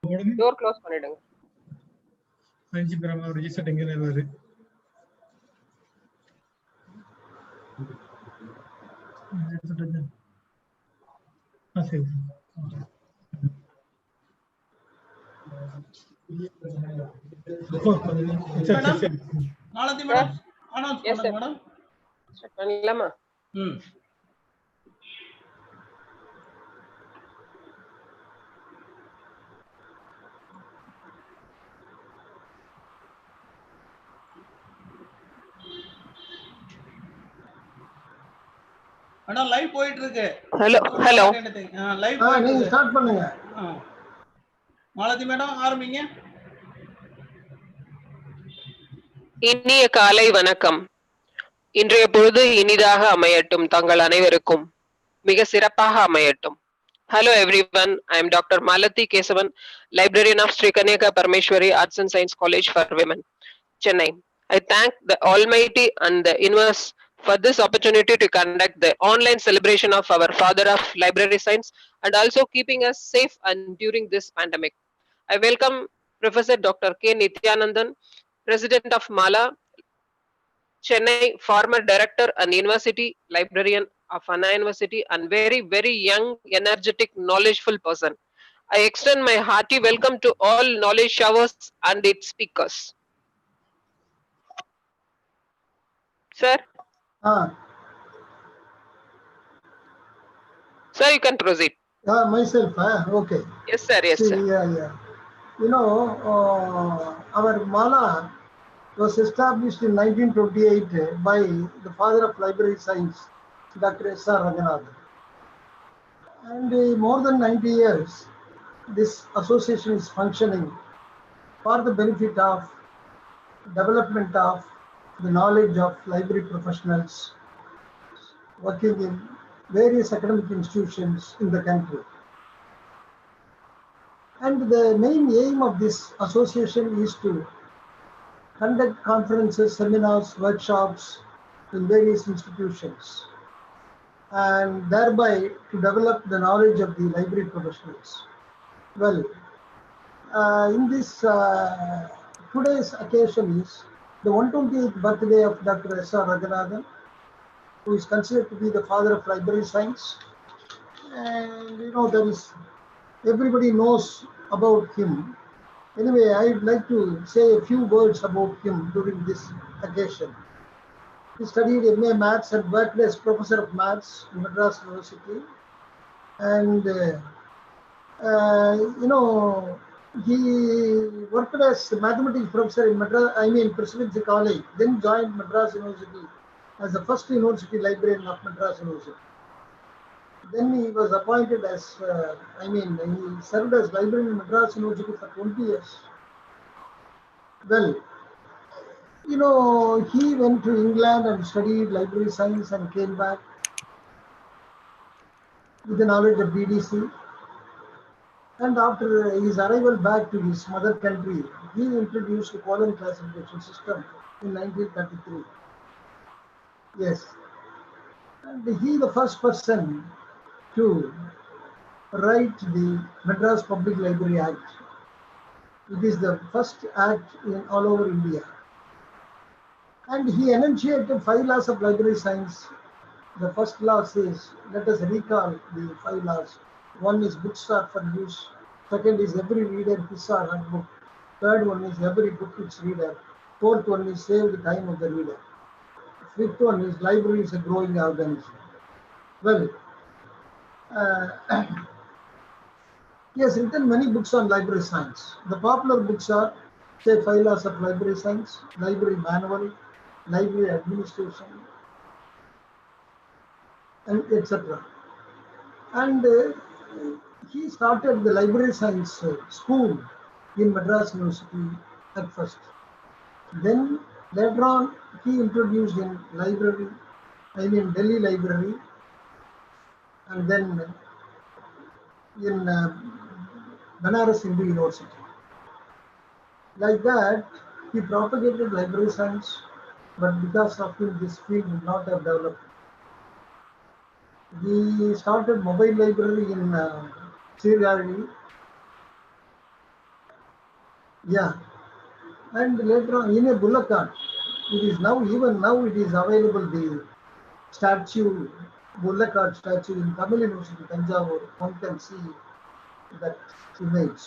Door close பண்ணிடுங்க. Register எங்க வருது? சரி. பண்ணலாமா? அண்ணா லைவ் போயிட்டு இருக்கு. ஹலோ ஹலோ லைவ் நீங்க ஸ்டார்ட் பண்ணுங்க. மாலதி மேடம் ஆரம்பிங்க. இனிய காலை வணக்கம். இன்றைய பொழுது இனிதாக அமையட்டும், தங்கள் அனைவருக்கும் மிக சிறப்பாக அமையட்டும். Hello everyone, I am Dr. Malathi Kesavan, librarian of Sri Kanyaka Parmeshwari Arts and Science College for Women, Chennai. I thank the Almighty and the universe for this opportunity to conduct the online celebration of our Father of Library Science and also keeping us safe and during this pandemic. I welcome Professor Dr. K. Nityanandan, President of Mala, Chennai, former Director and University Librarian of Anna University and very young, energetic, knowledgeful person. I extend my hearty welcome to all knowledge showers and its speakers. Sir? Sir, you can proceed. Myself, okay. Yes, sir. Yes, sir. Yeah. You know, our Mala was established in 1928 by the father of library science, Dr. S.R. RANGANATHan. And more than 90 years, this association is functioning for the benefit of development of the knowledge of library professionals working in various academic institutions in the country. And the main aim of this association is to conduct conferences, seminars, workshops in various institutions, and thereby to develop the knowledge of the library professionals. Well, in this today's occasion is the 128th birthday of Dr. S.R. RANGANATHan, who is considered to be the father of library science. And you know, everybody knows about him. Anyway, I'd like to say a few words about him during this occasion. He studied MA Maths and worked as Professor of Maths in Madras University. And you know, he worked as a mathematics professor in Presidency College, then joined Madras University as the first university librarian of Madras University. Then he was appointed as, he served as librarian in Madras University for 20 years. Well, you know, he went to England and studied library science and came back with the knowledge of BDC. And after his arrival back to his mother country, he introduced the column classification system in 1933. Yes. And he the first person to write the Madras Public Library Act. It is the first act in all over India. And he enunciated 5 laws of library science. The first law says, let us recall the 5 laws. One is books are for use. Second is every reader his or her book. Third one is every book its reader. Fourth one is save the time of the reader. Fifth one is library is a growing organism. Well, he has written many books on library science. The popular books are, say, 5 laws of library science, library manual, library administration, and etc. And he started the library science school in Madras University at first. Then later on, he introduced in Delhi Library, and then in Banaras Hindu University. Like that, he propagated library science, but because of him, this field did not have developed. He started mobile library in Sirgari, Yeah, and later on in a bullock cart, it is now, even now it is available, the statue, bullock cart statue in Tamil University, Tanjavur. One can see that image.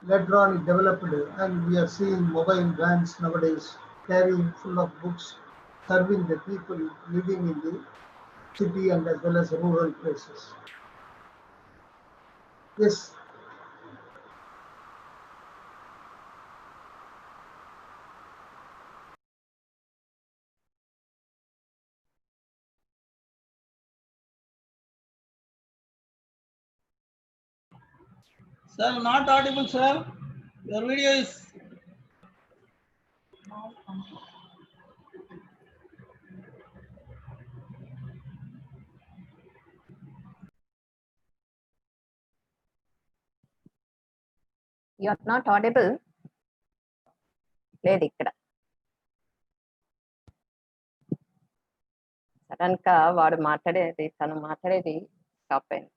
Later on it developed, and we are seeing mobile vans nowadays carrying full of books, serving the people living in the city and as well as rural places. Yes. Sir, not audible, sir. Your video is. You are not audible. లేదు ఇక్కడ sudden గా వాడు మాట్లాడేది తను మాట్లాడేది stop అయింది.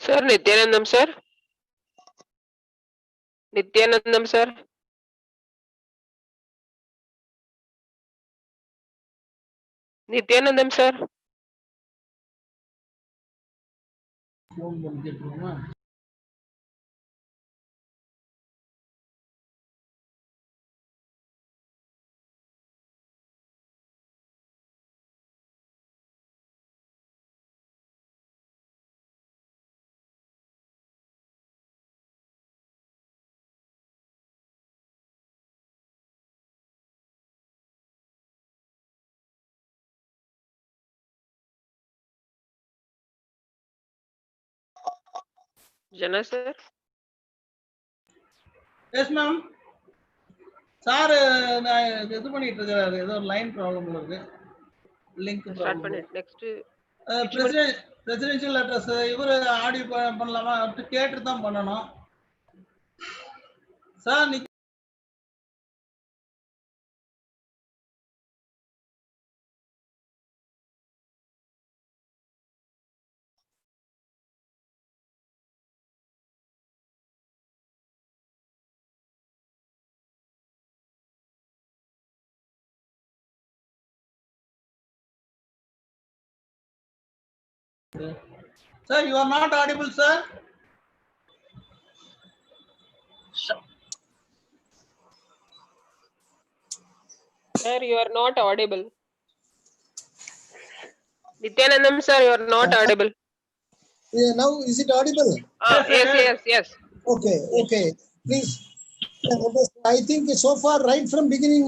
Sir, Nityanandam sir. Nityanandam sir. Nityanandam sir. Phone பண்ணிட்டுருமா? Jana sir. Yes, ma'am. Sir நான் இது பண்ணிட்டு இருக்காரு, ஏதோ லைன் ப்ராப்ளம் இருக்கு, லிங்க் Start ப்ராப்ளம். பண்ணு. Next. பிரசிடென்ஷியல் அட்ரஸ் இவரு ஆடியோ பண்ணலாமா கேட்டு தான் பண்ணணும் sir. Sir, you are not audible, sir. Sir, you are not audible. Nityanandam sir, you are not audible. Yeah, now is it audible? Yes. Okay, okay. Please. I think so far, right from beginning,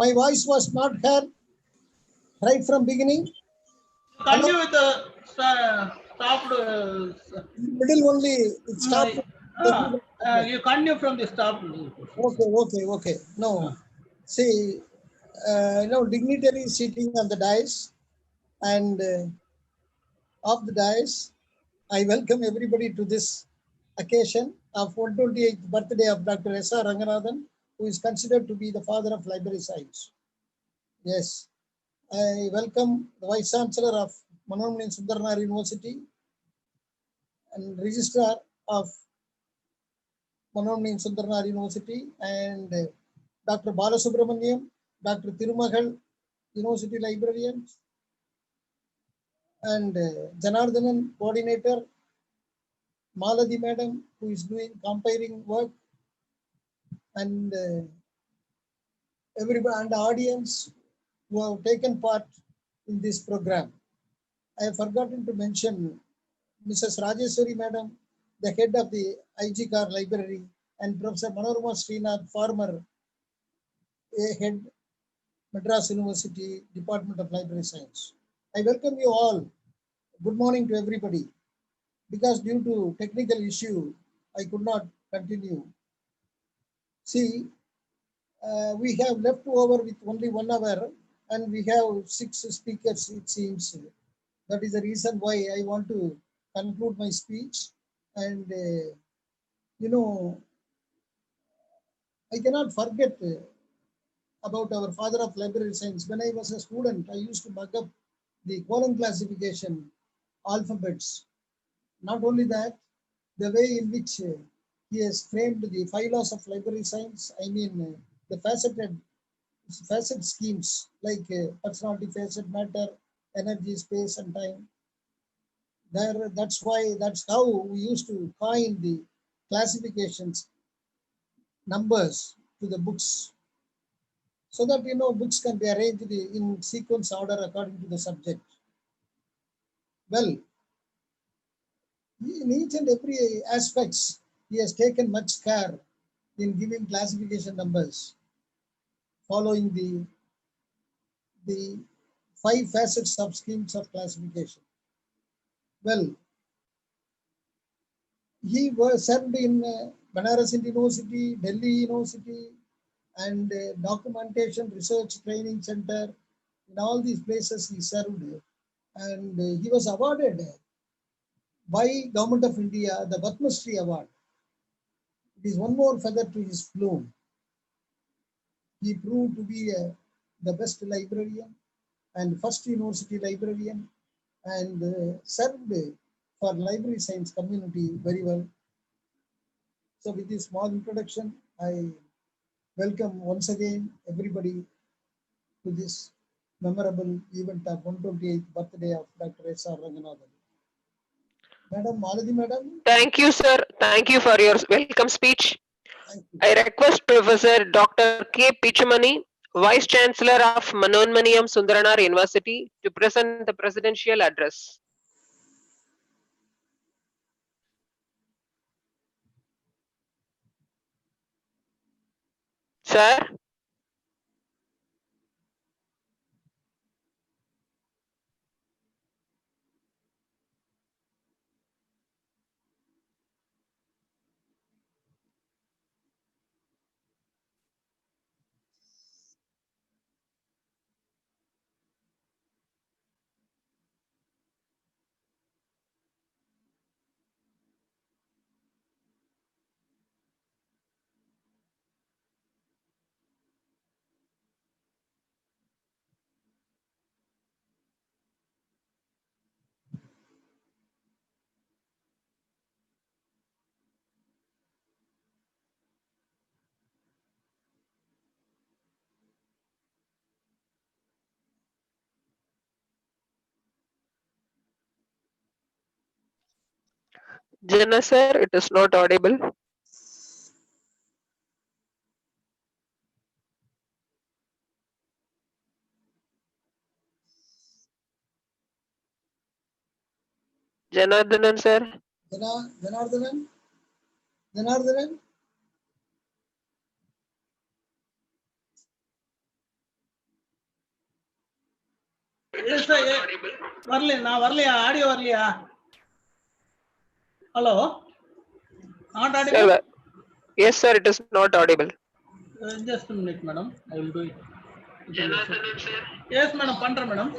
my voice was not heard. Right from beginning. Continue with the stopped. Middle only. It stopped. You continue from the stop. Okay. No. See, dignitary sitting on the dais, and of the dais, I welcome everybody to this occasion of 128th birthday of Dr. S.R. Ranganathan, who is considered to be the father of library science. Yes, I welcome the Vice Chancellor of Manonamanian Sundaranaar University and Registrar of Manonamanian Sundaranaar University, and Dr. Balasubramaniam, Dr. Thirumagal, University Librarians, and Janardhanan, Coordinator, Maladi Madam, who is doing compiling work, and everybody and the audience who have taken part in this program. I have forgotten to mention Mrs. Rajeshwari Madam, the head of the IGCAR Library, and Professor Manorama Srinath, former head, Madras University, Department of Library Science. I welcome you all. Good morning to everybody. Because due to technical issue, I could not continue. See, we have left over with only 1 hour, and we have 6 speakers, it seems. That is the reason why I want to conclude my speech. And, you know, I cannot forget about our father of library science. When I was a student, I used to mug up the column classification alphabets. Not only that, the way in which he has framed the 5 laws of library science, I mean, the facet schemes like personality, facet, matter, energy, space, and time. That's how we used to coin the classifications numbers to the books, so that books can be arranged in sequence order according to the subject. Well, in each and every aspects, he has taken much care in giving classification numbers, following the 5 facets of schemes of classification. Well, he was served in Banaras University, Delhi University, and documentation research training center. In all these places he served, and he was awarded by Government of India the Padma Shri Award. It is one more feather to his plume. He proved to be the best librarian and first university librarian, and served for library science community very well. So with this small introduction, I welcome once again everybody to this memorable event of 128th birthday of Dr. S.R. Ranganathan. Madam, Maladi Madam. Thank you, sir. Thank you for your welcome speech. Thank you. I request Professor Dr. K. Pichamani, Vice Chancellor of Manonmaniyam Sundaranar University, to present the presidential address. Sir, Jana sir, it is not audible. Janardhanan sir. Janardhanan? Janardhanan? நான் வரலையா audio வரலையா hello not audio Sir, yes sir, it is not audible. just a minute madam, I will do it. Yes madam, பண்றேன் madam.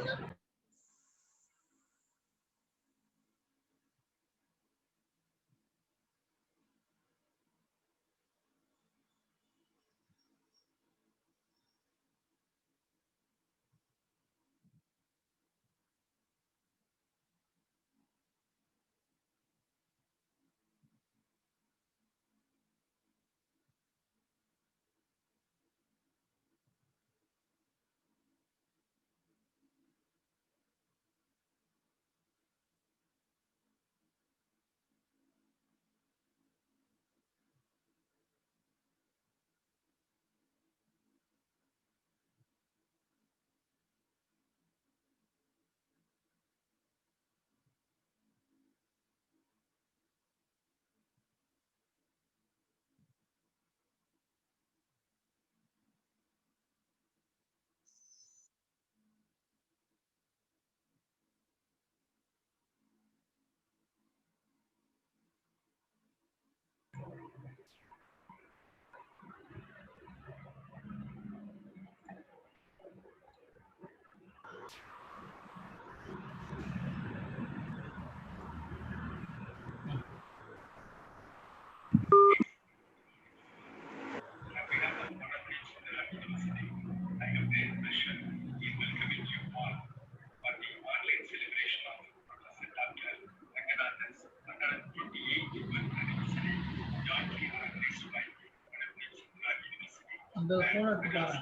அந்த phone எடுத்துட்டாங்க.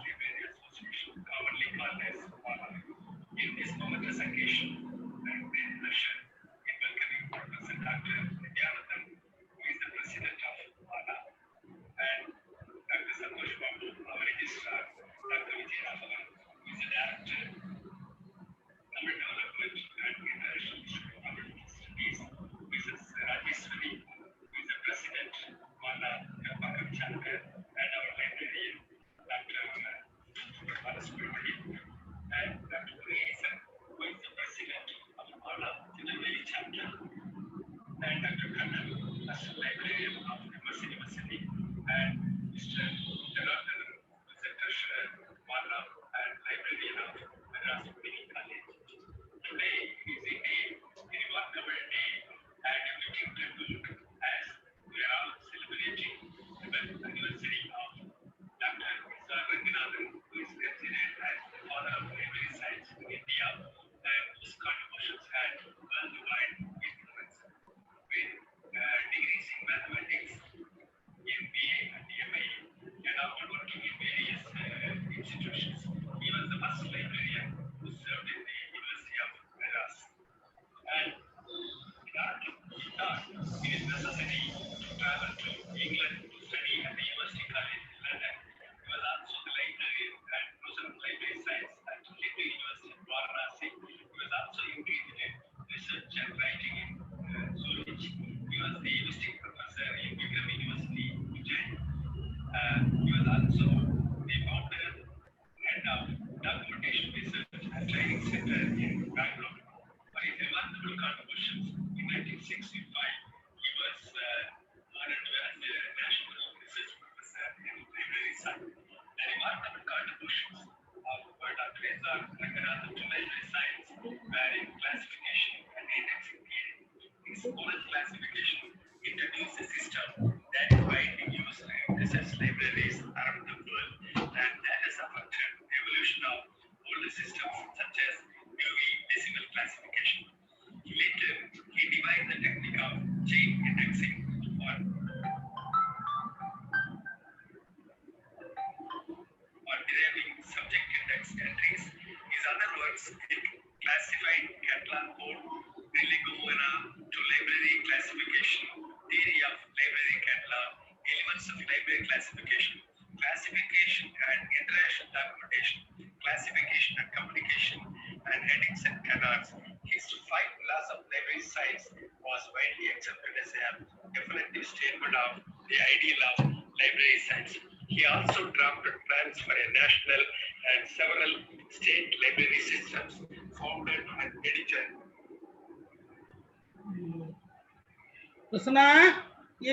கிருஷ்ணா,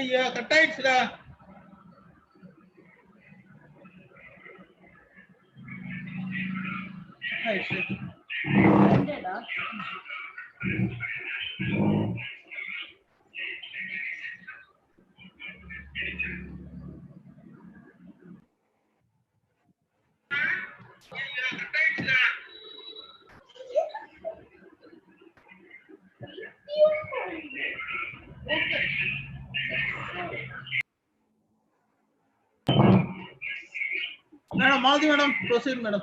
ஐயோ cut ஆயிடுச்சுடா. Madam, Maldi madam, proceed madam.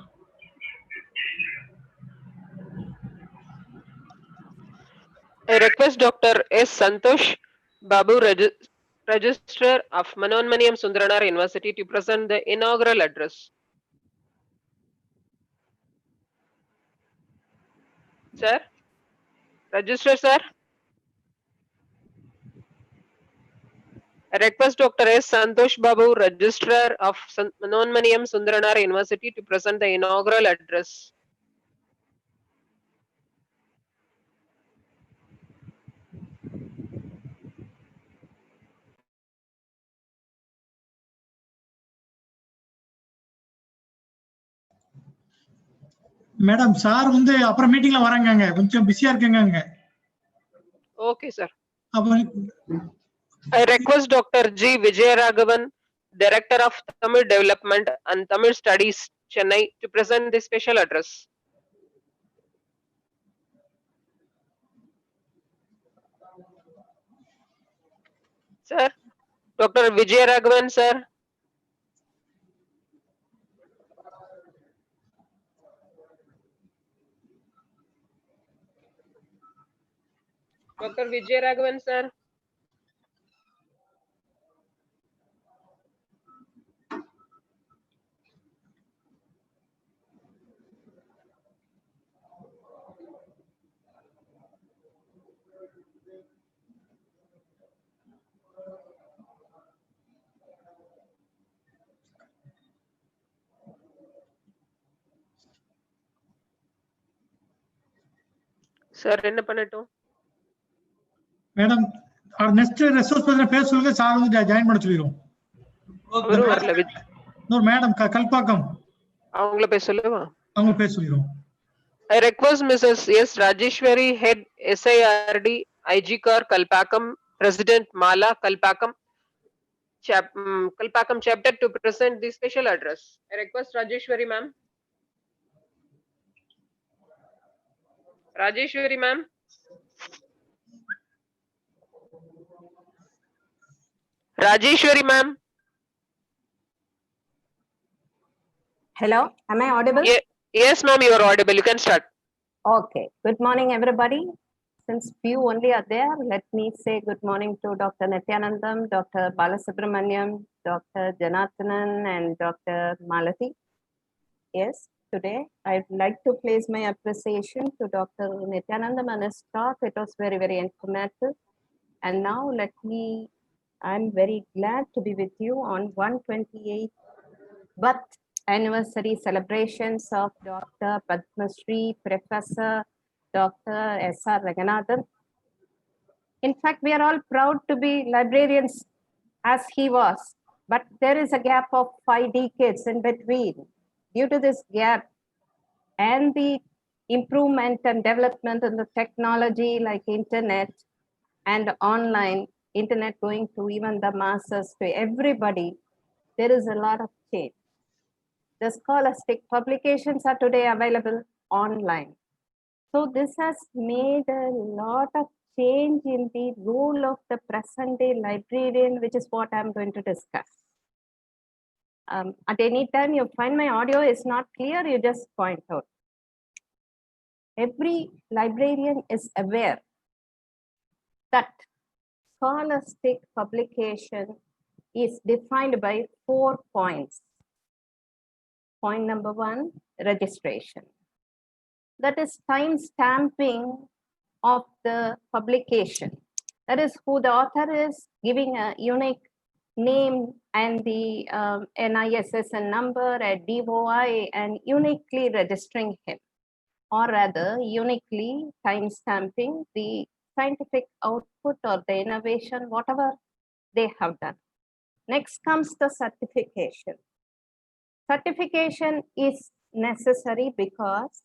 I request Dr. S. Santosh Babu, Registrar of Manonmaniam Sundranar University, to present the inaugural address. Sir? Registrar, sir? I request Dr. S. Santosh Babu, Registrar of Manonmaniam Sundranar University, to present the inaugural address. Madam sir வந்து அப்புறம் மீட்டிங்ல வராங்க, கொஞ்சம் பிஸியா இருக்காங்க. Okay, sir. I request Dr. G. Vijayaraghavan, Director of Tamil Development and Tamil Studies, Chennai, to present the special address. Sir, Dr. Vijayaraghavan, sir. Dr. Vijay Raghavan, sir. Sir, என்ன பண்ணட்டும்? Madam next ரெசோர்ஸ் பத்தின பேர் சொல்லுங்க, sir வந்து join பண்ண சொல்லிடுவோம். அவரும் வரல. இன்னொரு மேடம் கல்பாக்கம், அவங்கள பேர் சொல்லுவா. அவங்க பேர் சொல்லிடுவோம். I request Mrs. S. Rajeshwari, Head SIRD, IG Car, Kalpakkam, President Mala, Kalpakkam, Kalpakkam chapter to present the special address. I request Rajeshwari ma'am. Rajeshwari ma'am. Rajeshwari ma'am. Hello, am I audible? Yes ma'am, you are audible. You can start. Okay, good morning everybody. Since few only are there, let me say good morning to Dr. Nityanandam, Dr. Balasubramaniam, Dr. Janathanan and Dr. Malati. Yes, today I'd like to place my appreciation to Dr. Nityanandam and his talk. It was very, very informative. And now I'm very glad to be with you on 128th birth anniversary celebrations of Dr. Padma Shri Professor Dr. S.R. Ranganathan. In fact, we are all proud to be librarians as he was, but there is a gap of 5 decades in between. Due to this gap and the improvement and development in the technology like internet and online, internet going to even the masses, to everybody, there is a lot of change. The scholastic publications are today available online. So this has made a lot of change in the role of the present day librarian, which is what I'm going to discuss. At any time you find my audio is not clear, you just point out. Every librarian is aware that scholastic publication is defined by 4 points. Point number 1, registration. That is time stamping of the publication. That is who the author is, giving a unique name and the NISSN number, a DOI, and uniquely registering him, or rather uniquely time stamping the scientific output or the innovation, whatever they have done. Next comes the certification. Certification is necessary because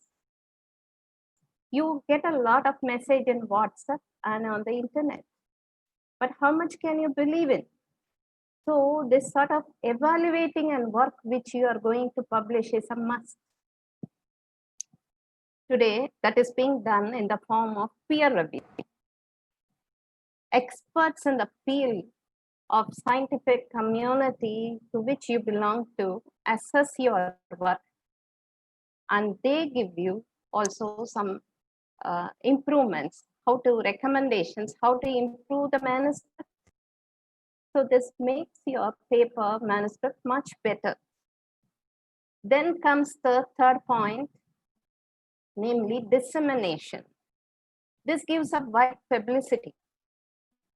you get a lot of message in WhatsApp and on the internet, but how much can you believe in? So this sort of evaluating and work which you are going to publish is a must. Today, that is being done in the form of peer review. Experts in the field of scientific community to which you belong to assess your work, and they give you also some improvements, recommendations, how to improve the manuscript. So this makes your paper manuscript much better. Then comes the third point, namely dissemination. This gives a wide publicity.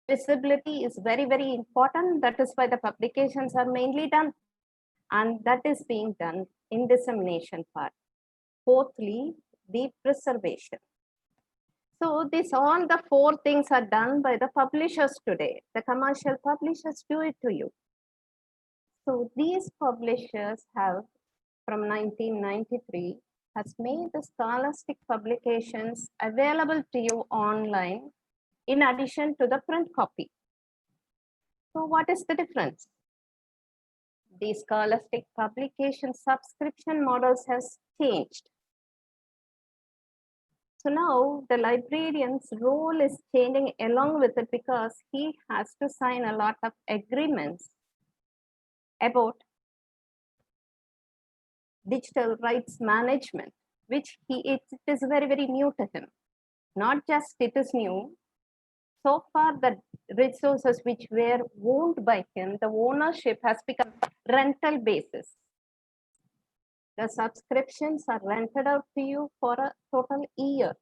Visibility is very, very important. That is why the publications are mainly done, and that is being done in dissemination part. Fourthly, the preservation. So all the 4 things are done by the publishers today. The commercial publishers do it to you. So these publishers have, from 1993, has made the scholastic publications available to you online in addition to the print copy. So what is the difference? The scholastic publication subscription models has changed. So now the librarian's role is changing along with it, because he has to sign a lot of agreements about digital rights management, which it is very, very new to him. Not just it is new, so far the resources which were owned by him, the ownership has become rental basis. The subscriptions are rented out to you for a total year.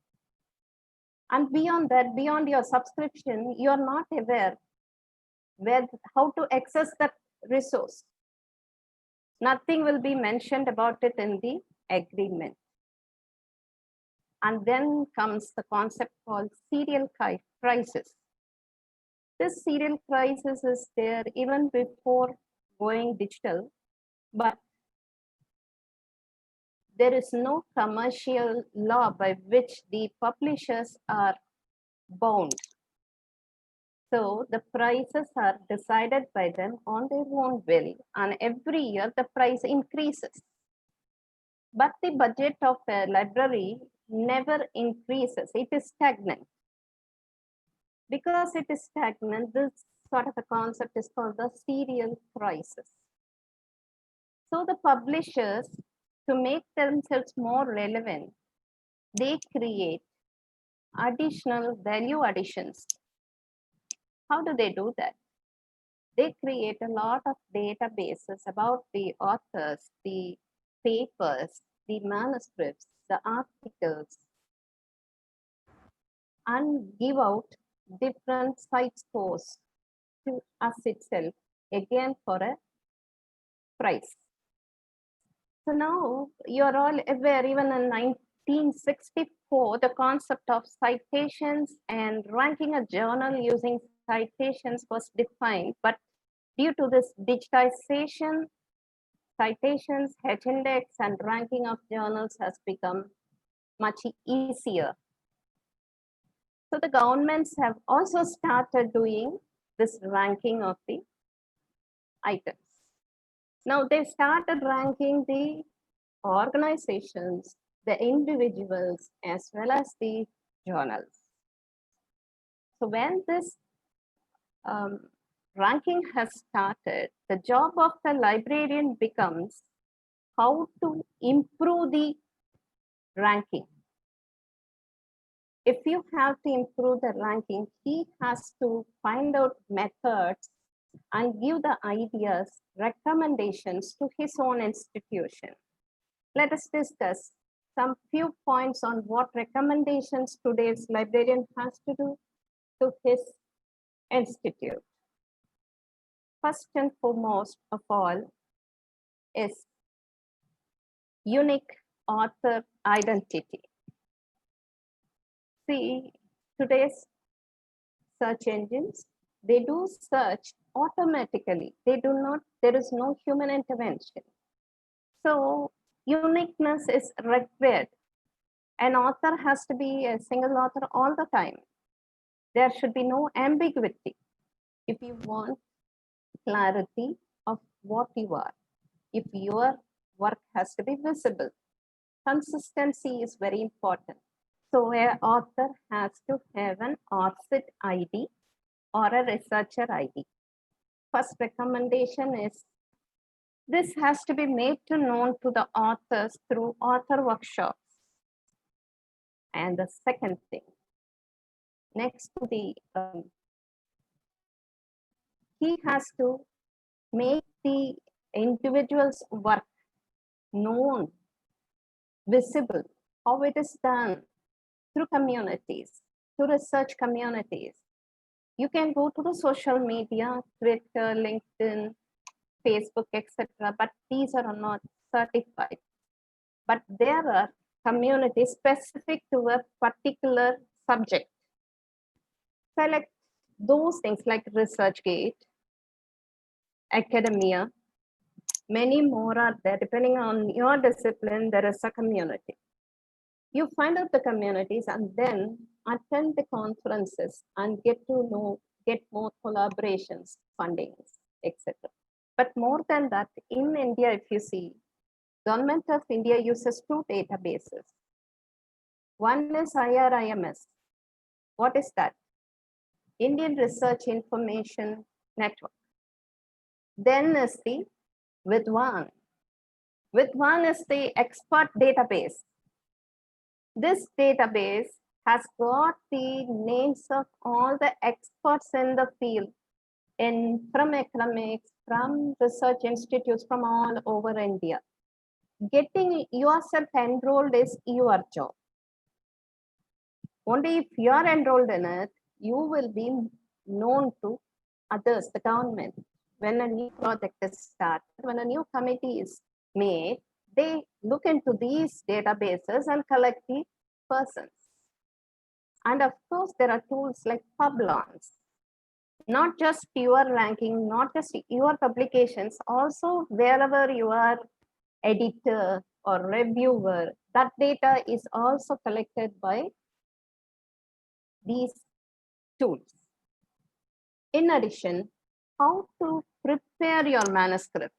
And beyond that, beyond your subscription, you are not aware how to access that resource. Nothing will be mentioned about it in the agreement. And then comes the concept called serial crisis. This serial crisis is there even before going digital, but there is no commercial law by which the publishers are bound. So the prices are decided by them on their own will, and every year the price increases. But the budget of a library never increases, it is stagnant. Because it is stagnant, this sort of a concept is called the serial crisis. So the publishers, to make themselves more relevant, they create additional value additions. How do they do that? They create a lot of databases about the authors, the papers, the manuscripts, the articles, and give out different site scores to us itself, again for a price. So now you're all aware, even in 1964, the concept of citations and ranking a journal using citations was defined, but due to this digitization, citations, H-index, and ranking of journals has become much easier. So the governments have also started doing this ranking of the items. Now they started ranking the organizations, the individuals, as well as the journals. So when this ranking has started, the job of the librarian becomes how to improve the ranking. If you have to improve the ranking, he has to find out methods and give the ideas, recommendations to his own institution. Let us discuss some few points on what recommendations today's librarian has to do to his institute. First and foremost of all is unique author identity. See, today's search engines, they do search automatically. They do not, there is no human intervention. So uniqueness is required. An author has to be a single author all the time. There should be no ambiguity. If you want clarity of what you are, if your work has to be visible, consistency is very important. So an author has to have an ORCID ID or a researcher ID. First recommendation is this has to be made known to the authors through author workshops. And the second thing, next to the, he has to make the individual's work known, visible, how it is done through communities, through research communities. You can go to the social media, Twitter, LinkedIn, Facebook, etc., but these are not certified. But there are communities specific to a particular subject. Select those things like ResearchGate, academia, many more are there. Depending on your discipline, there is a community. You find out the communities and then attend the conferences and get to know, get more collaborations, fundings, etc. But more than that, in India, if you see, Government of India uses two databases. One is IRIMS. What is that? Indian Research Information Network. Then is the Vidwan. Vidwan is the expert database. This database has got the names of all the experts in the field, from academics, from research institutes from all over India. Getting yourself enrolled is your job. Only if you are enrolled in it, you will be known to others, the government. When a new project is started, when a new committee is made, they look into these databases and collect the persons. And of course, there are tools like Publons. Not just your ranking, not just your publications, also wherever you are editor or reviewer, that data is also collected by these tools. In addition, how to prepare your manuscript,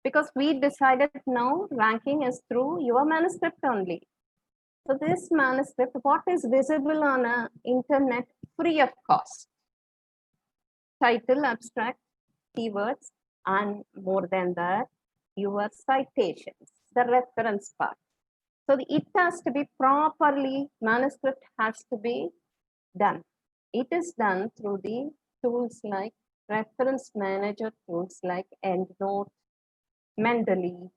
because we decided now ranking is through your manuscript only. So this manuscript, what is visible on a internet free of cost? Title, abstract, keywords, and more than that, your citations, the reference part. So it has to be properly, manuscript has to be done. It is done through the tools like reference manager, tools like EndNote, Mendeley,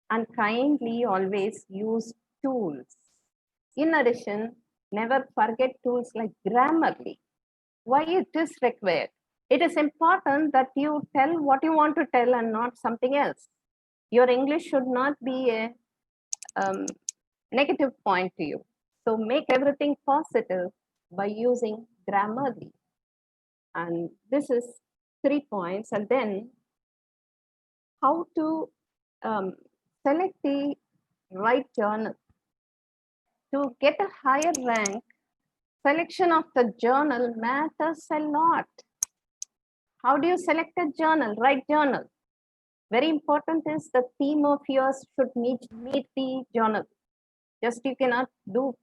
and kindly always use tools. In addition, never forget tools like Grammarly. Why it is required? It is important that you tell what you want to tell and not something else. Your English should not be a negative point to you. So make everything positive by using Grammarly. And this is 3 points. And then how to select the right journal. To get a higher rank, selection of the journal matters a lot. How do you select a journal, right journal? Very important is the theme of yours should meet the journal. Just you cannot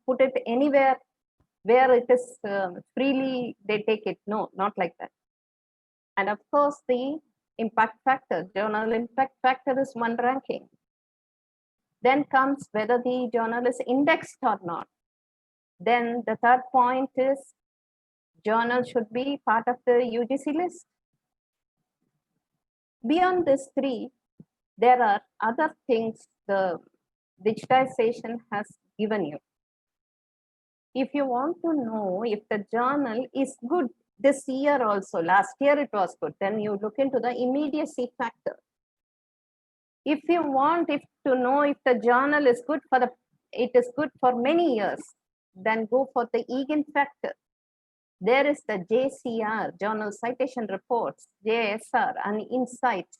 put it anywhere where it is freely they take it. No, not like that. And of course, the impact factor, journal impact factor is one ranking. Then comes whether the journal is indexed or not. Then the third point is journal should be part of the UGC list. Beyond these 3, there are other things the digitization has given you. If you want to know if the journal is good this year also, last year it was good, then you look into the immediacy factor. If you want to know if the journal is good it is good for many years, then go for the Egan factor. There is the JCR, Journal Citation Reports, JSR, and Insights,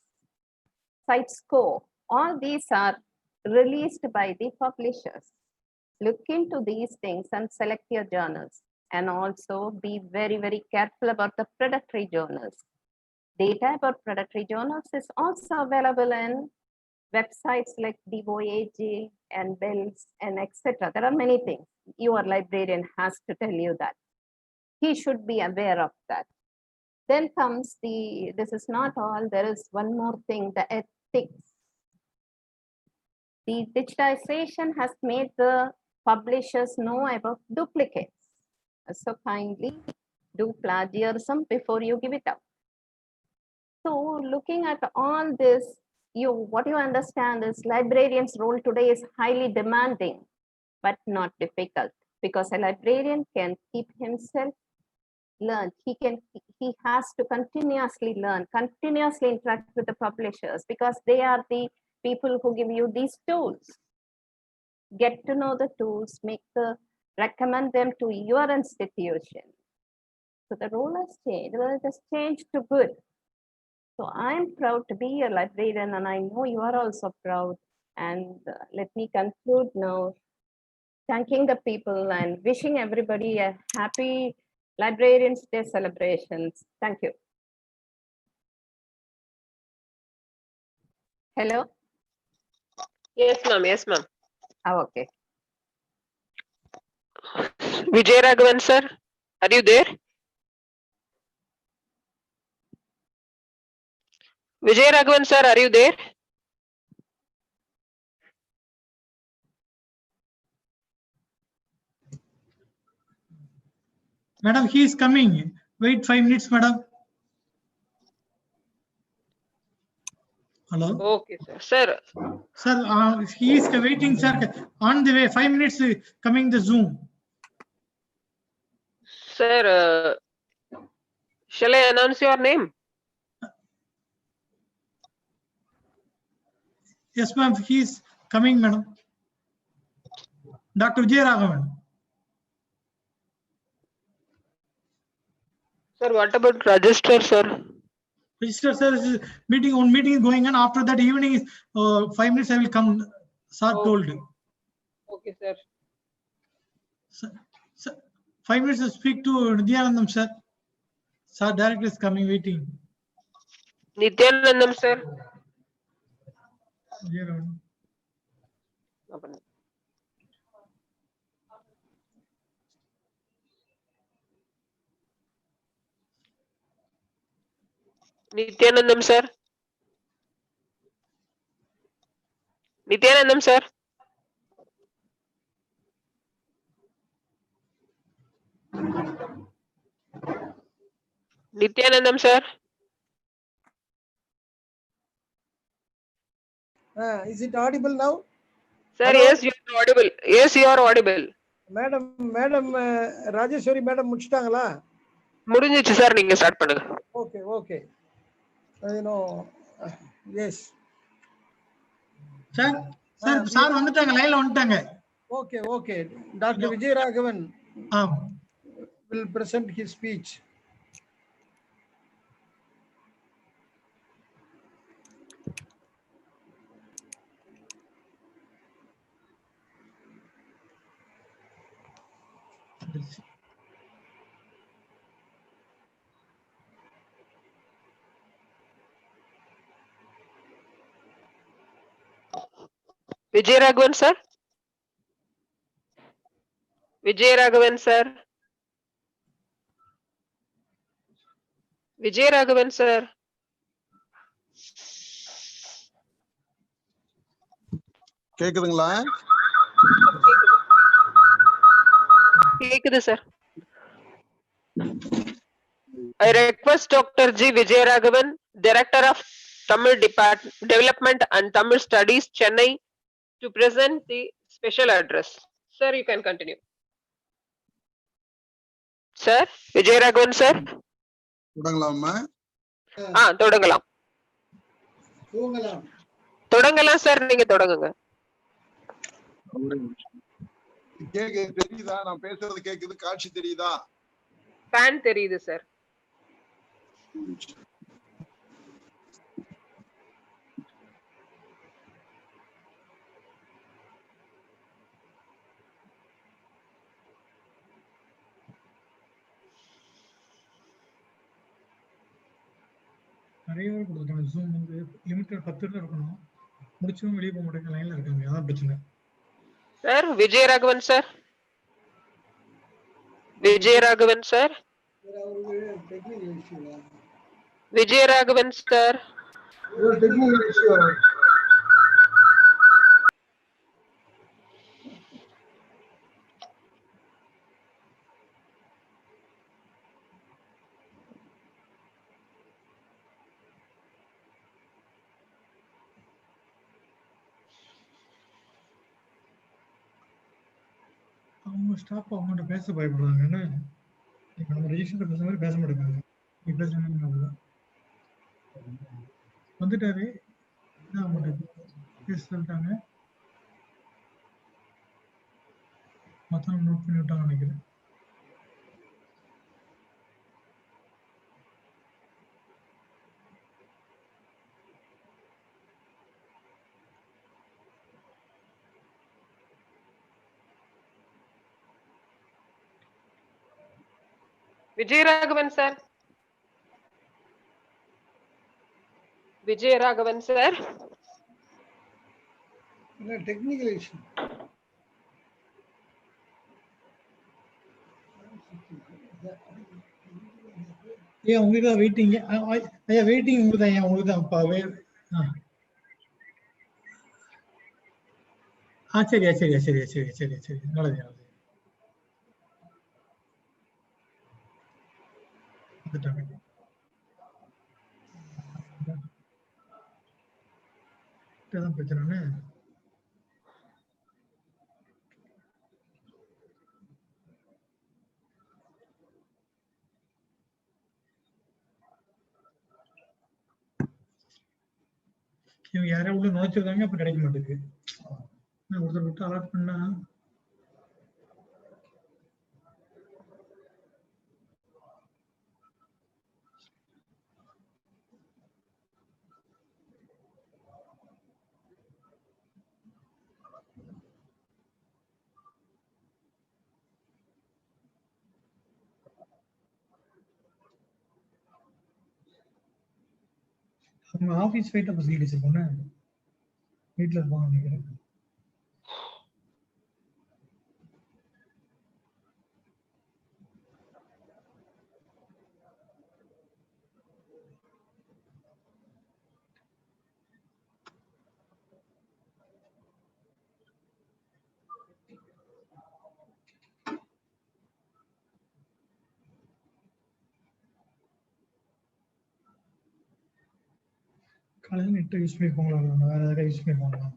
CiteScore. All these are released by the publishers. Look into these things and select your journals. And also be very, very careful about the predatory journals. Data about predatory journals is also available in websites like DOAJ and Bells and etc. There are many things. Your librarian has to tell you that. He should be aware of that. Then comes this is not all, there is one more thing, the ethics. The digitization has made the publishers know about duplicates. So kindly do plagiarism before you give it out. So looking at all this, what you understand is librarian's role today is highly demanding, but not difficult, because a librarian can keep himself learn. He has to continuously learn, continuously interact with the publishers, because they are the people who give you these tools. Get to know the tools, recommend them to your institution. So the role has changed. Well, it has changed to good. So I'm proud to be a librarian, and I know you are also proud. And let me conclude now, thanking the people and wishing everybody a happy Librarians Day celebrations. Thank you. Hello? Yes, ma'am. Yes, ma'am. Oh, okay. Vijay Raghavan, sir, are you there? Vijay Raghavan, sir, are you there? Madam, he is coming. Wait 5 minutes, madam. Hello. Okay, sir. Sir, Sir, he is waiting, sir. On the way, 5 minutes coming the Zoom. sir, shall I announce your name? Yes, ma'am. He is coming, madam. Dr. Vijay Raghavan. Sir, what about register, sir? Register, sir. Is meeting is going on. After that evening is 5 minutes. I will come. Sir told. Okay, sir. Sir, 5 minutes to speak to Nidyanandam, sir. Sir, director is coming, waiting. Nityanandam, sir. Nityanandam, sir. Nityanandam, sir. Nityanandam, sir. Is it audible now? Sir, Hello? yes, you are audible. Yes, you are audible. Madam, Rajeshwari madam முடிச்சிட்டாங்களா? முடிஞ்சிச்சு sir, நீங்க start பண்ணுங்க. Okay, okay. Yes. Sir, sir வந்துட்டாங்க, லைன்ல வந்துட்டாங்க. Okay, okay. Dr. Vijay Raghavan will present his speech. Vijay Raghavan, sir. Vijay Raghavan, sir. Vijay Raghavan, sir. கேக்குதுங்களா? கேக்குது sir. I request Dr. G. Vijay Raghavan, Director of Tamil Development and Tamil Studies, Chennai, to present the special address. Sir, you can continue. Sir, Vijay Raghavan, sir. தொடங்கலாமா? தொடங்கலாம். தொடங்கலாம் sir, நீங்க தொடங்குங்க. தெரியுதா? நான் பேசுறது கேக்குது, காட்சி தெரியுதா? ஃபேன் தெரியுது சார். நிறைய பேர் கொடுத்துட்டாங்க. ஜூம் வந்து லிமிட்டட் 10 பேர் இருக்கணும். முடிச்சும் வெளியே போக மாட்டேங்க, லைன்ல இருக்காங்க. அதான் பிரச்சனை. Sir, Vijay Raghavan sir. Vijay Raghavan sir. Vijay Raghavan sir. அவங்க ஸ்டாப் அவங்கள்ட்ட பேச பயப்படுறாங்க. என்ன நம்ம ரெஜிஸ்டர் பேசுற மாதிரி பேச மாட்டேங்காங்க. நீ பேசுங்க வந்துட்டாரு, பேச சொல்லிட்டாங்க. மொத்தம் நோட் பண்ணி விட்டாங்க நினைக்கிறேன். Vijay Raghavan sir. Vijay Raghavan sir. No technical issue. ஏன் உங்களுக்கு தான் வெயிட்டிங்? ஐயா வெயிட்டிங் உங்களுக்கு தான். உங்களுக்கு தான் சரியா சரியா சரியா சரி சரி சரி நல்லது நல்லது. இதுதான் பிரச்சனை. இவங்க யாரையும் உள்ள நுழைச்சிருக்காங்க, அப்ப கிடைக்க மாட்டேங்குது. ஒருத்தர் விட்டு அலாட் பண்ணா அவங்க ஆபீஸ் போயிட்டு அப்ப சீட் வச்சிருக்கோன்னு வீட்டுல இருப்பாங்க நினைக்கிறேன். காலையில் நெட் யூஸ் பண்ணிருப்பாங்களா, வேற ஏதாவது யூஸ் பண்ணிருப்பாங்களா?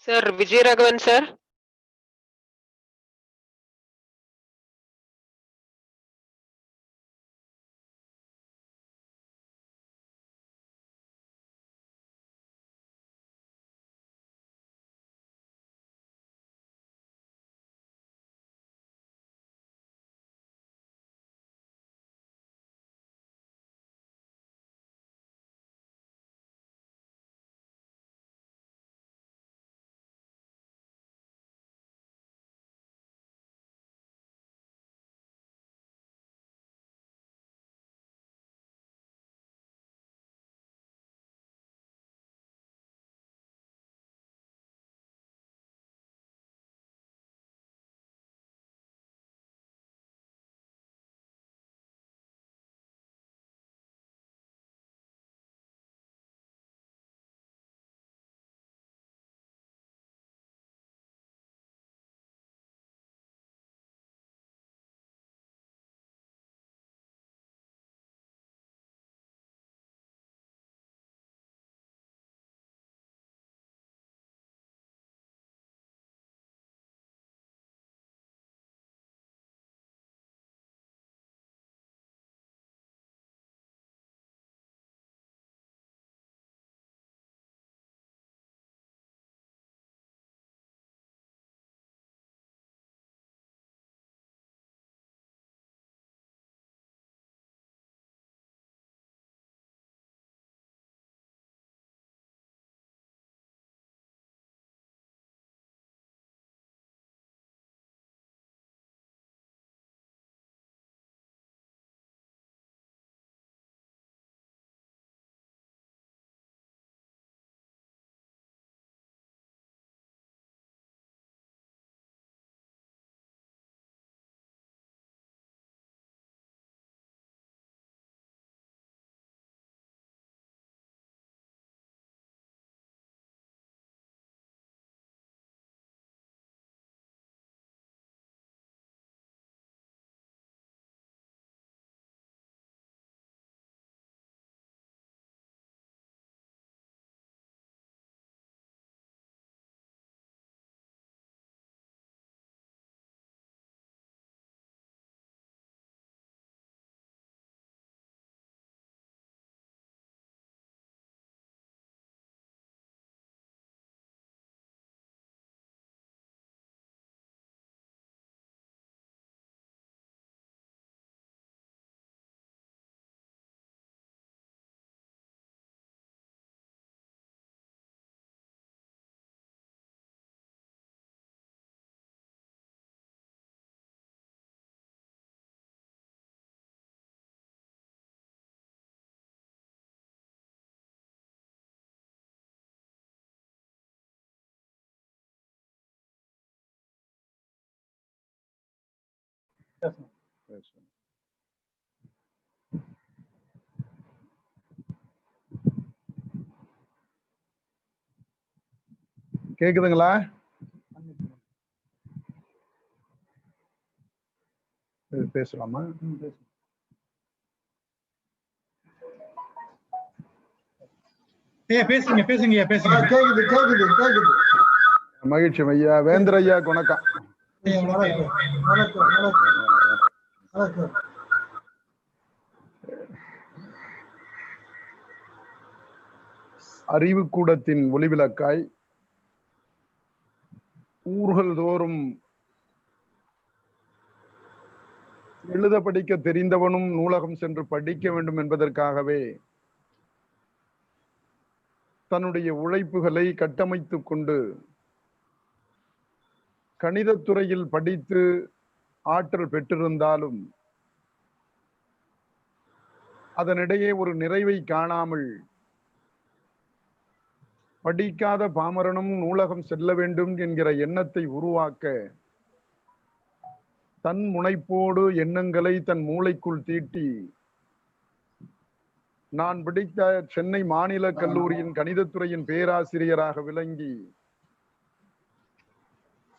Sir, Vijay sir. கேக்குதுங்களா? பேசலாமா? பேசுங்க பேசுங்க பேசுங்க. கேக்குது கேக்குது கேக்குது. மகிழ்ச்சி ஐயா. வேந்தர் ஐயா வணக்கம். வணக்கம் வணக்கம் வணக்கம் வணக்கம். அறிவு கூடத்தின் ஒளிவிளக்காய் ஊர்கள் தோறும் எழுத படிக்க தெரிந்தவனும் நூலகம் சென்று படிக்க வேண்டும் என்பதற்காகவே தன்னுடைய உழைப்புகளை கட்டமைத்துக் கொண்டு கணிதத்துறையில் படித்து ஆற்றல் பெற்றிருந்தாலும் அதனிடையே ஒரு நிறைவை காணாமல் படிக்காத பாமரனும் நூலகம் செல்ல வேண்டும் என்கிற எண்ணத்தை உருவாக்க தன் முனைப்போடு எண்ணங்களை தன் மூளைக்குள் தீட்டி நான் படித்த சென்னை மாநில கல்லூரியின் கணிதத்துறையின் பேராசிரியராக விளங்கி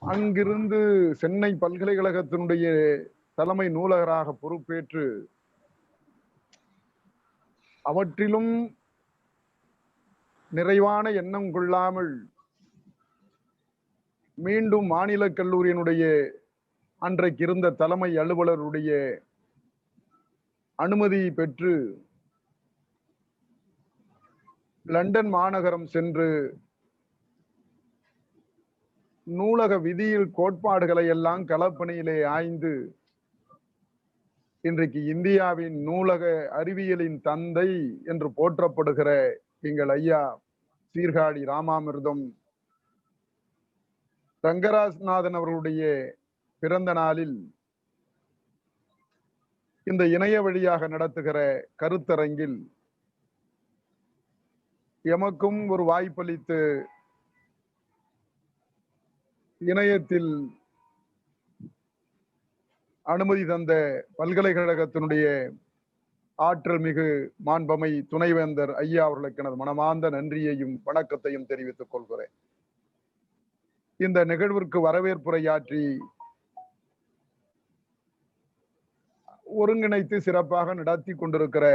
அங்கிருந்து சென்னை பல்கலைக்கழகத்தினுடைய தலைமை நூலகராக பொறுப்பேற்று அவற்றிலும் நிறைவான எண்ணம் கொள்ளாமல் மீண்டும் மாநில கல்லூரியினுடைய அன்றைக்கு இருந்த தலைமை அலுவலருடைய அனுமதி பெற்று லண்டன் மாநகரம் சென்று நூலக விதியில் கோட்பாடுகளை எல்லாம் களப்பணியிலே ஆய்ந்து இன்றைக்கு இந்தியாவின் நூலக அறிவியலின் தந்தை என்று போற்றப்படுகிற எங்கள் ஐயா சீர்காழி ராமாமிர்தம் ரங்கராஜநாதன் அவர்களுடைய பிறந்த நாளில் இந்த இணைய வழியாக நடத்துகிற கருத்தரங்கில் எமக்கும் ஒரு வாய்ப்பளித்து இணையத்தில் அனுமதி தந்த பல்கலைக்கழகத்தினுடைய ஆற்றல் மிகு மாண்பமை துணைவேந்தர் ஐயா அவர்களுக்கு எனது மனமார்ந்த நன்றியையும் வணக்கத்தையும் தெரிவித்துக் கொள்கிறேன். இந்த நிகழ்விற்கு வரவேற்புரையாற்றி ஒருங்கிணைத்து சிறப்பாக நடத்தி கொண்டிருக்கிற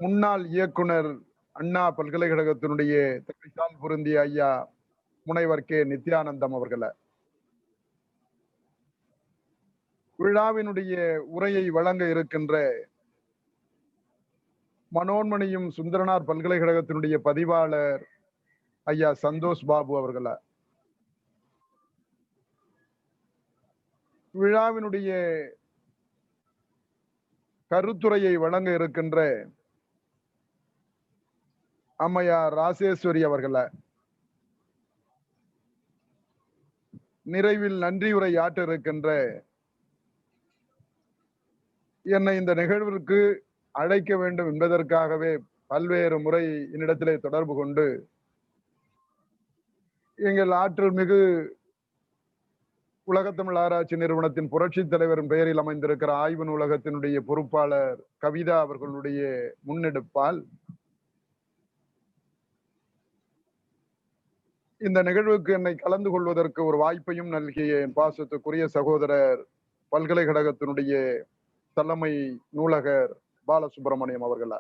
முன்னாள் இயக்குனர் அண்ணா பல்கலைக்கழகத்தினுடைய தலைசால் பொருந்திய ஐயா முனைவர் கே நித்யானந்தம் அவர்களை, விழாவினுடைய உரையை வழங்க இருக்கின்ற மனோன்மணியும் சுந்தரனார் பல்கலைக்கழகத்தினுடைய பதிவாளர் ஐயா சந்தோஷ் பாபு அவர்களை, விழாவினுடைய கருத்துரையை வழங்க இருக்கின்ற அம்மையார் ராசேஸ்வரி அவர்களை, நிறைவில் நன்றியுரை ஆற்ற இருக்கின்ற என்னை இந்த நிகழ்விற்கு அழைக்க வேண்டும் என்பதற்காகவே பல்வேறு முறை என்னிடத்திலே தொடர்பு கொண்டு எங்கள் ஆற்றல் மிகு உலகத்தமிழ் ஆராய்ச்சி நிறுவனத்தின் புரட்சி தலைவரின் பெயரில் அமைந்திருக்கிற ஆய்வு நூலகத்தினுடைய பொறுப்பாளர் கவிதா அவர்களுடைய முன்னெடுப்பால் இந்த நிகழ்வுக்கு என்னை கலந்து கொள்வதற்கு ஒரு வாய்ப்பையும் நல்கிய என் பாசத்துக்குரிய சகோதரர் பல்கலைக்கழகத்தினுடைய தலைமை நூலகர் பாலசுப்ரமணியம் அவர்களா,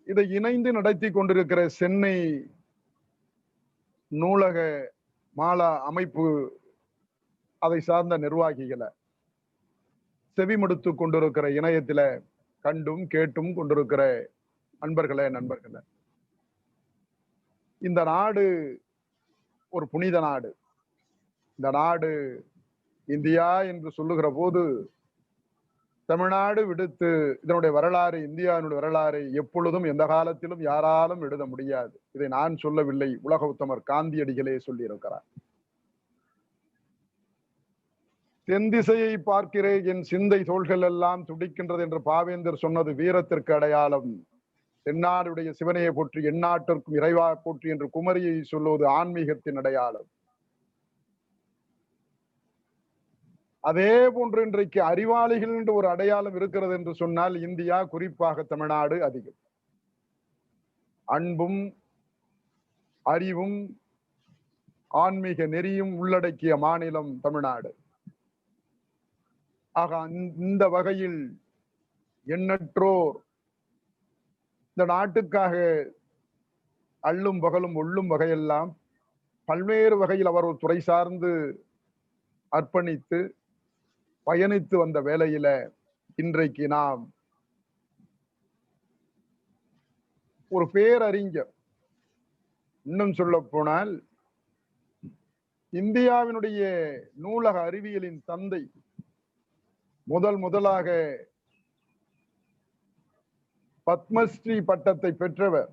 இதை இணைந்து நடத்தி கொண்டிருக்கிற சென்னை நூலக மாலா அமைப்பு அதை சார்ந்த நிர்வாகிகளை, செவிமடுத்து கொண்டிருக்கிற இணையத்தில கண்டும் கேட்டும் கொண்டிருக்கிற அன்பர்களே நண்பர்களே, இந்த நாடு ஒரு புனித நாடு. இந்த நாடு இந்தியா என்று சொல்லுகிற போது தமிழ்நாடு விடுத்து இதனுடைய வரலாறு, இந்தியாவினுடைய வரலாறு எப்பொழுதும் எந்த காலத்திலும் யாராலும் எழுத முடியாது. இதை நான் சொல்லவில்லை, உலக உத்தமர் காந்தியடிகளே சொல்லி இருக்கிறார். தென் திசையை பார்க்கிறேன் என் சிந்தை தோள்கள் எல்லாம் துடிக்கின்றது என்று பாவேந்தர் சொன்னது வீரத்திற்கு அடையாளம். தென்னாடுடைய சிவனையை போற்றி எந்நாட்டிற்கும் இறைவா போற்றி என்று குமரியை சொல்லுவது ஆன்மீகத்தின் அடையாளம். அதே போன்று இன்றைக்கு அறிவாளிகள் என்று ஒரு அடையாளம் இருக்கிறது என்று சொன்னால் இந்தியா, குறிப்பாக தமிழ்நாடு அதிகம். அன்பும் அறிவும் ஆன்மீக நெறியும் உள்ளடக்கிய மாநிலம் தமிழ்நாடு. ஆக இந்த வகையில் எண்ணற்றோர் இந்த நாட்டுக்காக அள்ளும் பகலும் உள்ளும் வகையெல்லாம் பல்வேறு வகையில் அவர் ஒரு துறை சார்ந்து அர்ப்பணித்து பயணித்து வந்த வேளையில இன்றைக்கு நாம் ஒரு பேரறிஞர், இன்னும் சொல்ல போனால் இந்தியாவினுடைய நூலக அறிவியலின் தந்தை, முதலாக பத்மஸ்ரீ பட்டத்தை பெற்றவர்.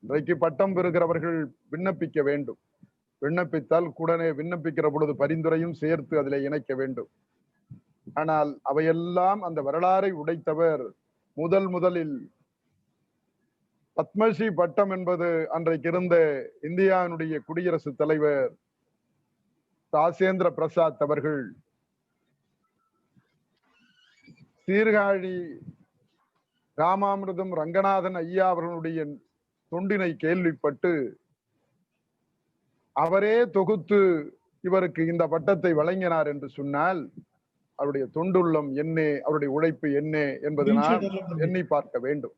இன்றைக்கு பட்டம் பெறுகிறவர்கள் விண்ணப்பிக்க வேண்டும். விண்ணப்பித்தால் உடனே விண்ணப்பிக்கிற பொழுது பரிந்துரையும் சேர்த்து அதிலே இணைக்க வேண்டும். ஆனால் அவையெல்லாம் அந்த வரலாறை உடைத்தவர். முதலில் பத்மஸ்ரீ பட்டம் என்பது அன்றைக்கு இருந்த இந்தியாவினுடைய குடியரசுத் தலைவர் ராஜேந்திர பிரசாத் அவர்கள் சீர்காழி ராமாமிர்தம் ரங்கநாதன் ஐயா அவர்களுடைய தொண்டினை கேள்விப்பட்டு அவரே தொகுத்து இவருக்கு இந்த பட்டத்தை வழங்கினார் என்று சொன்னால் அவருடைய தொண்டுள்ளம் என்ன, அவருடைய உழைப்பு என்ன என்பது நாம் எண்ணி பார்க்க வேண்டும்.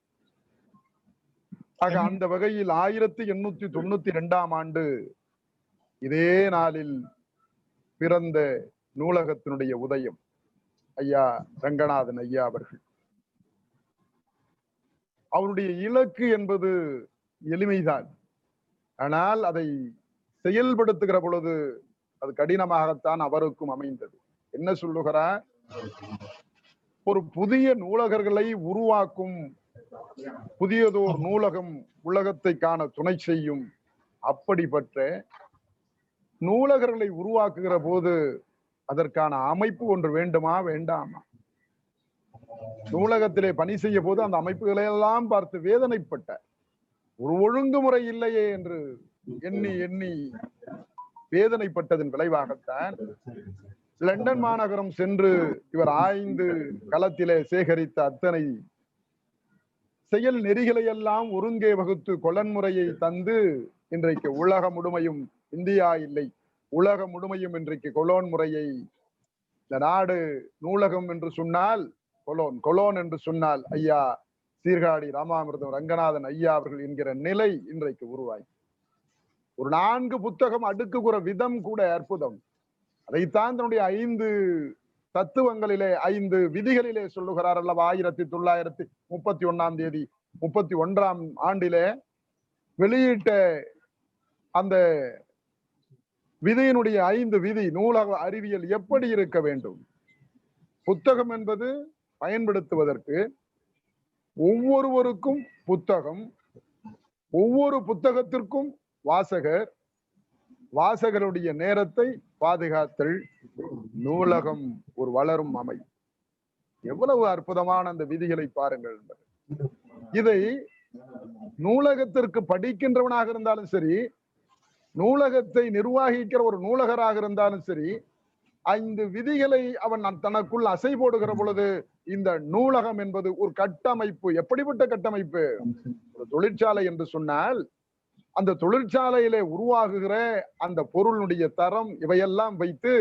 ஆக அந்த வகையில் 1892ஆம் ஆண்டு இதே நாளில் பிறந்த நூலகத்தினுடைய உதயம் ஐயா ரங்கநாதன் ஐயா அவர்கள். அவருடைய இலக்கு என்பது எளிமைதான், ஆனால் அதை செயல்படுத்துகிற பொழுது அது கடினமாகத்தான் அவருக்கும் அமைந்தது. என்ன சொல்லுகிறார்? ஒரு புதிய நூலகர்களை உருவாக்கும் புதியதோர் நூலகம் உலகத்தை காண துணை செய்யும். அப்படிப்பட்ட நூலகர்களை உருவாக்குகிற போது அதற்கான அமைப்பு ஒன்று வேண்டுமா வேண்டாமா? நூலகத்திலே பணி செய்ய போது அந்த அமைப்புகளை எல்லாம் பார்த்து வேதனைப்பட்ட, ஒரு ஒழுங்குமுறை இல்லையே என்று எண்ணி வேதனைப்பட்டதன் விளைவாகத்தான் லண்டன் மாநகரம் சென்று இவர் ஆய்ந்து களத்திலே சேகரித்த அத்தனை செயல் நெறிகளை எல்லாம் ஒருங்கே வகுத்து கொலன்முறையை தந்து இன்றைக்கு உலக முழுமையும், இந்தியா இல்லை உலக முழுமையும் இன்றைக்கு கொலோன் முறையை, இந்த நாடு நூலகம் என்று சொன்னால் கொலோன் என்று சொன்னால் ஐயா சீர்காழி ராமாமிர்தம் ரங்கநாதன் ஐயா அவர்கள் என்கிற நிலை இன்றைக்கு உருவாகி ஒரு 4 புத்தகம் அடுக்குகிற விதம் கூட அற்புதம். அதைத்தான் தன்னுடைய 5 தத்துவங்களிலே 5 விதிகளிலே சொல்லுகிறார் அல்லவா. 1931ஆம் ஆண்டிலே வெளியிட்ட அந்த விதியினுடைய 5 விதி, நூலக அறிவியல் எப்படி இருக்க வேண்டும். புத்தகம் என்பது பயன்படுத்துவதற்கு ஒவ்வொருவருக்கும் புத்தகம், ஒவ்வொரு புத்தகத்திற்கும் வாசகர், வாசகருடைய நேரத்தை பாதுகாத்தல், நூலகம் ஒரு வளரும் அமை. எவ்வளவு அற்புதமான அந்த விதிகளை பாருங்கள். இதை நூலகத்திற்கு படிக்கின்றவனாக இருந்தாலும் சரி, நூலகத்தை நிர்வகிக்கிற ஒரு நூலகராக இருந்தாலும் சரி, 5 விதிகளை அவன் தனக்குள் அசை போடுகிற பொழுது இந்த நூலகம் என்பது ஒரு கட்டமைப்பு. எப்படிப்பட்ட கட்டமைப்பு? ஒரு தொழிற்சாலை என்று சொன்னால் அந்த தொழிற்சாலையிலே உருவாகுகிற அந்த பொருளுடைய தரம் இவையெல்லாம் வைத்து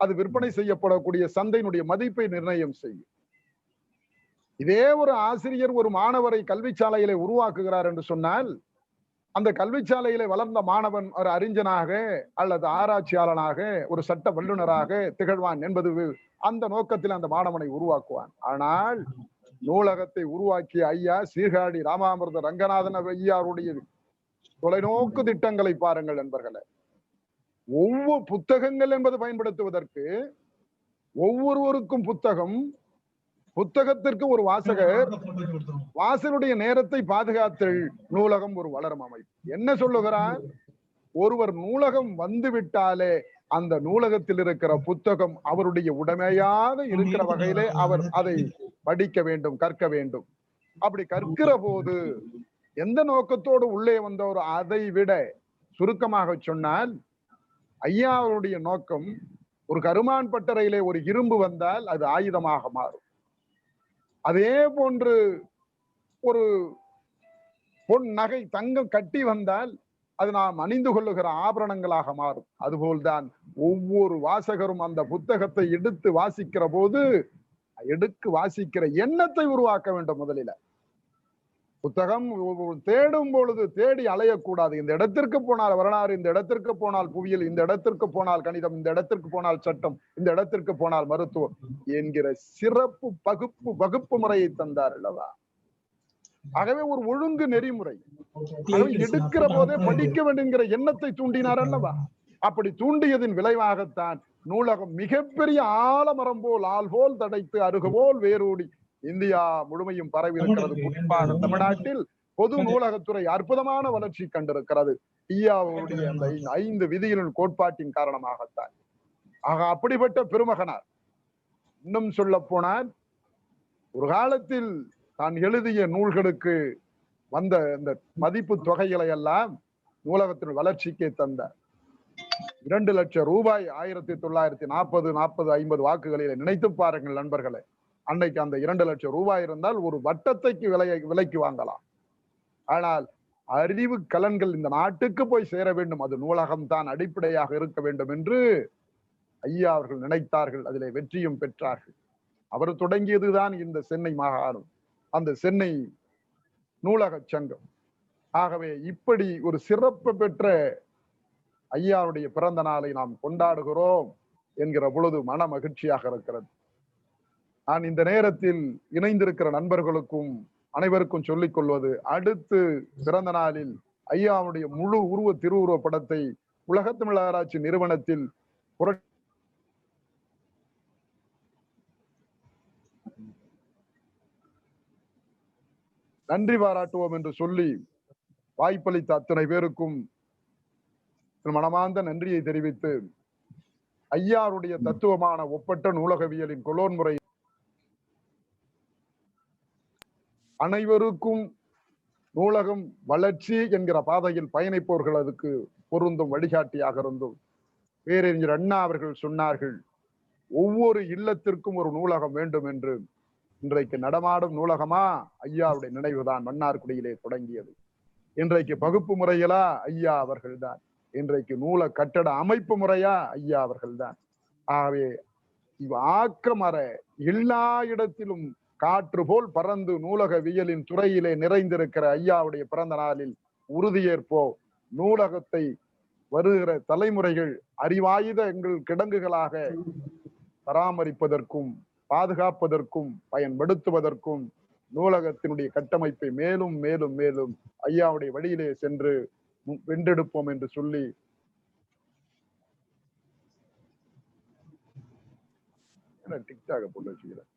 அது விற்பனை செய்யப்படக்கூடிய சந்தையினுடைய மதிப்பை நிர்ணயம் செய்யும். இதே ஒரு ஆசிரியர் ஒரு மாணவரை கல்விச்சாலையிலே உருவாக்குகிறார் என்று சொன்னால் அந்த கல்விச்சாலையிலே வளர்ந்த மாணவன் ஒரு அறிஞனாக அல்லது ஆராய்ச்சியாளனாக ஒரு சட்ட வல்லுநராக திகழ்வான் என்பது அந்த நோக்கத்தில் அந்த மாணவனை உருவாக்குவான். ஆனால் நூலகத்தை உருவாக்கிய ஐயா சீர்காழி ராமாமிர்த ரங்கநாதன் ஐயாருடைய தொலைநோக்கு திட்டங்களை பாருங்கள் நண்பர்களே. ஒவ்வொரு புத்தகங்கள் என்பது பயன்படுத்துவதற்கு ஒவ்வொருவருக்கும் புத்தகம், புத்தகத்திற்கு ஒரு வாசகர், வாசனுடைய நேரத்தை பாதுகாத்தல், நூலகம் ஒரு வளரும் அமைப்பு. என்ன சொல்லுகிறார்? ஒருவர் நூலகம் வந்து விட்டாலே அந்த நூலகத்தில் இருக்கிற புத்தகம் அவருடைய உடைமையாக இருக்கிற வகையிலே அவர் அதை படிக்க வேண்டும், கற்க வேண்டும். அப்படி கற்கிற போது எந்த நோக்கத்தோடு உள்ளே வந்தவர் அதை விட சுருக்கமாக சொன்னால் ஐயா அவருடைய நோக்கம் ஒரு கருமான் பட்டறையிலே ஒரு இரும்பு வந்தால் அது ஆயுதமாக மாறும். அதே போன்று ஒரு பொன் நகை தங்கம் கட்டி வந்தால் அது நாம் அணிந்து கொள்ளுகிற ஆபரணங்களாக மாறும். அதுபோல்தான் ஒவ்வொரு வாசகரும் அந்த புத்தகத்தை எடுத்து வாசிக்கிற போது வாசிக்கிற எண்ணத்தை உருவாக்க வேண்டும். முதலில் புத்தகம் தேடும் பொழுது தேடி அலையக்கூடாது. இந்த இடத்திற்கு போனால் வரலாறு, இந்த இடத்திற்கு போனால் புவியியல், இந்த இடத்திற்கு போனால் கணிதம், இந்த இடத்திற்கு போனால் சட்டம், இந்த இடத்திற்கு போனால் மருத்துவம் என்கிற சிறப்பு வகுப்பு முறையை தந்தார் அல்லவா? ஆகவே ஒரு ஒழுங்கு நெறிமுறை. எடுக்கிற போதே படிக்க வேண்டுங்கிற எண்ணத்தை தூண்டினார் அல்லவா? அப்படி தூண்டியதின் விளைவாகத்தான் நூலகம் மிகப்பெரிய ஆலமரம் போல் ஆள் போல் தடைத்து அருகு போல் வேரூடி இந்தியா முழுமையும் பரவி இருக்கிறது. குறிப்பாக தமிழ்நாட்டில் பொது நூலகத்துறை அற்புதமான வளர்ச்சி கண்டிருக்கிறது. ஐயாவுடைய அந்த 5 விதிகளின் கோட்பாட்டின் காரணமாகத்தான். ஆக அப்படிப்பட்ட பெருமகனார். இன்னும் சொல்ல போனால் ஒரு காலத்தில் தான் எழுதிய நூல்களுக்கு வந்த இந்த மதிப்பு தொகைகளை எல்லாம் நூலகத்தின் வளர்ச்சிக்கே தந்தார். 2 லட்சம் ரூபாய் 1940-50 வாக்குகளில் நினைத்து பாருங்கள் நண்பர்களே. அன்னைக்கு அந்த 2 லட்சம் ரூபாய் இருந்தால் ஒரு வட்டத்தைக்கு விலைக்கு வாங்கலாம். ஆனால் அறிவு கலன்கள் இந்த நாட்டுக்கு போய் சேர வேண்டும், அது நூலகம் தான் அடிப்படையாக இருக்க வேண்டும் என்று ஐயா அவர்கள் நினைத்தார்கள். அதிலே வெற்றியும் பெற்றார்கள். அவர் தொடங்கியதுதான் இந்த சென்னை மாகாணம், அந்த சென்னை நூலக சங்கம். ஆகவே இப்படி ஒரு சிறப்பு பெற்ற ஐயாவுடைய பிறந்த நாளை நாம் கொண்டாடுகிறோம் என்கிற பொழுது மன மகிழ்ச்சியாக இருக்கிறது. நான் இந்த நேரத்தில் இணைந்திருக்கிற நண்பர்களுக்கும் அனைவருக்கும் சொல்லிக் கொள்வது, அடுத்து பிறந்த நாளில் ஐயாவுடைய முழு உருவ திருவுருவ படத்தை உலகத்தமிழ் ஆராய்ச்சி நிறுவனத்தில் நன்றி பாராட்டுவோம் என்று சொல்லி வாய்ப்பளித்த அத்தனை பேருக்கும் மனமார்ந்த நன்றியை தெரிவித்து, ஐயாவுடைய தத்துவமான ஒப்பற்ற நூலகவியலின் கொலோன் முறை அனைவருக்கும் நூலகம் வளர்ச்சி என்கிற பாதையில் பயணிப்பவர்கள் அதுக்கு பொருந்தும் வழிகாட்டியாக இருந்தும், பேரறிஞர் அண்ணா அவர்கள் சொன்னார்கள், ஒவ்வொரு இல்லத்திற்கும் ஒரு நூலகம் வேண்டும் என்று. இன்றைக்கு நடமாடும் நூலகமா? ஐயாவுடைய நினைவுதான் மன்னார்குடியிலே தொடங்கியது. இன்றைக்கு பகுப்பு முறையிலா? ஐயா அவர்கள்தான். இன்றைக்கு நூல கட்டட அமைப்பு முறையா? ஐயா அவர்கள்தான். ஆகவே ஆக்கமர எல்லா இடத்திலும் காற்று போல் பறந்து நூலகவியலின் துறையிலே நிறைந்திருக்கிற ஐயாவுடைய பிறந்த நாளில் உறுதியேற்போம். நூலகத்தை வருகிற தலைமுறைகள் அறிவாயுத எங்கள் கிடங்குகளாக பராமரிப்பதற்கும் பாதுகாப்பதற்கும் பயன்படுத்துவதற்கும் நூலகத்தினுடைய கட்டமைப்பை மேலும் மேலும் மேலும் ஐயாவுடைய வழியிலே சென்று வென்றெடுப்போம் என்று சொல்லி டிக்டாக போட்டு வச்சுக்கிறேன்.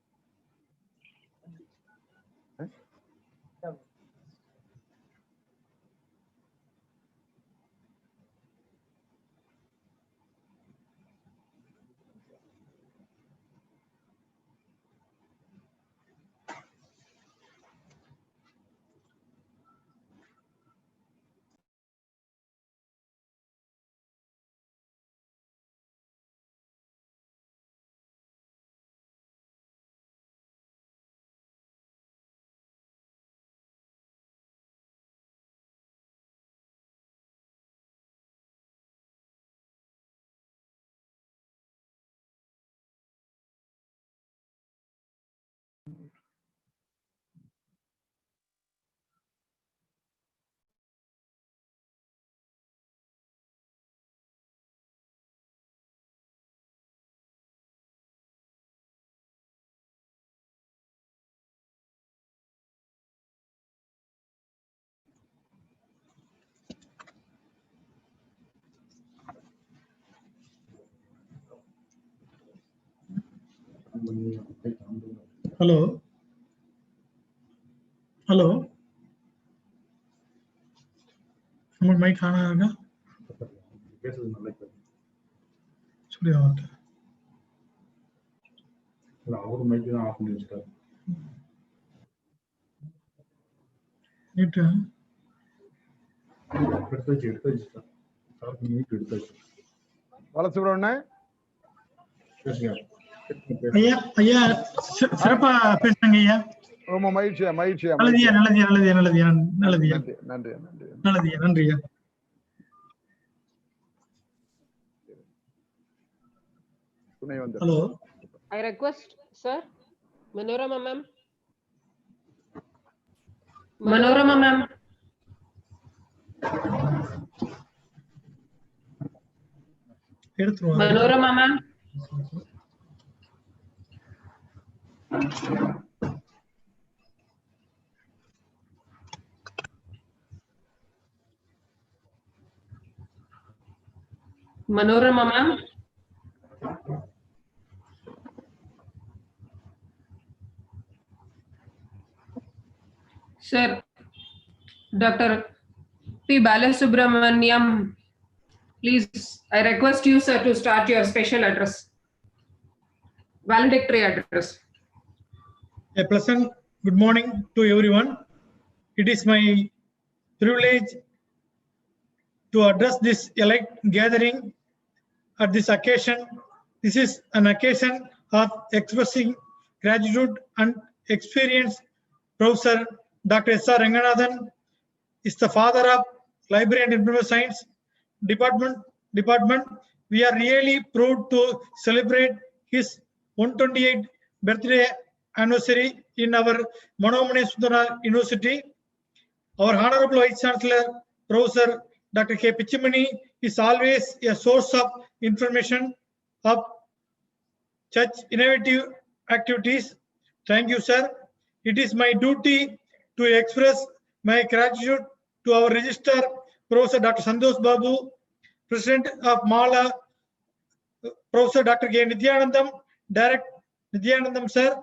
हेलो हेलो நம்ம மைக் ஆன் ஆகுங்க சொல்லி ஆகட்ட அவர் மைக் தான் ஆஃப் பண்ணி வச்சிட்டாரு. பாலசுப்ரமணியன் ஐயா ஐயா சிறப்பா பேசுறாங்க ஐயா. ரொம்ப மகிழ்ச்சியா மகிழ்ச்சியா நல்லதுயா நல்லதுயா நல்லதுயா நல்லதுயா நல்லதுயா நன்றி நன்றி நன்றி நல்லதுயா நன்றியா. துணை வந்து hello I request, sir, Manorama ma'am. Manorama ma'am. எடுத்துருவாங்க. Manorama ma'am. Manorama ma'am. Sir, Dr. P. Balasubramaniam, please, I request you, sir, to start your special address, valedictory address. A pleasant good morning to everyone. It is my privilege to address this elect gathering at this occasion. This is an occasion of expressing gratitude and experience. Professor Dr. S. R. Ranganathan is the father of Library and Information Science department. We are really proud to celebrate his 128th birthday anniversary in our Manommani Sundara University. Our Honorable Vice Chancellor, Professor Dr. K. Pichimani, is always a source of information of such innovative activities. Thank you, sir. It is my duty to express my gratitude to our Registrar, Professor Dr. Santosh Babu, President of Mala, Professor Dr. K. Nithyanandam, Nithyanandam sir,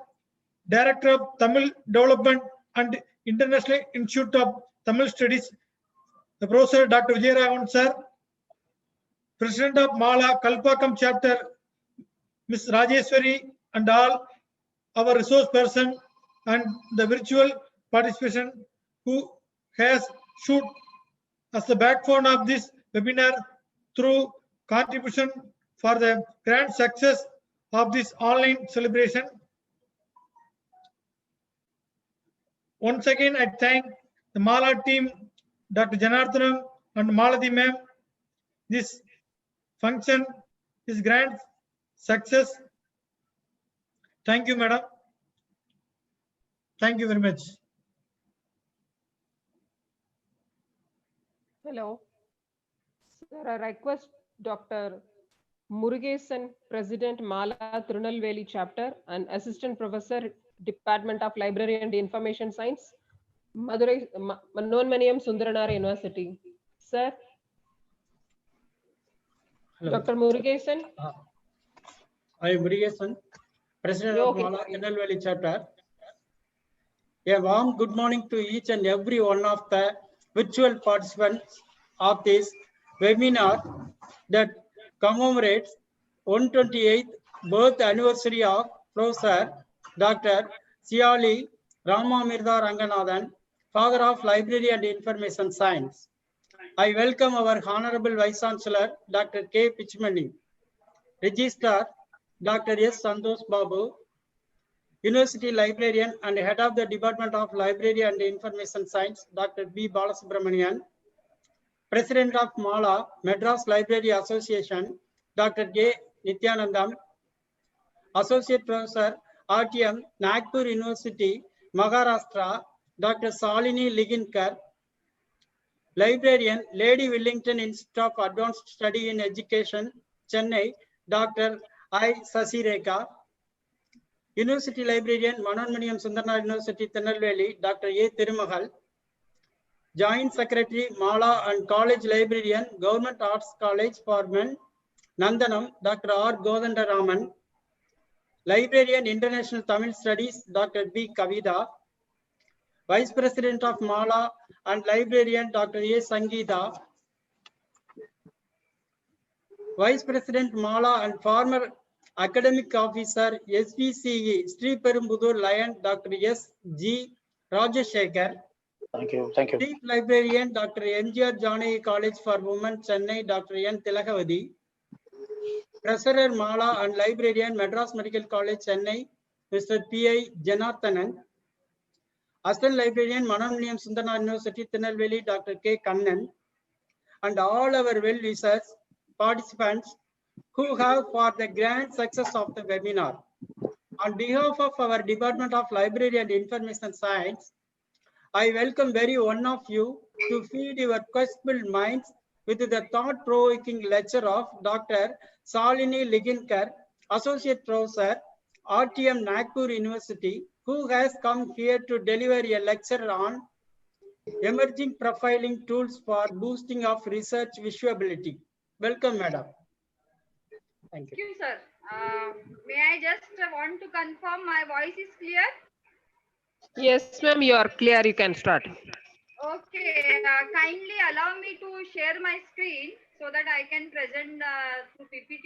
Director of Tamil Development and International Institute of Tamil Studies, the Professor Dr. Vijayaraghavan sir, President of Mala Kalpakam chapter, Ms. Rajeswari, and all our resource person and the virtual participation who has stood as the backbone of this webinar through contribution for the grand success of this online celebration. Once again, I thank the Mala team, Dr. Janardhanam and Malati ma'am. This function is grand success. Thank you, madam. Thank you very much. Hello. Sir, I request Dr. Murugesan, President Mala Tirunelveli Chapter and Assistant Professor, Department of Library and Information Science, Madurai Manommani Sundaranara University. Sir. Hello. Dr. Murugesan. I am Murugesan, President of Mala Tirunelveli Chapter. A warm good morning to each and every one of the virtual participants of this webinar that commemorates 128th birth anniversary of Professor Dr. Siali Ramamirtha Ranganathan, father of Library and Information Science. I welcome our Honorable Vice Chancellor Dr. K. Pichimani, Registrar Dr. S. Santosh Babu, University Librarian and Head of the Department of Library and Information Science, Dr. B. Balasubramanian, President of Mala, Madras Library Association, Dr. J. Nithyanandam, Associate Professor, RTM, Nagpur University, Maharashtra, Dr. Salini Liginkar, Librarian, Lady Wellington Institute of Advanced Study in Education, Chennai, Dr. I. Sasireka, University Librarian, Manommani Sundaranara University, Tirunelveli, Dr. A. Thirumagal, Joint Secretary, Mala and College Librarian, Government Arts College for Men, Nandanam, Dr. R. Godandaraman, Librarian, International Tamil Studies, Dr. B. Kavida, Vice President of Mala and Librarian, Dr. A. Sangeeta, Vice President Mala and former Academic Officer, SVCE, Sri Perumbudur Lion, Dr. S. G. Rajashekar, Thank you. Thank you. Chief Librarian, Dr. N.G.R. Janaki College for Women, Chennai, Dr. N. Tilakavadi. Treasurer Mala and Librarian, Madras Medical College, Chennai, Mr. P.I. Janathanan. Assistant Librarian, Manamniyam Sundana University, Tirunelveli, Dr. K. Kannan. And all our well-wishers, participants who have for the grand success of the webinar. On behalf of our Department of Library and Information Science, I welcome very one of you to feed your quest-filled minds with the thought-provoking lecture of Dr. Salini Liginkar, Associate Professor, RTM Nagpur University, who has come here to deliver a lecture on emerging profiling tools for boosting of research visuality. Welcome, madam. Thank you. Thank you, sir. May I just want to confirm my voice is clear? Yes, ma'am, you are clear. You can start. Okay, kindly allow me to share my screen so that I can present through PPT.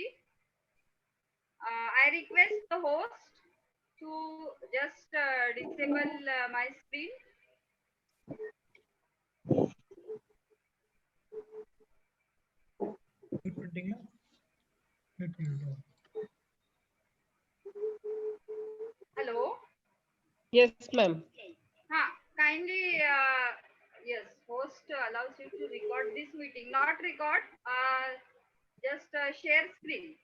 I request the host to just disable my screen. Hello. Yes, ma'am. Kindly, yes, host allows you to record this meeting, not record, just share screen.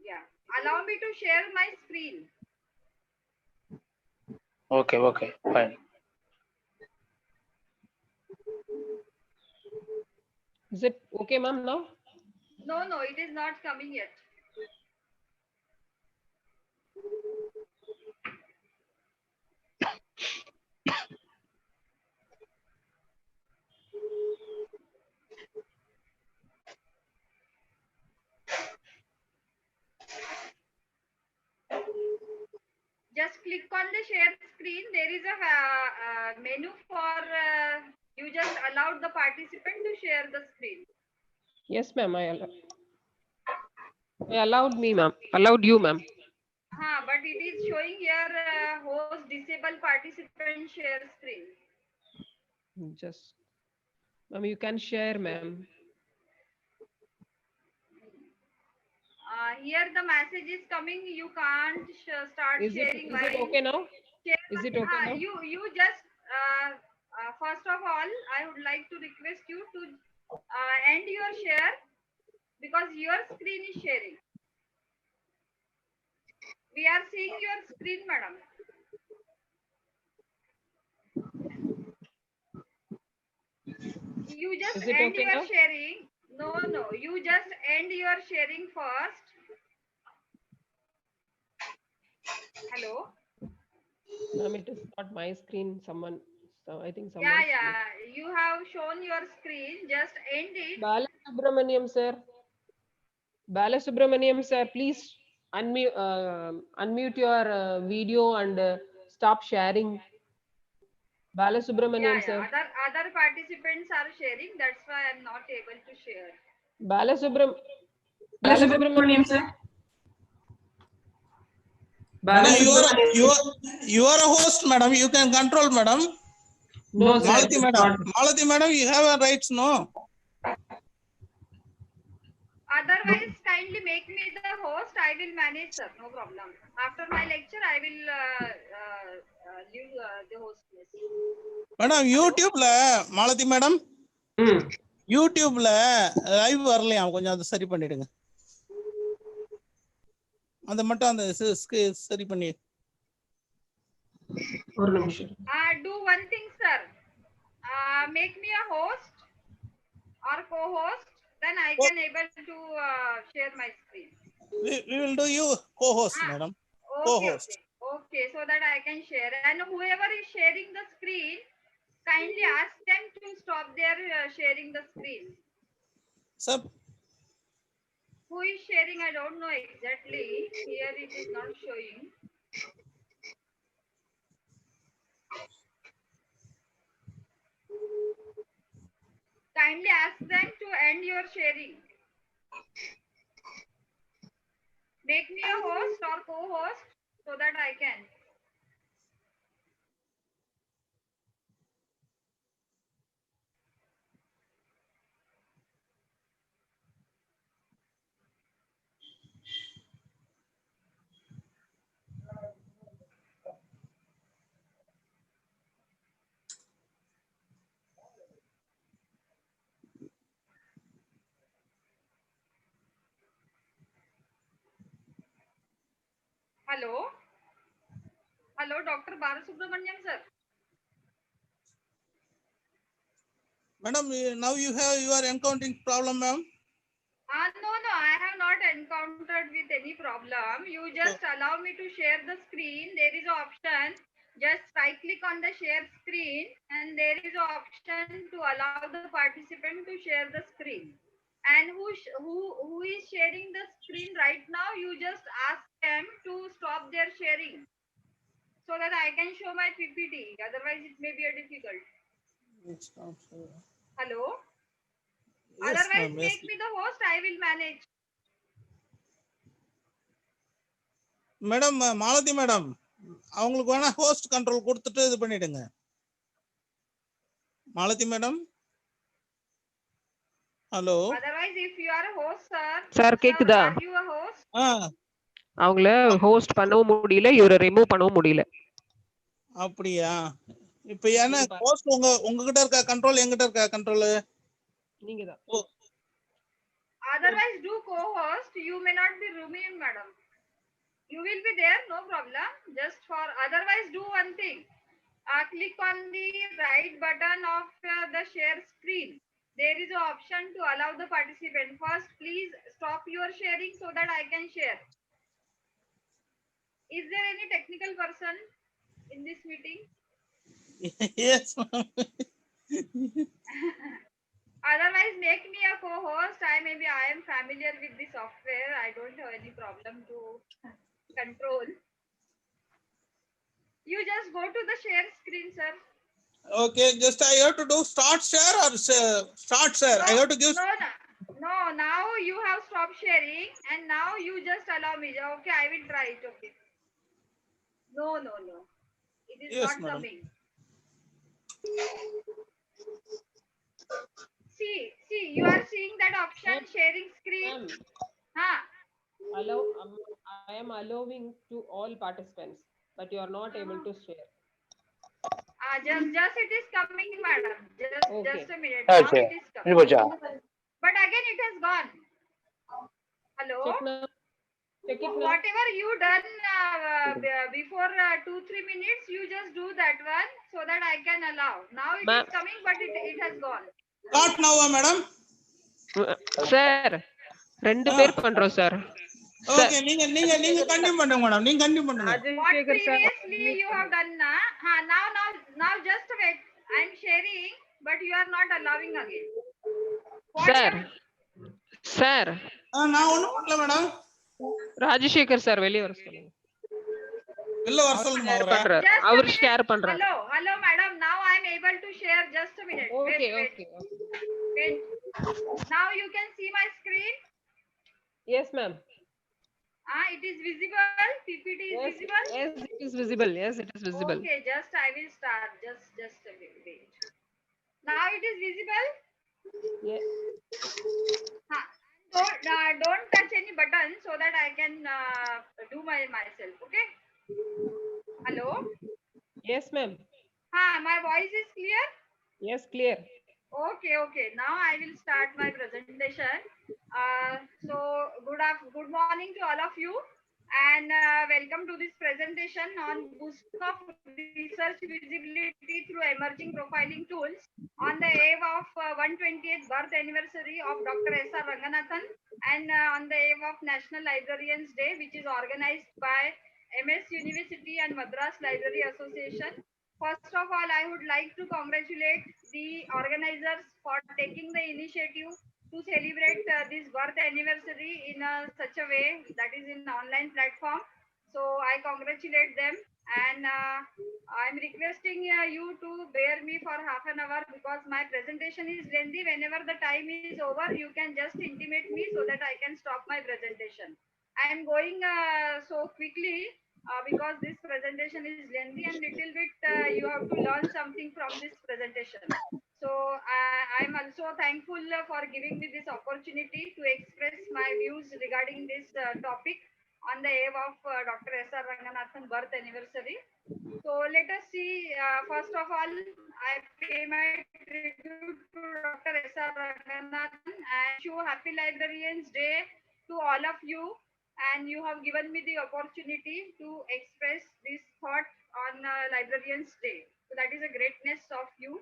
Yeah, allow me to share my screen. Okay, okay, fine. Is it okay, ma'am, now? No, it is not coming yet. Just click on the share screen. There is a menu for you just allowed the participant to share the screen. Yes, ma'am. I allowed me, ma'am. Allowed you, ma'am. But it is showing here host disable participant share screen. Just, ma'am, you can share, ma'am. Here the message is coming. You can't start sharing. Is it okay now? Share, Is it okay now? You just first of all, I would like to request you to end your share because your screen is sharing. We are seeing your screen, madam. You just end okay your now? sharing. No, you just end your sharing first. Hello. Ma'am, it is not my screen. I think someone. Yeah. You have shown your screen. Just end it. Balasubramaniam, sir. Balasubramaniam, sir, please unmute your video and stop sharing. Balasubramaniam, sir. Other participants are sharing. That's why I'm not able to share. Balasubramaniam, sir. Madam, you are a host, madam. You can control, madam. No, Malati, madam. Malati, madam, you have a rights, no? Otherwise, kindly make me the host. I will manage, sir. No problem. After my lecture, I will leave the hostness. Madam, YouTube la, Malati, madam. YouTube la live வரலையா கொஞ்சம் அது சரி பண்ணிடுங்க. அந்த மட்டும் அந்த சரி பண்ணி. ஒரு நிமிஷம். Do one thing, sir. Make me a host or co-host. Then I can able to share my screen. We will do you co-host, madam. Co-host. Okay, so that I can share. And whoever is sharing the screen, kindly ask them to stop their sharing the screen. Sir. Who is sharing? I don't know exactly. Here it is not showing. Kindly ask them to end your sharing. Make me a host or co-host so that I can. Hello. Hello, Dr. Balasubramaniam sir. Madam, now you are encountering problem, ma'am. No, I have not encountered with any problem. You just allow me to share the screen. There is an option. Just right click on the share screen and there is an option to allow the participant to share the screen. And who is sharing the screen right now, you just ask them to stop their sharing so that I can show my PPT. Otherwise, it may be a difficult. Hello? Yes, Otherwise, ma'am. Yes. make me the host. I will manage. Madam Malathi madam அவங்களுக்கு வேணா host control கொடுத்துட்டு இது பண்ணிடுங்க. Malathi madam. Hello. Otherwise, if you are a host, sir. Sir கேக்குதா? Are you a host? அவங்கள host பண்ணவும் முடியல, இவரை ரிமூவ் பண்ணவும் முடியல. அப்படியா? இப்போ என்ன ஹோஸ்ட் உங்ககிட்ட இருக்க கண்ட்ரோல், என்கிட்ட இருக்க கண்ட்ரோல்? நீங்க தான். Otherwise, do co-host. You may not be rooming, madam. You will be there, no problem. Just for otherwise, do one thing. Click on the right button of the share screen. There is an option to allow the participant. First, please stop your sharing so that I can share. Is there any technical person in this meeting? Yes. Otherwise, make me a co-host. I am familiar with the software. I don't have any problem to control. You just go to the share screen, sir. Okay, just I have to do start share or start share. No, I have to give. No. Now you have stopped sharing, and now you just allow me. Okay, I will try it. Okay. No. It is Yes, not madam. coming. See, you are seeing that option, sharing screen. I am allowing to all participants, but you are not able to share. Just it is coming, madam. Just a minute. Okay. Now it is coming. But again, it has gone. Hello. Check it now. Whatever you done before 2-3 minutes, you just do that one so that I can allow. Now it is coming, but it has gone. Start now, madam. Sir, ரெண்டு பேர் பண்றோம் sir. Okay, நீங்க continue பண்ணுங்க madam. நீங்க continue பண்ணுங்க. What previously you have done now just wait. I am sharing, but you are not allowing again. Sir. நான் ஒண்ணும் பண்ணல மேடம். ராஜசேகர் சார் வெளிய வர சொல்லுங்க. வெளிய வர சொல்லுங்க அவரை. அவர் ஷேர் பண்றாரு. Hello madam, now I am able to share. Just a minute. Okay. Wait. Now you can see my screen? Yes, ma'am. It is visible. PPT is visible? Yes, it is visible. Okay, just I will start. Just a minute. Wait. Now it is visible? Yes. Don't touch any button so that I can do myself. Okay? Hello? Yes, ma'am. My voice is clear? Yes, clear. Okay. Now I will start my presentation. So good morning to all of you, and welcome to this presentation on boosting of research visibility through emerging profiling tools on the eve of 120th birth anniversary of Dr. S.R. Ranganathan, and on the eve of National Librarians Day, which is organized by MS University and Madras Library Association. First of all, I would like to congratulate the organizers for taking the initiative to celebrate this birth anniversary in such a way, that is in online platform. So I congratulate them, and I'm requesting you to bear me for half an hour because my presentation is lengthy. Whenever the time is over, you can just intimate me so that I can stop my presentation. I am going so quickly because this presentation is lengthy and little bit you have to learn something from this presentation. So I'm also thankful for giving me this opportunity to express my views regarding this topic on the eve of Dr. S.R. Ranganathan birth anniversary. So let us see. First of all, I pay my tribute to Dr. S.R. Ranganathan and wish you happy Librarians Day to all of you. and you have given me the opportunity to express this thought on Librarians Day. So that is a greatness of you.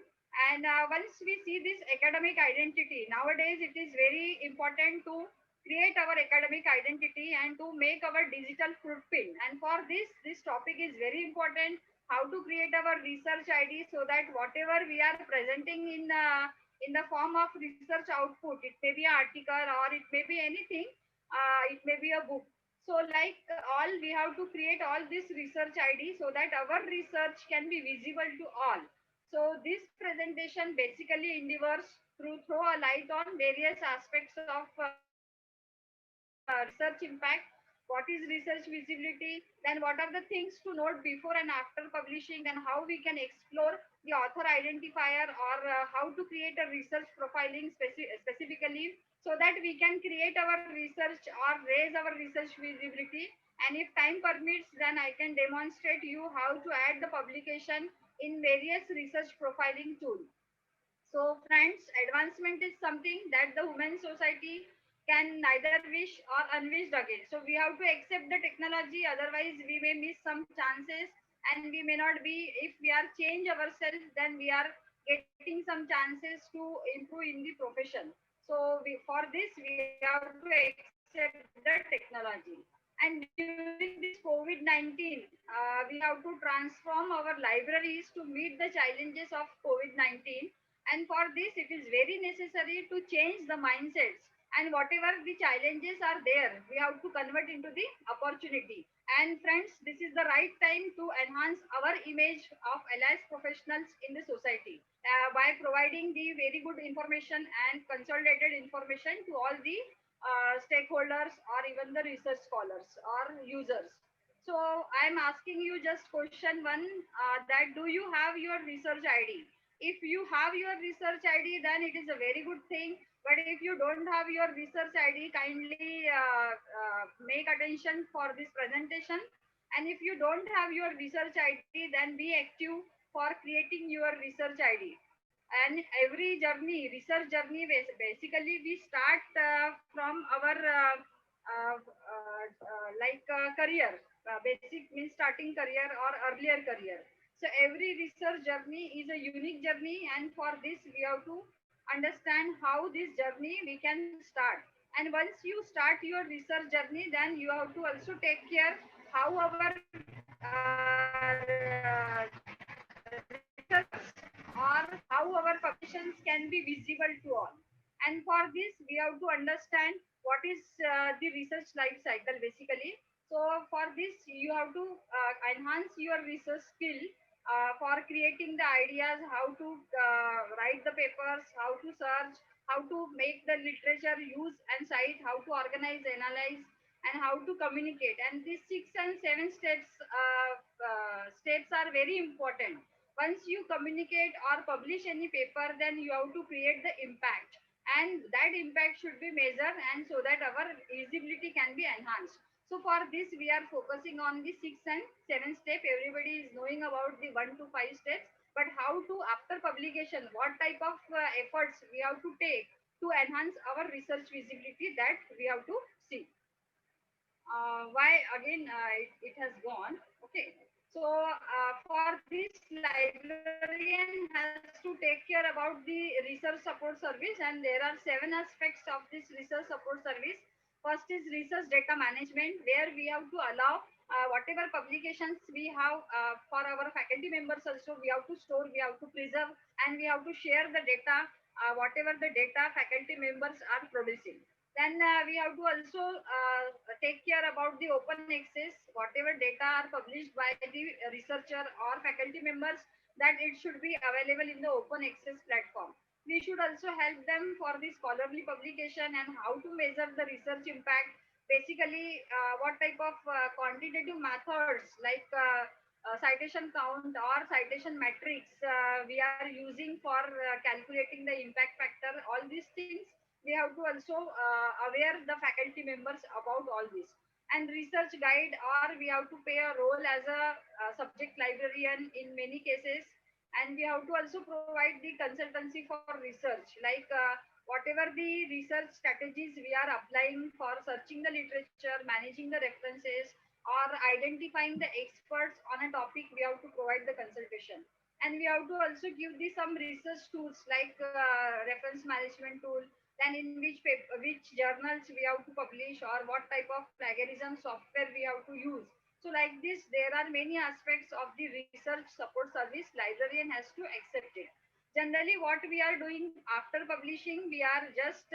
And once we see this academic identity, nowadays it is very important to create our academic identity and to make our digital footprint. And for this topic is very important, how to create our research ID so that whatever we are presenting in the form of research output, it may be an article or it may be anything, it may be a book. So like all, we have to create all this research ID so that our research can be visible to all. So this presentation basically endeavors to throw a light on various aspects of research impact. What is research visibility? Then what are the things to note before and after publishing? Then how we can explore the author identifier, or how to create a research profiling specifically, so that we can create our research or raise our research visibility. And if time permits, then I can demonstrate you how to add the publication in various research profiling tools. So, friends, advancement is something that the human society can neither wish or unwished again. So, we have to accept the technology, otherwise, we may miss some chances, and we may not be, if we are change ourselves, then we are getting some chances to improve in the profession. So, for this, we have to accept the technology. And during this COVID-19, we have to transform our libraries to meet the challenges of COVID-19. And for this, it is very necessary to change the mindsets. And whatever the challenges are there, we have to convert into the opportunity. And friends, this is the right time to enhance our image of allied professionals in the society by providing the very good information and consolidated information to all the stakeholders or even the research scholars or users. So I'm asking you just question one, that do you have your research ID? If you have your research ID, then it is a very good thing. But if you don't have your research ID, kindly make attention for this presentation. And if you don't have your research ID, then be active for creating your research ID. And every journey, research journey, basically we start from our career. Basic means starting career or earlier career. So every research journey is a unique journey, and for this we have to understand how this journey we can start. And once you start your research journey, then you have to also take care how our research or how our publications can be visible to all. And for this, we have to understand what is the research life cycle basically. So for this, you have to enhance your research skill for creating the ideas, how to write the papers, how to search, how to make the literature use and cite, how to organize, analyze, and how to communicate. And these 6 and 7 steps are very important. Once you communicate or publish any paper, then you have to create the impact, and that impact should be measured, and so that our visibility can be enhanced. So for this, we are focusing on the 6 and 7 step. Everybody is knowing about the 1 to 5 steps, but how to, after publication, what type of efforts we have to take to enhance our research visibility, that we have to see. Why again it has gone? Okay. So for this, librarian has to take care about the research support service, and there are 7 aspects of this research support service. First is research data management, where we have to allow whatever publications we have for our faculty members also, we have to store, we have to preserve, and we have to share the data, whatever the data faculty members are producing. Then we have to also take care about the open access, whatever data are published by the researcher or faculty members, that it should be available in the open access platform. We should also help them for the scholarly publication and how to measure the research impact. Basically, what type of quantitative methods like citation count or citation metrics we are using for calculating the impact factor. All these things we have to also aware the faculty members about all this. And research guide, or we have to play a role as a subject librarian in many cases. And we have to also provide the consultancy for research, like whatever the research strategies we are applying for searching the literature, managing the references, or identifying the experts on a topic, we have to provide the consultation. And we have to also give the some research tools like reference management tool, then in which paper, which journals we have to publish, or what type of plagiarism software we have to use. So like this, there are many aspects of the research support service. Librarian has to accept it. Generally, what we are doing after publishing, we are just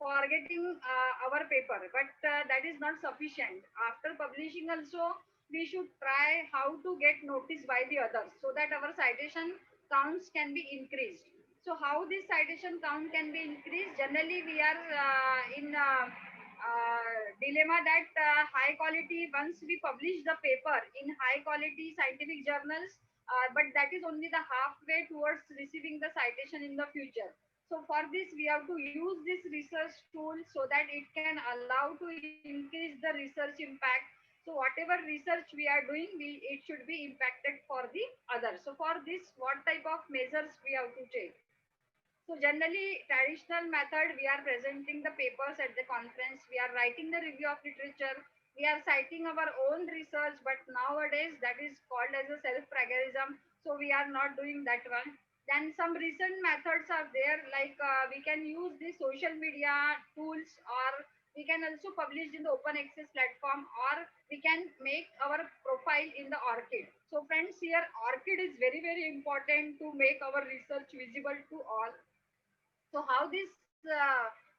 forgetting our paper, but that is not sufficient. After publishing also, we should try how to get noticed by the others so that our citation counts can be increased. So how this citation count can be increased? Generally, we are in dilemma that high quality, once we publish the paper in high quality scientific journals, but that is only the halfway towards receiving the citation in the future. So for this, we have to use this research tool so that it can allow to increase the research impact. So whatever research we are doing, it should be impacted for the others. So for this, what type of measures we have to take? So generally, traditional method, we are presenting the papers at the conference, we are writing the review of literature, we are citing our own research, but nowadays that is called as a self-plagiarism. So we are not doing that one. Then some recent methods are there, like we can use the social media tools, or we can also publish in the open access platform, or we can make our profile in the ORCID. So friends, here ORCID is very, very important to make our research visible to all. So how this,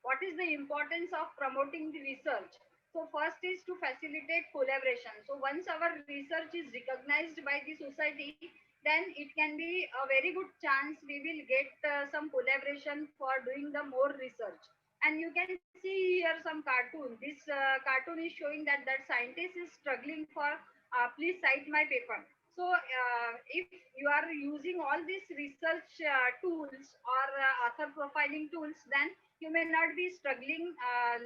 what is the importance of promoting the research? So first is to facilitate collaboration. So once our research is recognized by the society, then it can be a very good chance we will get some collaboration for doing the more research. And you can see here some cartoon. This cartoon is showing that scientist is struggling for please cite my paper. So if you are using all these research tools or author profiling tools, then you may not be struggling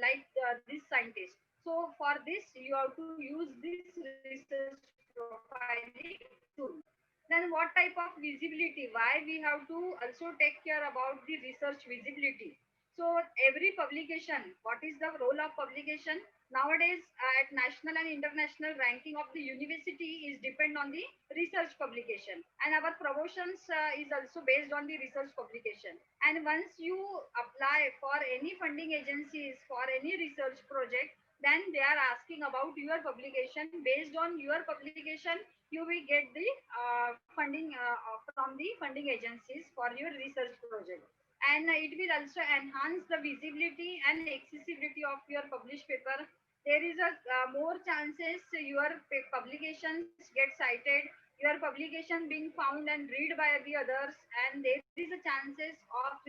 like this scientist. So for this, you have to use this research profiling tool. Then what type of visibility? Why we have to also take care about the research visibility? So every publication, what is the role of publication? Nowadays, at national and international ranking of the university is depend on the research publication, and our promotions is also based on the research publication. And once you apply for any funding agencies for any research project, then they are asking about your publication. Based on your publication, you will get the funding from the funding agencies for your research project. And it will also enhance the visibility and accessibility of your published paper. There is a more chances your publications get cited, your publication being found and read by the others, and there is a chances of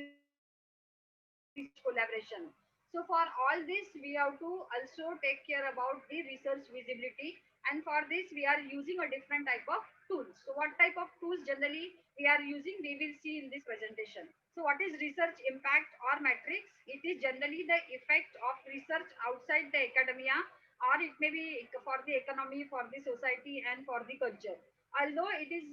collaboration. So for all this, we have to also take care about the research visibility. And for this, we are using a different type of tools. So what type of tools generally we are using, we will see in this presentation. So what is research impact or matrix? It is generally the effect of research outside the academia, or it may be for the economy, for the society, and for the culture. Although it is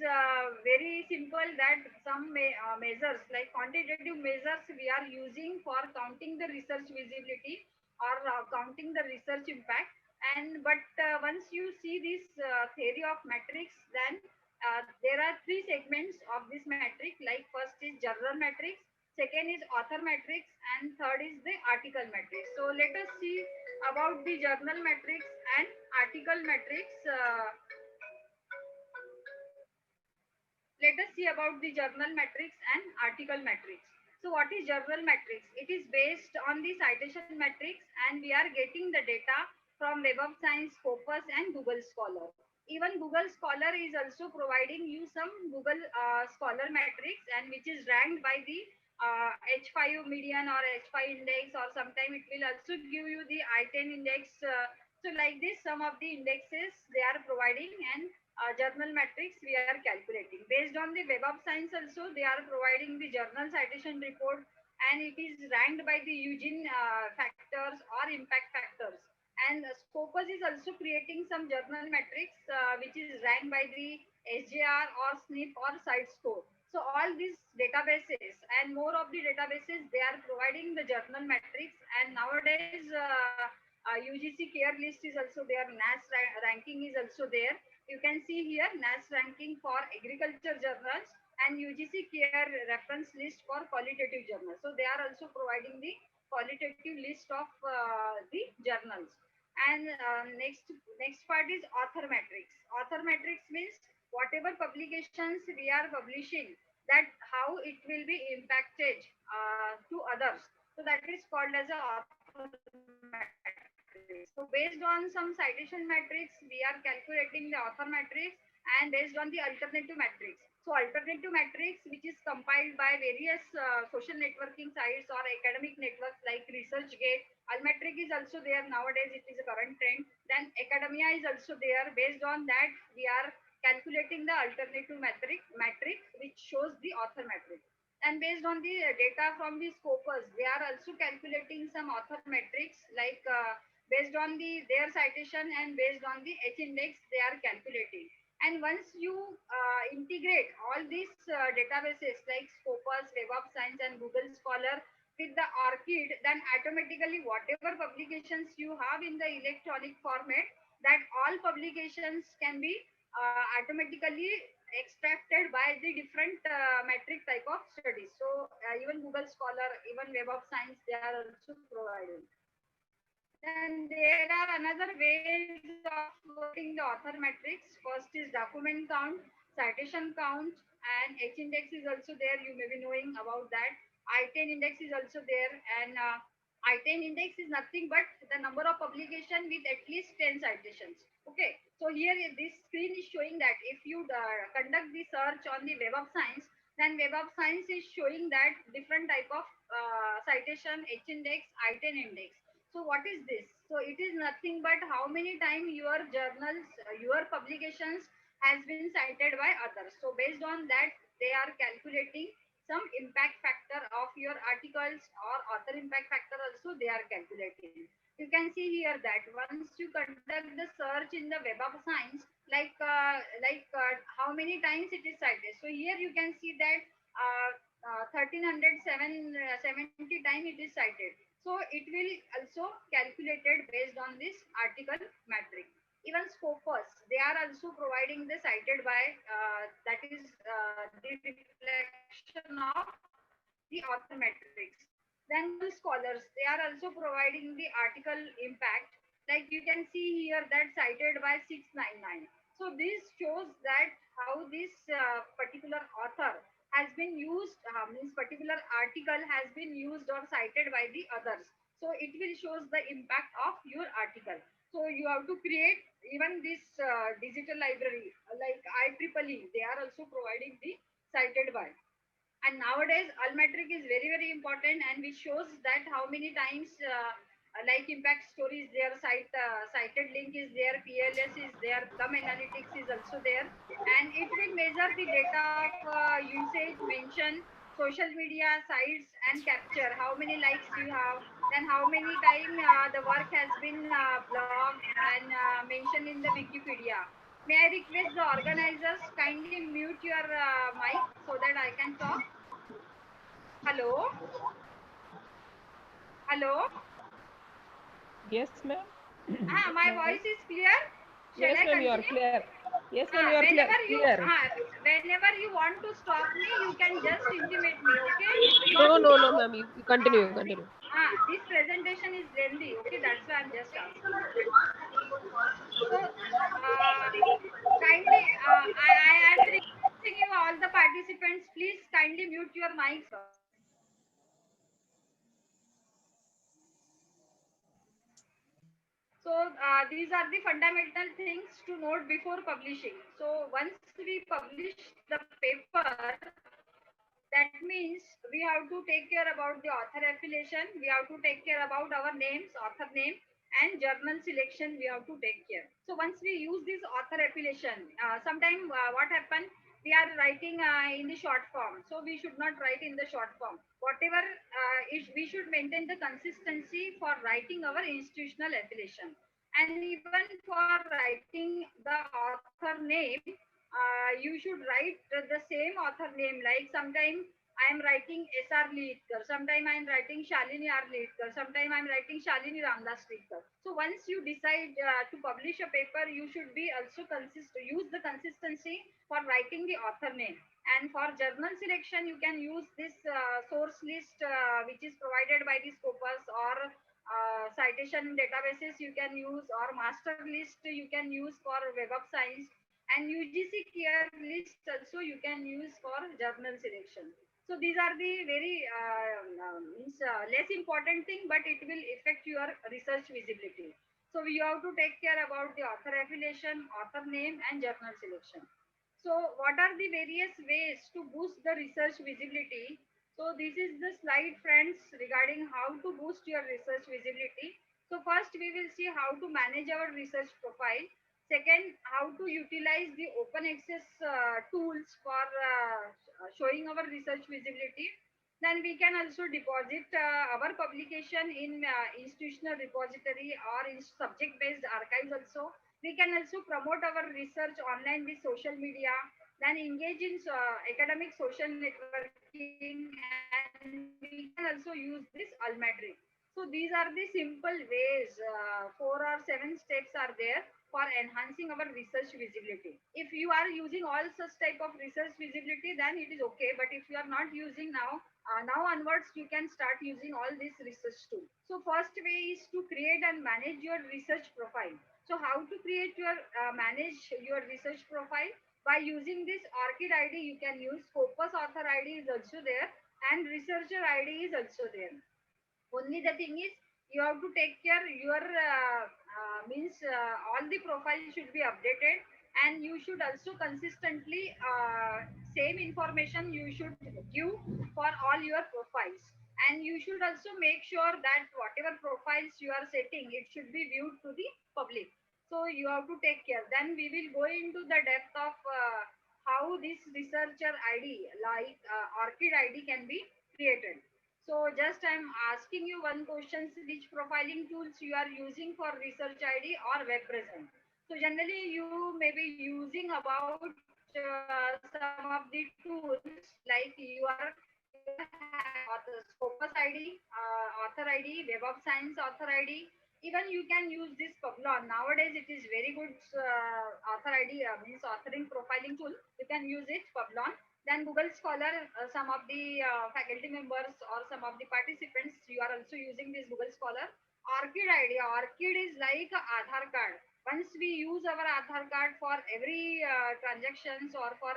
very simple that some measures like quantitative measures we are using for counting the research visibility or counting the research impact. And but once you see this theory of matrix, then there are three segments of this matrix. Like first is journal matrix, second is author matrix, and third is the article matrix. So let us see about the journal matrix and article matrix. Let us see about the journal matrix and article matrix. So what is journal matrix? It is based on the citation matrix, and we are getting the data from Web of Science, Scopus, and Google Scholar. Even Google Scholar is also providing you some Google Scholar matrix, and which is ranked by the H5 median or H5 index, or sometime it will also give you the I10 index. So like this, some of the indexes they are providing, and journal matrix we are calculating. Based on the Web of Science also, they are providing the journal citation report, and it is ranked by the Eugene factors or impact factors. And Scopus is also creating some journal matrix which is ranked by the SJR or SNP or site score. So all these databases and more of the databases, they are providing the journal metrics. And nowadays, UGC care list is also there. NAS ranking is also there. You can see here NAS ranking for agriculture journals and UGC care reference list for qualitative journals. So they are also providing the qualitative list of the journals. And next part is author metrics. Author metrics means whatever publications we are publishing, that how it will be impacted to others. So that is called as a author metrics. So based on some citation metrics, we are calculating the author metrics, and based on the alternative metrics. So alternative metrics, which is compiled by various social networking sites or academic networks like ResearchGate. Almetric is also there nowadays. It is a current trend. Then academia is also there. Based on that, we are calculating the alternative metric which shows the author metric. And based on the data from the scopers, they are also calculating some author metrics, like based on their citation and based on the H index they are calculating. And once you integrate all these databases like Scopus, Web of Science, and Google Scholar with the ORCID, then automatically whatever publications you have in the electronic format, that all publications can be automatically extracted by the different metric type of studies. So even Google Scholar, even Web of Science, they are also providing. Then there are another ways of working the author metrics. First is document count, citation count, and H index is also there. You may be knowing about that. I-10 index is also there, and I-10 index is nothing but the number of publication with at least 10 citations. Okay, so here this screen is showing that if you conduct the search on the Web of Science, then Web of Science is showing that different type of citation, H index, I-10 index. So what is this? So it is nothing but how many times your journals, your publications has been cited by others. So based on that, they are calculating some impact factor of your articles, or author impact factor also they are calculating. You can see here that once you conduct the search in the Web of Science, like how many times it is cited. So here you can see that 1370 times it is cited. So it will also calculated based on this article metric. Even Scopus, they are also providing the cited by that is the reflection of the author metrics. Then Google Scholars, they are also providing the article impact. Like you can see here that cited by 699. So this shows that how this particular author has been used, means particular article has been used or cited by the others. So it will shows the impact of your article. So you have to create even this digital library like IEEE. They are also providing the cited by. And nowadays Almetric is very, very important, and which shows that how many times like impact stories there, cited link is there, PLS is there, plum analytics is also there, and it will measure the data of usage, mention, social media sites, and capture how many likes you have, then how many time the work has been blogged and mentioned in the Wikipedia. May I request the organizers kindly mute your mic so that I can talk? Hello? Hello? Yes, ma'am. My voice is clear? Shall Yes, I ma'am, you are continue? clear. Yes, ma'am, you are clear. Whenever you want to stop me, you can just intimate me, okay? No, ma'am. You continue. You continue. This presentation is lengthy, okay? That's why I'm just asking. So, kindly, I am requesting you, all the participants, please kindly mute your mics. So these are the fundamental things to note before publishing. So once we publish the paper, that means we have to take care about the author affiliation, we have to take care about our names, author name, and journal selection we have to take care. So once we use this author affiliation, sometime what happen, we are writing in the short form. So we should not write in the short form. Whatever, we should maintain the consistency for writing our institutional affiliation. And even for writing the author name, you should write the same author name. Like sometime I am writing SR Leadkar, sometime I am writing Shalini R. Leadkar, sometime I am writing Shalini Ramdas Leadkar. So once you decide to publish a paper, you should be also use the consistency for writing the author name. And for journal selection, you can use this source list which is provided by the Scopus, or citation databases you can use, or master list you can use for Web of Science, and UGC Care list also you can use for journal selection. So these are the very less important thing, but it will affect your research visibility. So you have to take care about the author affiliation, author name, and journal selection. So what are the various ways to boost the research visibility? So this is the slide, friends, regarding how to boost your research visibility. So first we will see how to manage our research profile. Second, how to utilize the open access tools for showing our research visibility. Then we can also deposit our publication in institutional repository or in subject-based archives also. We can also promote our research online with social media, then engage in academic social networking, and we can also use this Almatric. So these are the simple ways, 4 or 7 steps are there for enhancing our research visibility. If you are using all such type of research visibility, then it is okay. But if you are not using now, now onwards, you can start using all this research too. So first way is to create and manage your research profile. So how to create your manage your research profile? By using this ORCID ID, you can use Scopus author ID is also there, and researcher ID is also there. Only the thing is, you have to take care your all the profiles should be updated, and you should also consistently same information you should give for all your profiles. And you should also make sure that whatever profiles you are setting, it should be viewed to the public. So you have to take care. Then we will go into the depth of how this researcher ID, like ORCID ID, can be created. So just I'm asking you one question: which profiling tools you are using for research ID or web present? So generally you may be using about some of the tools, like you have author Scopus ID, author ID, Web of Science author ID. Even you can use this Publon. Nowadays it is very good author ID, means authoring profiling tool. You can use it, Publon. Then Google Scholar, some of the faculty members or some of the participants, you are also using this Google Scholar. ORCID ID, ORCID is like Aadhaar card. Once we use our Aadhaar card for every transactions or for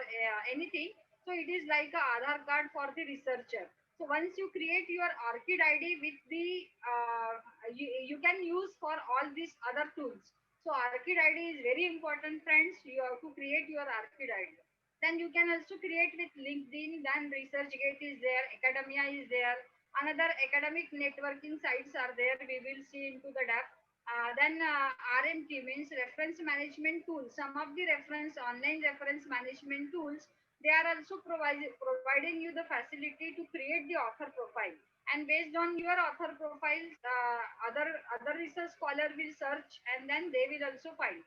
anything, so it is like a Aadhaar card for the researcher. So once you create your ORCID ID with the, you can use for all these other tools. So ORCID ID is very important, friends. You have to create your ORCID ID. Then you can also create with LinkedIn. Then ResearchGate is there, Academia is there, another academic networking sites are there. We will see into the depth. Then RMT means reference management tools. Some of the online reference management tools, they are also providing you the facility to create the author profile. And based on your author profile, other research scholar will search, and then they will also find.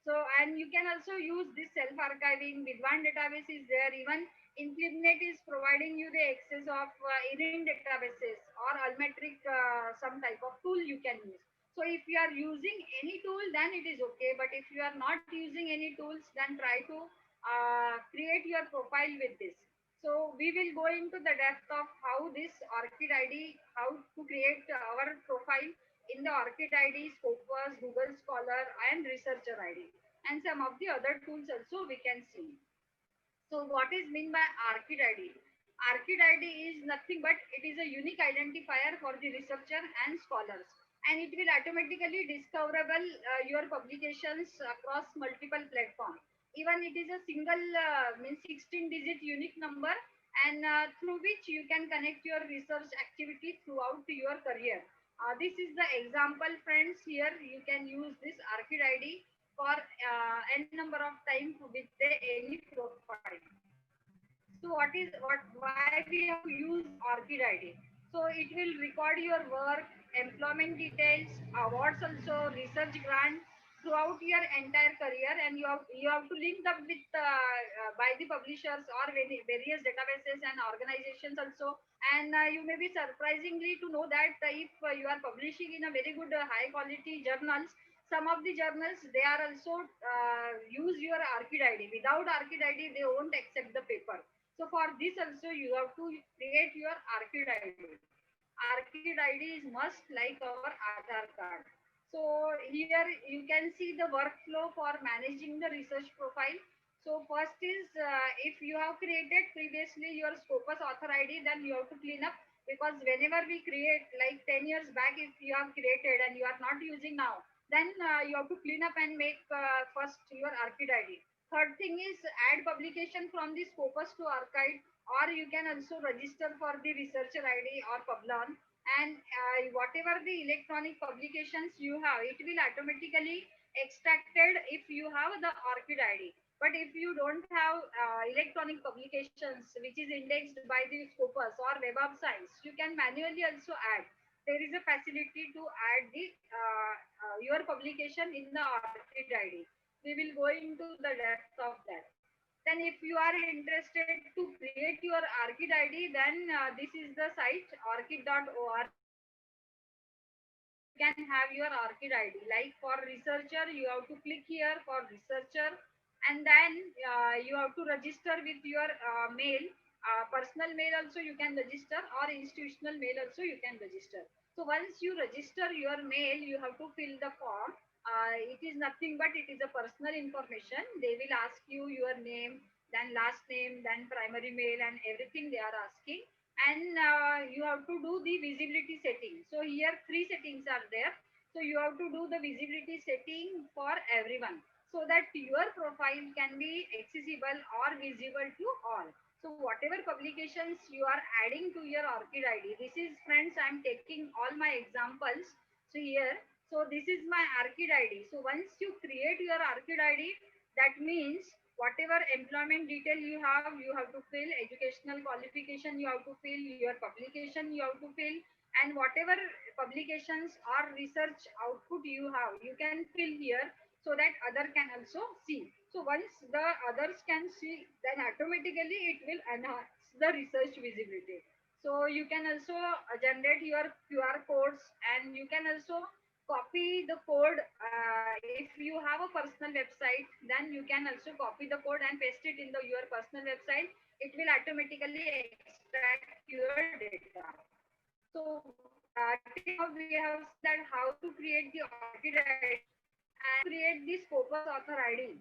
So, and you can also use this self-archiving. Vidwan database is there. Even Inclibnet is providing you the access of IRIN databases or Almatric, some type of tool you can use. So if you are using any tool, then it is okay. But if you are not using any tools, then try to create your profile with this. So we will go into the depth of how this ORCID ID, how to create our profile in the ORCID ID, Scopus, Google Scholar, and Researcher ID. And some of the other tools also we can see. So what is mean by ORCID ID? ORCID ID is nothing but it is a unique identifier for the researcher and scholars. And it will automatically discoverable your publications across multiple platforms. Even it is a single means 16-digit unique number, and through which you can connect your research activity throughout your career. This is the example, friends. Here you can use this ORCID ID for n number of times with any profile. So why we have to use ORCID ID? So it will record your work, employment details, awards also, research grant, throughout your entire career, and you have to link up with by the publishers or various databases and organizations also. And you may be surprisingly to know that if you are publishing in a very good high quality journals, some of the journals they are also use your ARCID ID. Without ARCID ID, they won't accept the paper. So for this also you have to create your ARCID ID. ARCID ID is must like our Aadhaar card. So here you can see the workflow for managing the research profile. So first is if you have created previously your Scopus author ID, then you have to clean up, because whenever we create like 10 years back, if you have created and you are not using now, then you have to clean up and make first your ARCID ID. Third thing is add publication from the Scopus to archive, or you can also register for the researcher ID or Publion. And whatever the electronic publications you have, it will automatically extracted if you have the ARCID ID. But if you don't have electronic publications which is indexed by the Scopus or Web of Science, you can manually also add. There is a facility to add the your publication in the ARCID ID. We will go into the depth of that. Then if you are interested to create your ARCID ID, then this is the site arcid.org. You can have your ARCID ID. Like for researcher, you have to click here for researcher, and then you have to register with your mail. Personal mail also you can register, or institutional mail also you can register. So once you register your mail, you have to fill the form. It is nothing but it is a personal information. They will ask you your name, then last name, then primary mail, and everything they are asking. And you have to do the visibility setting. So here 3 settings are there. So you have to do the visibility setting for everyone, so that your profile can be accessible or visible to all. So whatever publications you are adding to your ARCID ID, this is, friends, I am taking all my examples. So here, so this is my ARCID ID. So once you create your ARCID ID, that means whatever employment detail you have to fill, educational qualification you have to fill, your publication you have to fill, and whatever publications or research output you have, you can fill here, so that other can also see. So once the others can see, then automatically it will enhance the research visibility. So you can also generate your QR codes, and you can also copy the code. If you have a personal website, then you can also copy the code and paste it in your personal website. It will automatically extract your data. So till now we have seen that how to create the ARCID ID and create the Scopus author ID.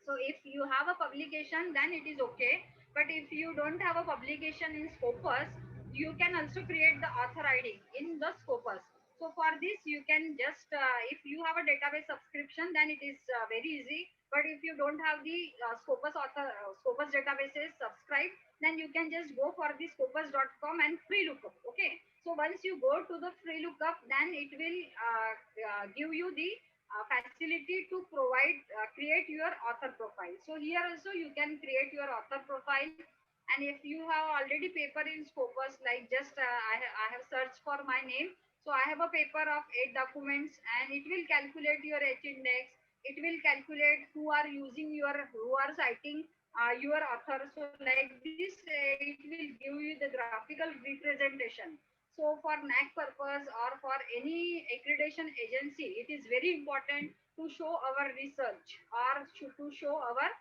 So if you have a publication, then it is okay. But if you don't have a publication in Scopus, you can also create the author ID in the Scopus. So for this, you can just, if you have a database subscription, then it is very easy. But if you don't have the Scopus databases subscribed, then you can just go for the scopus.com and free lookup. Okay. So once you go to the free lookup, then it will give you the facility to provide create your author profile. So here also you can create your author profile. And if you have already paper in Scopus, like just I have searched for my name, so I have a paper of 8 documents, and it will calculate your H index. It will calculate who are using who are citing your author. So like this, it will give you the graphical representation. So for NAC purpose or for any accreditation agency, it is very important to show our research, or to show our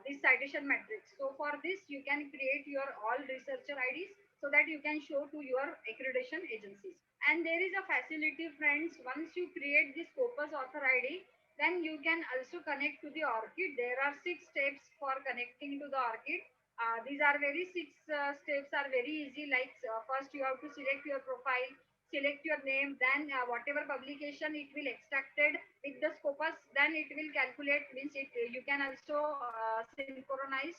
this citation matrix. So for this, you can create your all researcher IDs, so that you can show to your accreditation agencies. And there is a facility, friends, once you create this Scopus author ID, then you can also connect to the ORCID. There are 6 steps for connecting to the ORCID. These are very 6 steps are very easy. Like first you have to select your profile, select your name, then whatever publication it will extracted with the Scopus, then it will calculate, means you can also synchronize.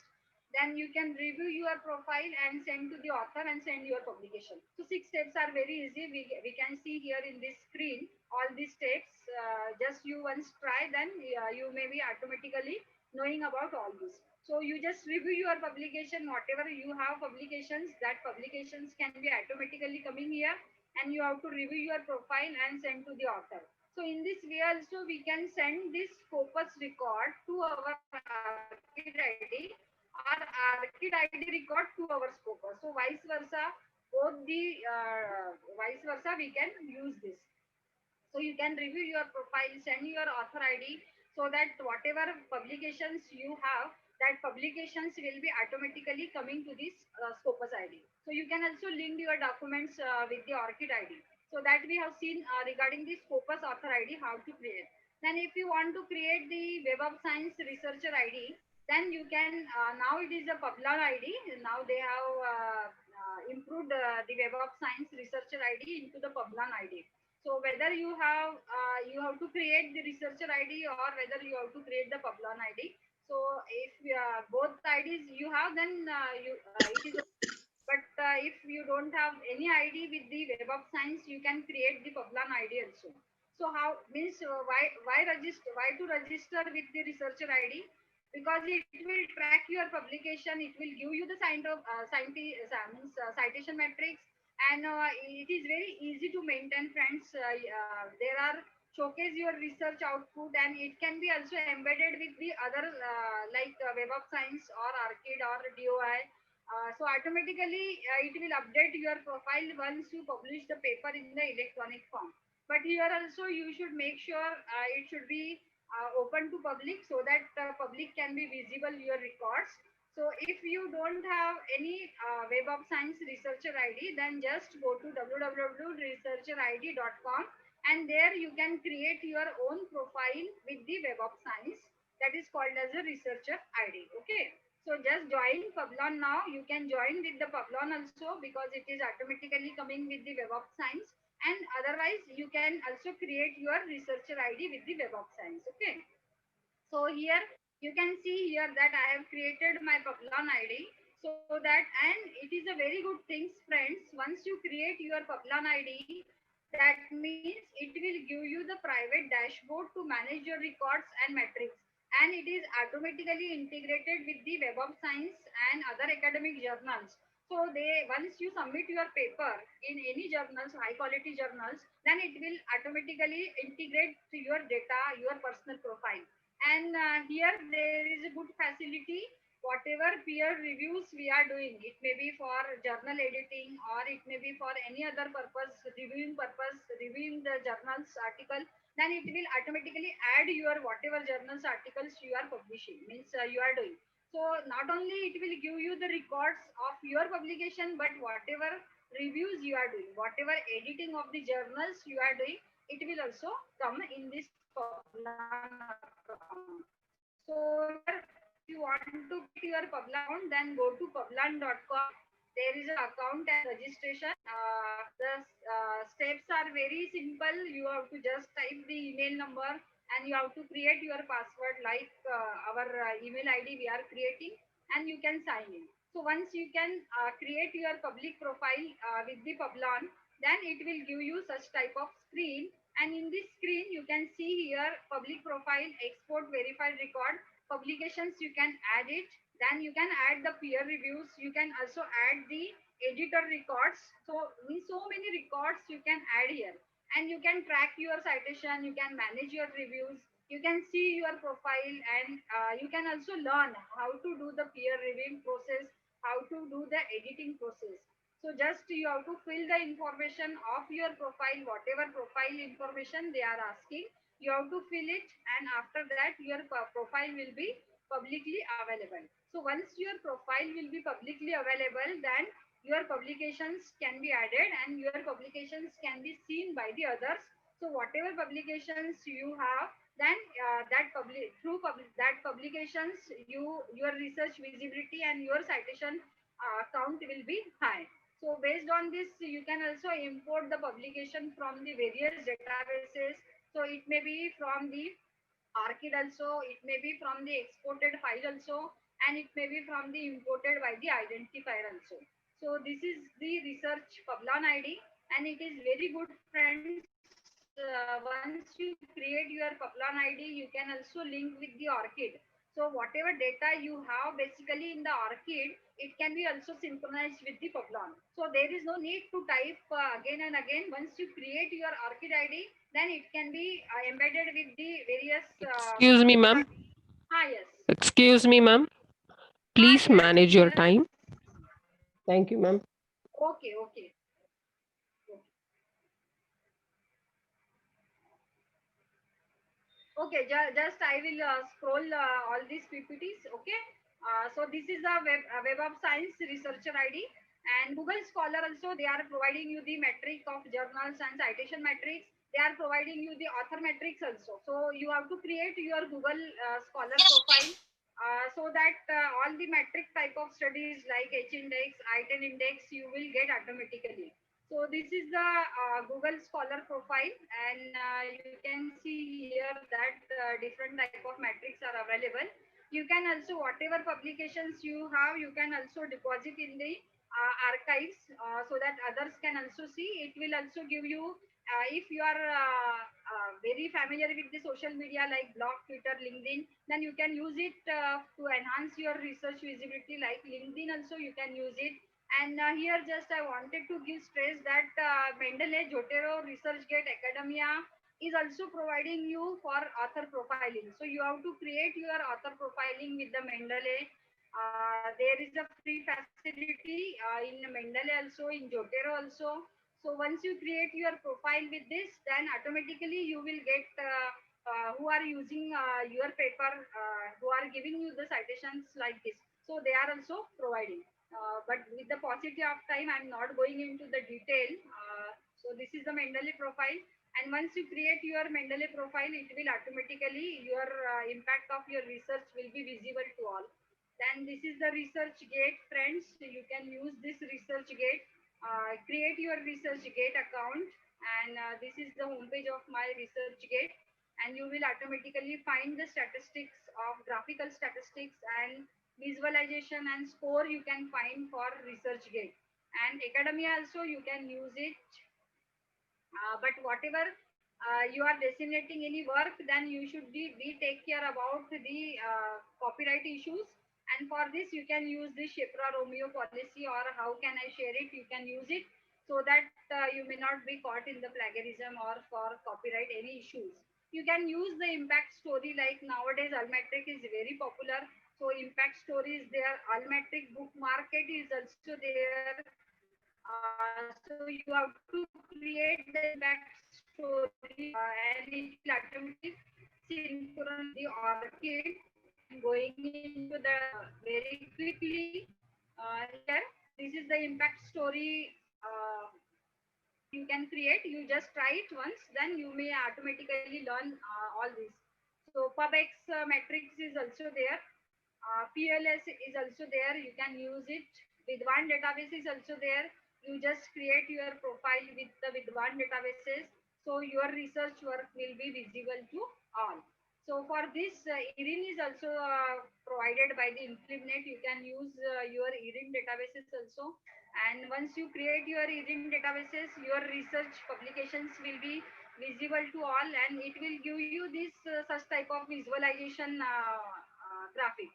Then you can review your profile and send to the author and send your publication. So 6 steps are very easy. We can see here in this screen all these steps. Just you once try, then you may be automatically knowing about all this. So you just review your publication, whatever you have publications, that publications can be automatically coming here, and you have to review your profile and send to the author. So in this way also we can send this Scopus record to our ARCID ID or ARCID ID record to our Scopus. So vice versa, both the vice versa we can use this. So you can review your profile, send your author ID, so that whatever publications you have, that publications will be automatically coming to this Scopus ID. So you can also link your documents with the ORCID ID. So that we have seen regarding the Scopus author ID, how to create. Then if you want to create the Web of Science researcher ID, then you can, now it is a Publan ID. Now they have improved the Web of Science researcher ID into the Publan ID. So whether you have to create the researcher ID or whether you have to create the Publan ID. So if both IDs you have, then it is. But if you don't have any ID with the Web of Science, you can create the Publan ID also. So how means why register? Why to register with the researcher ID? Because it will track your publication. It will give you the citation metrics, and it is very easy to maintain, friends. There are showcase your research output, and it can be also embedded with the other like Web of Science or ARCID or DOI. So automatically it will update your profile once you publish the paper in the electronic form. But here also you should make sure it should be open to public, so that public can be visible your records. So if you don't have any Web of Science researcher ID, then just go to www.researcherid.com, and there you can create your own profile with the Web of Science, that is called as a researcher ID. Okay. So just join Publan now. You can join with the Publan also, because it is automatically coming with the Web of Science. And otherwise, you can also create your researcher ID with the Web of Science. Okay. So here you can see here that I have created my Publan ID. So that, and it is a very good thing, friends. Once you create your Publan ID, that means it will give you the private dashboard to manage your records and metrics. And it is automatically integrated with the Web of Science and other academic journals. So they, once you submit your paper in any journals, high quality journals, then it will automatically integrate to your data, your personal profile. And here there is a good facility. Whatever peer reviews we are doing, it may be for journal editing or it may be for any other purpose, reviewing the journals article, then it will automatically add your whatever journals articles you are publishing, means you are doing. So not only it will give you the records of your publication, but whatever reviews you are doing, whatever editing of the journals you are doing, it will also come in this Publan account. So here, if you want to create your Publan account, then go to publan.com. There is an account and registration. The steps are very simple. You have to just type the email number, and you have to create your password like our email ID we are creating, and you can sign in. So once you can create your public profile with the Publan, then it will give you such type of screen. And in this screen, you can see here public profile, export verified record, publications, you can add it. Then you can add the peer reviews. You can also add the editor records. So many records you can add here. And you can track your citation, you can manage your reviews, you can see your profile, and you can also learn how to do the peer reviewing process, how to do the editing process. So just you have to fill the information of your profile, whatever profile information they are asking, you have to fill it, and after that your profile will be publicly available. So once your profile will be publicly available, then your publications can be added and your publications can be seen by the others. So whatever publications you have, then that publications, your research visibility and your citation count will be high. So based on this, you can also import the publication from the various databases. So it may be from the ARCID also, it may be from the exported file also, and it may be from the imported by the identifier also. So this is the research Publan ID, and it is very good, friends. Once you create your Publan ID, you can also link with the ORCID. So whatever data you have basically in the ORCID, it can be also synchronized with the Publon. So there is no need to type again and again. Once you create your ORCID ID, then it can be embedded with the various. Excuse me, ma'am. Yes. Excuse me, ma'am. Please Yes, manage your yes. time. Thank you, ma'am. Okay, okay. Okay, just I will scroll all these PPTs. Okay. So this is the Web of Science Researcher ID, and Google Scholar also they are providing you the metric of journals and citation metrics. They are providing you the author metrics also. So you have to create your Google Scholar profile so that all the metric type of studies like H index, I10 index you will get automatically. So this is the Google Scholar profile, and you can see here that different type of metrics are available. You can also, whatever publications you have, you can also deposit in the archives so that others can also see. It will also give you, if you are very familiar with the social media like blog, Twitter, LinkedIn, then you can use it to enhance your research visibility. Like LinkedIn also you can use it. And here just I wanted to give stress that Mendeley, Jotero, ResearchGate, Academia is also providing you for author profiling. So you have to create your author profiling with the Mendeley. There is a free facility in Mendeley also, in Jotero also. So once you create your profile with this, then automatically you will get who are using your paper, who are giving you the citations like this. So they are also providing. But with the paucity of time, I'm not going into the detail. So this is the Mendeley profile. And once you create your Mendeley profile, it will automatically, your impact of your research will be visible to all. Then this is the ResearchGate, friends. You can use this ResearchGate. Create your ResearchGate account. And this is the homepage of my ResearchGate. And you will automatically find the statistics of graphical statistics and visualization and score you can find for ResearchGate. And Academia also you can use it. But whatever you are disseminating any work, then you should be take care about the copyright issues. And for this, you can use the Shipra Romeo policy, or how can I share it? You can use it so that you may not be caught in the plagiarism or for copyright any issues. You can use the impact story, like nowadays Almetric is very popular. So impact story is there. Almetric book market is also there. So you have to create the impact story and it will automatically synchronize the ORCID. I'm going into the very quickly here. This is the impact story you can create. You just try it once, then you may automatically learn all this. So PubX metrics is also there. PLS is also there. You can use it. Vidwan database is also there. You just create your profile with the Vidwan databases. So your research work will be visible to all. So for this, IRIN is also provided by the InfluNet. You can use your IRIN databases also. And once you create your IRIN databases, your research publications will be visible to all, and it will give you this such type of visualization graphic.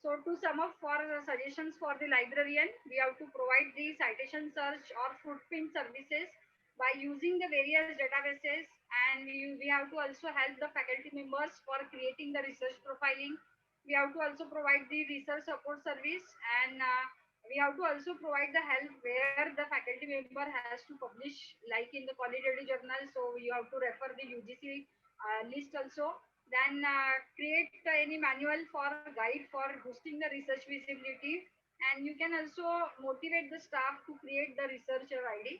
So to sum up, for suggestions for the librarian, we have to provide the citation search or footprint services by using the various databases, and we have to also help the faculty members for creating the research profiling. We have to also provide the research support service, and we have to also provide the help where the faculty member has to publish, like in the qualitative journal. So you have to refer the UGC list also. Then create any manual for guide for boosting the research visibility. And you can also motivate the staff to create the researcher ID.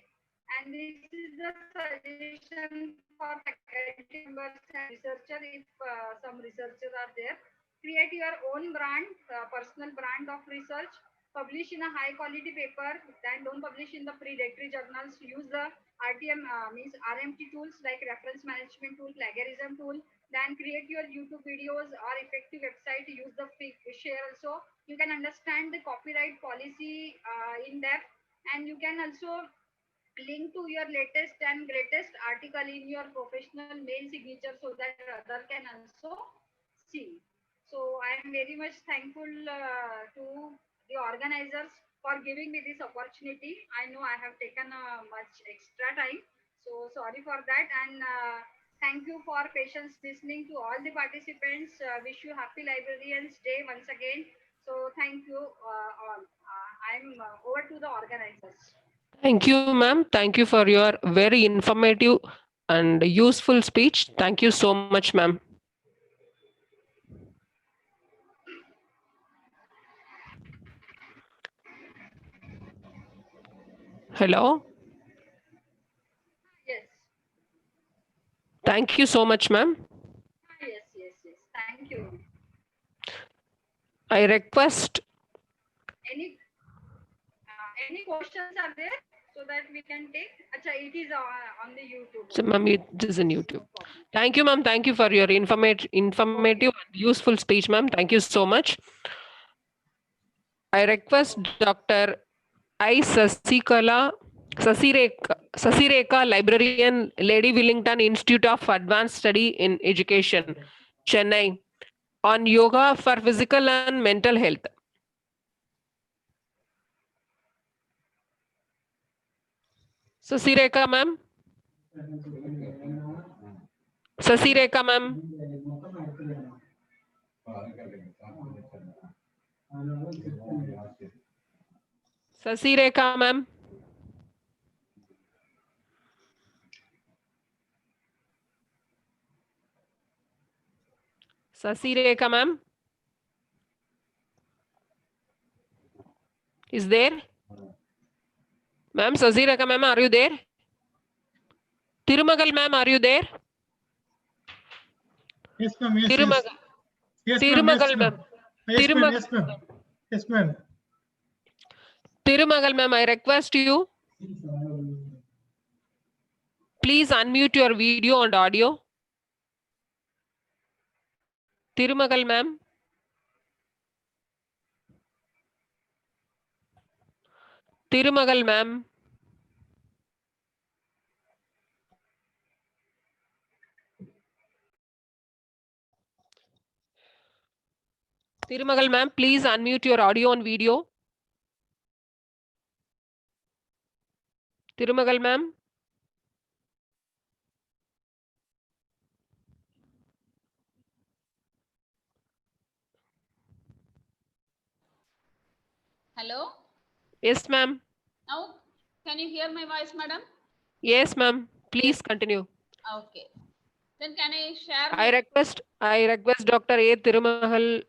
And this is the suggestion for faculty members and researcher. If some researchers are there, create your own brand, personal brand of research. Publish in a high quality paper, then don't publish in the predatory journals. Use the RTM means RMT tools like reference management tool, plagiarism tool. Then create your YouTube videos or effective website. Use the share also. You can understand the copyright policy in depth, and you can also link to your latest and greatest article in your professional mail signature so that other can also see. So I am very much thankful to the organizers for giving me this opportunity. I know I have taken much extra time, so sorry for that. And thank you for patience listening to all the participants. Wish you happy Librarians Day once again. So thank you all. I'm over to the organizers. Thank you, ma'am. Thank you for your very informative and useful speech. Thank you so much, ma'am. Hello. Yes. Thank you so much, ma'am. Yes, yes, yes. Thank you. I request. Any questions are there so that we can take? Acha, it is on the YouTube. So, ma'am, it is in YouTube. Thank you, ma'am. Thank you for your informative and useful speech, ma'am. Thank you so much. I request Dr. I. Sasireka, librarian, Lady Willington Institute of Advanced Study in Education, Chennai, on yoga for physical and mental health. Sasireka, ma'am. Sasireka, ma'am. Sasireka, ma'am. Sasireka, ma'am. Is there? Ma'am, Sasireka, ma'am, are you there? Tirumagal, ma'am, are you there? Yes, ma'am. Yes, yes. Tirumagal. Yes, ma'am. Tirumagal, ma'am. Yes, ma'am. Yes, ma'am. Yes, ma'am. Tirumagal, ma'am, I request you. Please unmute your video and audio. Tirumagal, ma'am. Tirumagal, ma'am. Tirumagal, ma'am, please unmute your audio and video. Tirumagal, ma'am. Hello? Yes, ma'am. Now, can you hear my voice, madam? Yes, ma'am. Please Yes. continue. Okay. Then can I share? I request Dr. A. Tirumahal,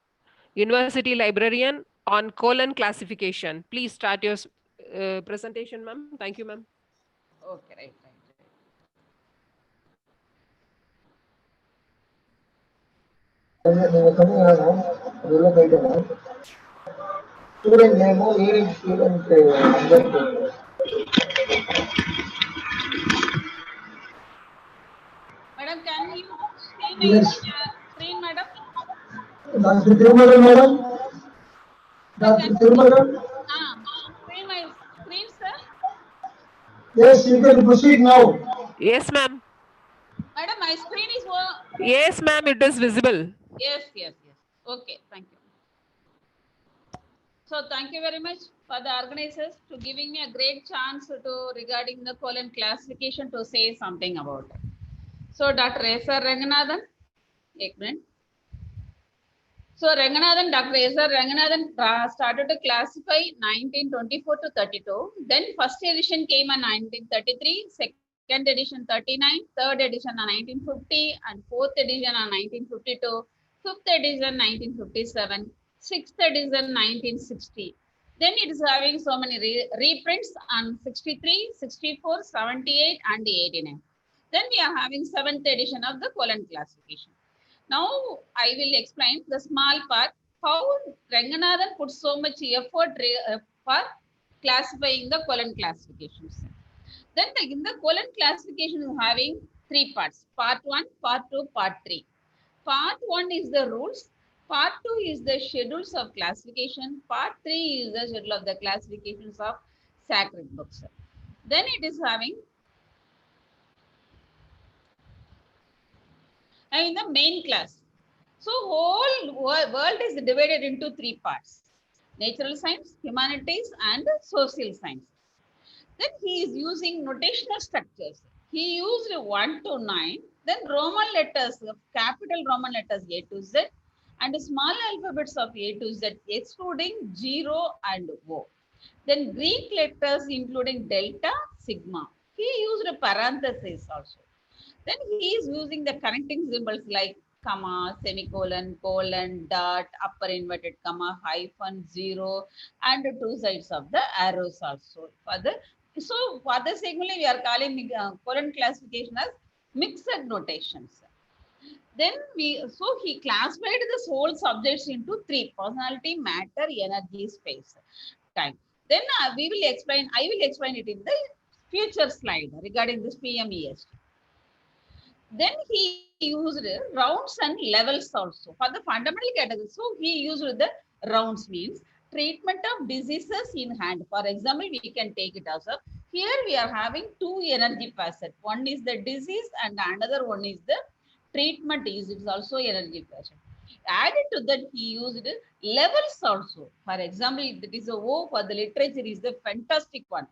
University Librarian, on colon classification. Please start your presentation, ma'am. Thank you, ma'am. Okay, right. Student name, year student number. Madam, can you see my Yes. screen, madam? Dr. Tirumagal, madam. Dr. Tirumagal. See my screen, sir? Yes, you can proceed now. Yes, ma'am. Madam, my screen is Yes, ma'am, it is visible. Yes. Okay, thank you. So thank you very much for the organizers to giving me a great chance to regarding the colon classification to say something about it. So Dr. S.R. Ranganathan, एक minute. So Ranganathan, Dr. S.R. Ranganathan started to classify 1924 to 32. Then first edition came in 1933, second edition 39, third edition in 1950, and fourth edition in 1952, fifth edition 1957, sixth edition 1960. Then it is having so many reprints on 63, 64, 78, and 89. Then we are having seventh edition of the colon classification. Now I will explain the small part how Ranganathan put so much effort for classifying the colon classifications. Then in the colon classification is having three parts: part 1, part 2, part 3. Part 1 is the rules, part 2 is the schedules of classification, part 3 is the schedule of the classifications of sacred books. Then it is having in the main class. So whole world is divided into three parts: natural science, humanities, and social science. Then he is using notational structures. He used 1 to 9, then Roman letters, capital Roman letters A to Z, and small alphabets of A to Z, excluding 0 and O. Then Greek letters including delta, sigma. He used a parenthesis also. Then he is using the connecting symbols like comma, semicolon, colon, dot, upper inverted comma, hyphen, 0, and two sides of the arrows also. For the segment, we are calling colon classification as mixed notations. Then he classified the whole subjects into three: personality, matter, energy, space, time. Then I will explain it in the future slide regarding this PMES. Then he used rounds and levels also for the fundamental category. So he used the rounds, means treatment of diseases in hand. For example, we can take it as a, here we are having two energy facets. One is the disease and another one is the treatment. Is also energy facet. Added to that, he used levels also. For example, that is a O for the literature is the fantastic one.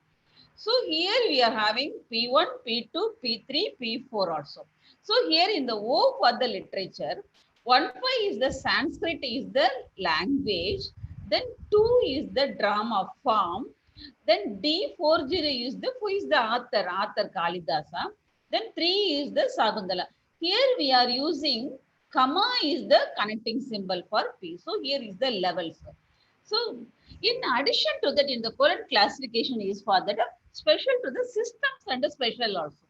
So here we are having P1, P2, P3, P4 also. So here in the O for the literature, 1.5 is the Sanskrit is the language, then 2 is the drama form, then D40 is the, who is the author Kalidasa, then 3 is the Sagundala. Here we are using comma is the connecting symbol for P. So here is the levels. So in addition to that, in the colon classification is for that special to the systems and the special also.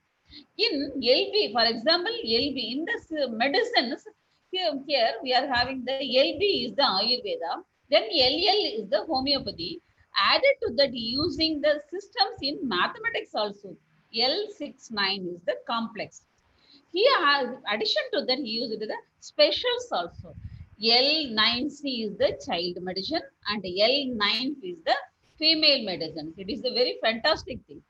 In LB, for example, LB in the medicines, here we are having the LB is the Ayurveda, then LL is the homeopathy. Added to that, using the systems in mathematics also, L69 is the complex. Here, addition to that, he used the specials also. L9C is the child medicine and L9 is the female medicine. It is a very fantastic thing.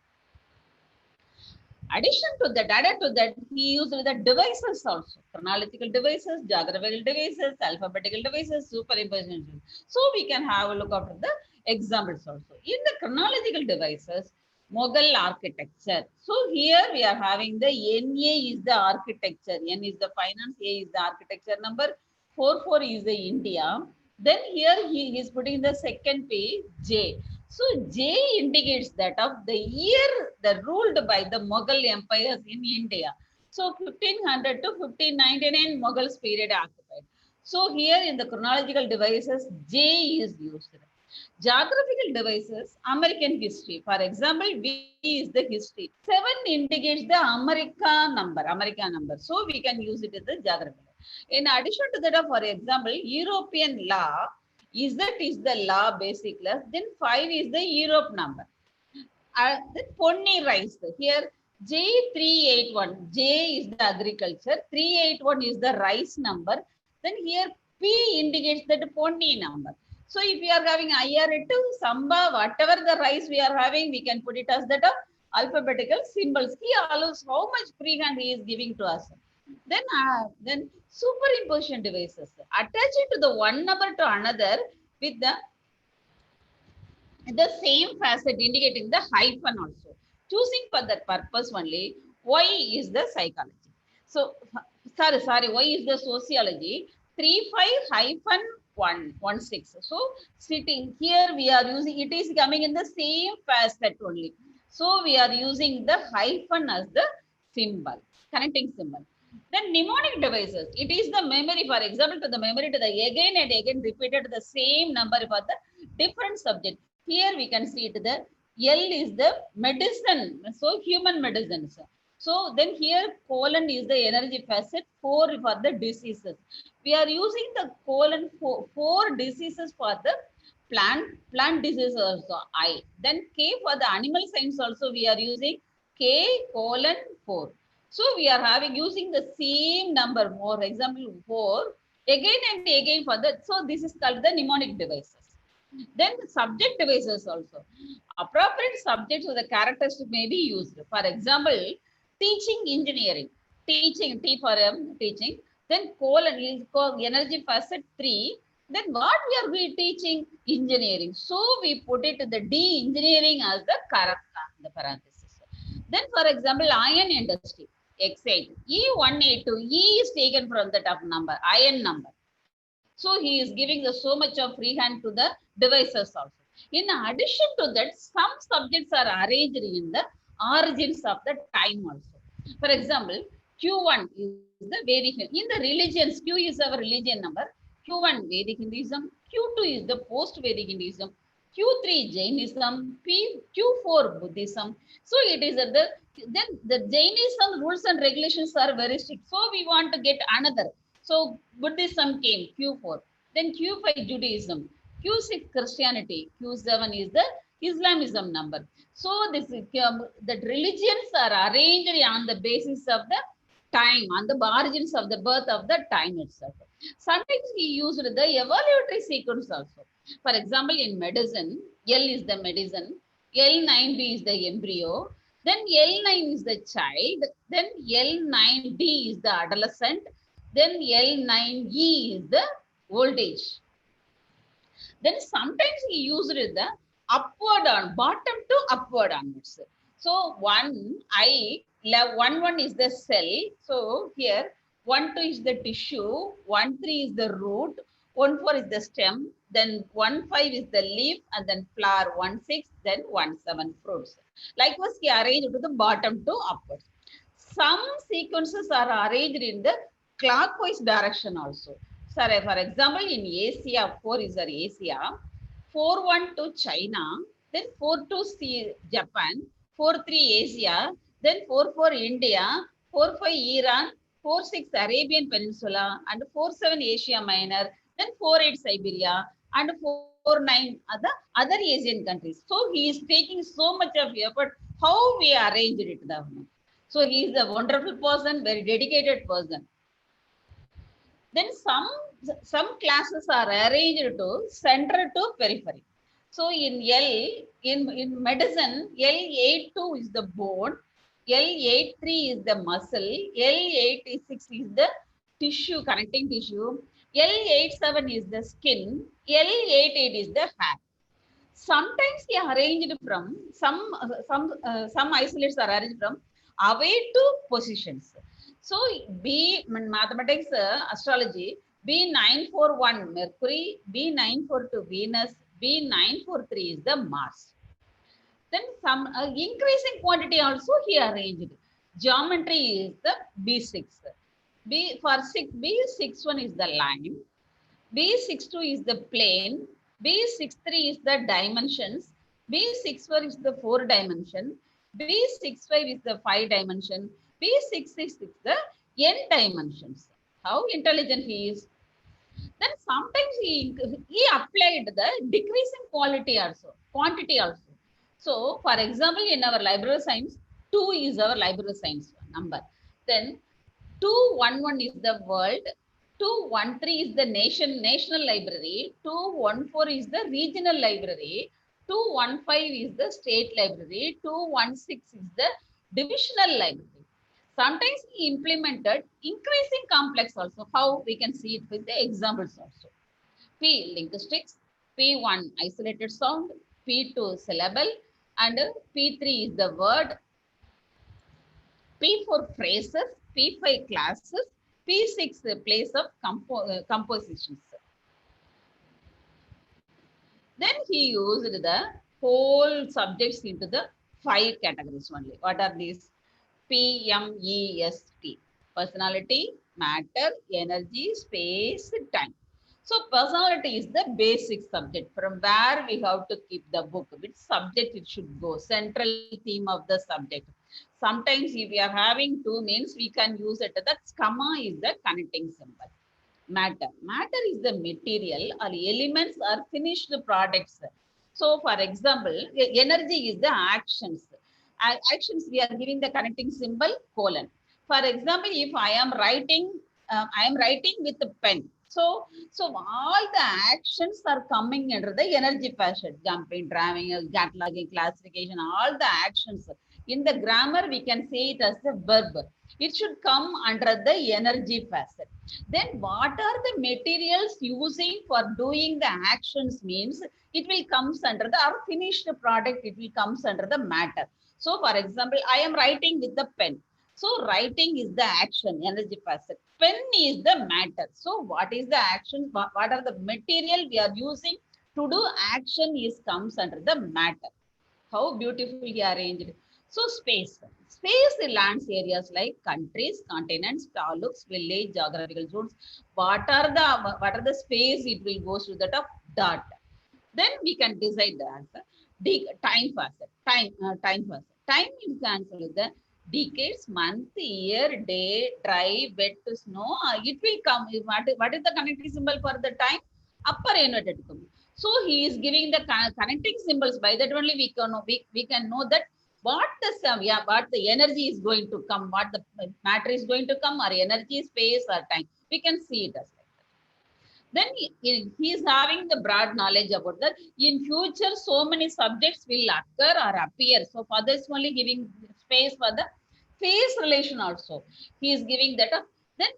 Added to that, he used the devices also. Chronological devices, geographical devices, alphabetical devices, superimposition. So we can have a look after the examples also. In the chronological devices, Mughal architecture. So here we are having the NA is the architecture, N is the finance, A is the architecture number, 44 is the India. Then here he is putting the second page J. So J indicates that of the year that ruled by the Mughal empires in India. So 1500 to 1599 Mughals period occupied. So here in the chronological devices, J is used. Geographical devices, American history. For example, V is the history. 7 indicates the America number. So we can use it as the geographical. In addition to that, for example, European law is the law basic class. Then 5 is the Europe number. Then Ponni rice. Here J381. J is the agriculture. 381 is the rice number. Then here P indicates that Ponni number. So if we are having IR2, Samba, whatever the rice we are having, we can put it as that alphabetical symbols. He allows how much freehand he is giving to us. Then superimposition devices. Attaching to the one number to another with the same facet indicating the hyphen also. Choosing for that purpose only, Y is the psychology. So, sorry, Y is the sociology. 35-116. So, sitting here we are using, it is coming in the same facet only. So, we are using the hyphen as the symbol, connecting symbol. Then mnemonic devices, it is the memory, for example, to the memory to the again and again repeated the same number for the different subject. Here we can see it, the L is the medicine, so human medicines. So then here colon is the energy facet, 4 for the diseases. We are using the colon 4 diseases for the plant diseases also, I. Then K for the animal science also we are using K:4. So we are having using the same number, for example 4, again and again for that. So this is called the mnemonic devices. Then subject devices also. Appropriate subjects of the characteristic may be used. For example, teaching engineering. Teaching, T for teaching. Then colon is called energy facet 3. Then what we are teaching? Engineering. So we put it the D engineering as the correct the parenthesis. Then for example, iron industry, X8, E182, E is taken from the top number, iron number. So he is giving so much of free hand to the devices also. In addition to that, some subjects are arranged in the origins of the time also. For example, Q1 is the Vedic. In the religions, Q is our religion number. Q1 Vedic Hinduism, Q2 is the post-Vedic Hinduism, Q3 Jainism, Q4 Buddhism. So it is then the Jainism rules and regulations are very strict. So we want to get another. So Buddhism came, Q4. Then Q5 Judaism, Q6 Christianity, Q7 is the Islamism number. So this that religions are arranged on the basis of the time, on the origins of the birth of the time itself. Sometimes we use the evaluatory sequence also. For example, in medicine, L is the medicine, L9B is the embryo, then L9 is the child, then L9D is the adolescent, then L9E is the old age. Then sometimes we use it the upward on bottom to upward onwards. So 1 is the cell. So here 1 2 is the tissue, 1 3 is the root, 1 4 is the stem, then 1 5 is the leaf, and then flower 1 6, then 1 7 fruits. Likewise, we arrange to the bottom to upwards. Some sequences are arranged in the clockwise direction also. So, for example, in Asia, 4 is our Asia, 4 1 to China, then 4 2 Japan, 4 3 Asia, then 4 4 India, 4 5 Iran, 4 6 Arabian Peninsula, and 4 7 Asia Minor, then 4 8 Siberia, and 4 9 other Asian countries. So he is taking so much of effort how we arranged it. So he is a wonderful person, very dedicated person. Then some classes are arranged to center to periphery. So in in medicine, L82 is the bone, L83 is the muscle, L86 is the tissue, connecting tissue, L87 is the skin, L88 is the hair. Sometimes they are arranged from some isolates are arranged from away to positions. So B mathematics, astrology, B941 Mercury, B942 Venus, B943 is the Mars. Then some increasing quantity also he arranged. Geometry is the B6. B61 is the line. B62 is the plane. B63 is the dimensions. B64 is the 4 dimension. B65 is the 5 dimension. B66 is the n dimensions. How intelligent he is. Then sometimes he applied the decreasing quantity also. So for example, in our library science, 2 is our library science number. Then 211 is the world. 213 is the national library. 214 is the regional library. 215 is the state library. 216 is the divisional library. Sometimes he implemented increasing complex also. How we can see it with the examples also. P linguistics, P1 isolated sound, P2 syllable, and P3 is the word, P4 phrases, P5 classes, P6 place of compositions. Then he used the whole subjects into the 5 categories only. What are these? PMEST. Personality, matter, energy, space, time. So personality is the basic subject from where we have to keep the book, which subject it should go, central theme of the subject. Sometimes if we are having 2 means, we can use it. The comma is the connecting symbol. Matter is the material or elements or finished products. So for example, energy is the actions. Actions, we are giving the connecting symbol colon. For example, if I am writing with the pen. So all the actions are coming under the energy facet, jumping, driving, cataloging, classification, all the actions. In the grammar, we can say it as the verb. It should come under the energy facet. Then what are the materials using for doing the actions means it will comes under the our finished product, it will comes under the matter. So for example, I am writing with the pen. So writing is the action, energy facet. Pen is the matter. So what is the action? What are the material we are using to do action is comes under the matter. How beautifully arranged. So space. Space the lands areas like countries, continents, taluks, village, geographical zones. What are the space it will go to the top dot. Then we can decide the answer. Time facet. Time facet. Time you can answer the decades, month, year, day, dry, wet, snow. It will come. What is the connecting symbol for the time? Upper inverted comma. So he is giving the connecting symbols. By that only we can know that what the energy is going to come, what the matter is going to come, or energy, space, or time. We can see it as like that. Then he is having the broad knowledge about that. In future, so many subjects will occur or appear. So for this only giving space for the phase relation also. He is giving that. Then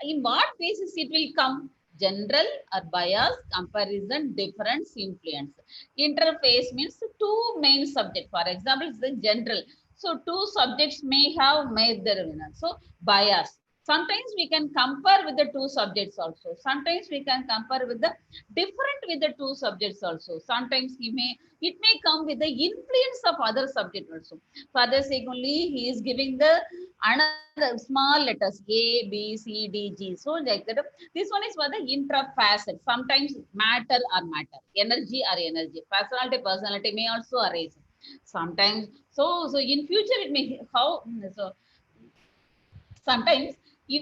in what basis it will come? General or bias, comparison, difference, influence. Interface means two main subjects. For example, it's the general. So two subjects may have made their winner. So bias. Sometimes we can compare with the two subjects also. Sometimes we can compare with the different with the two subjects also. Sometimes it may come with the influence of other subject also. For the sake only, he is giving the another small letters A, B, C, D, G. So like that. This one is for the intrafacet. Sometimes matter or matter, energy or energy. Personality may also arise. Sometimes so in future it may sometimes we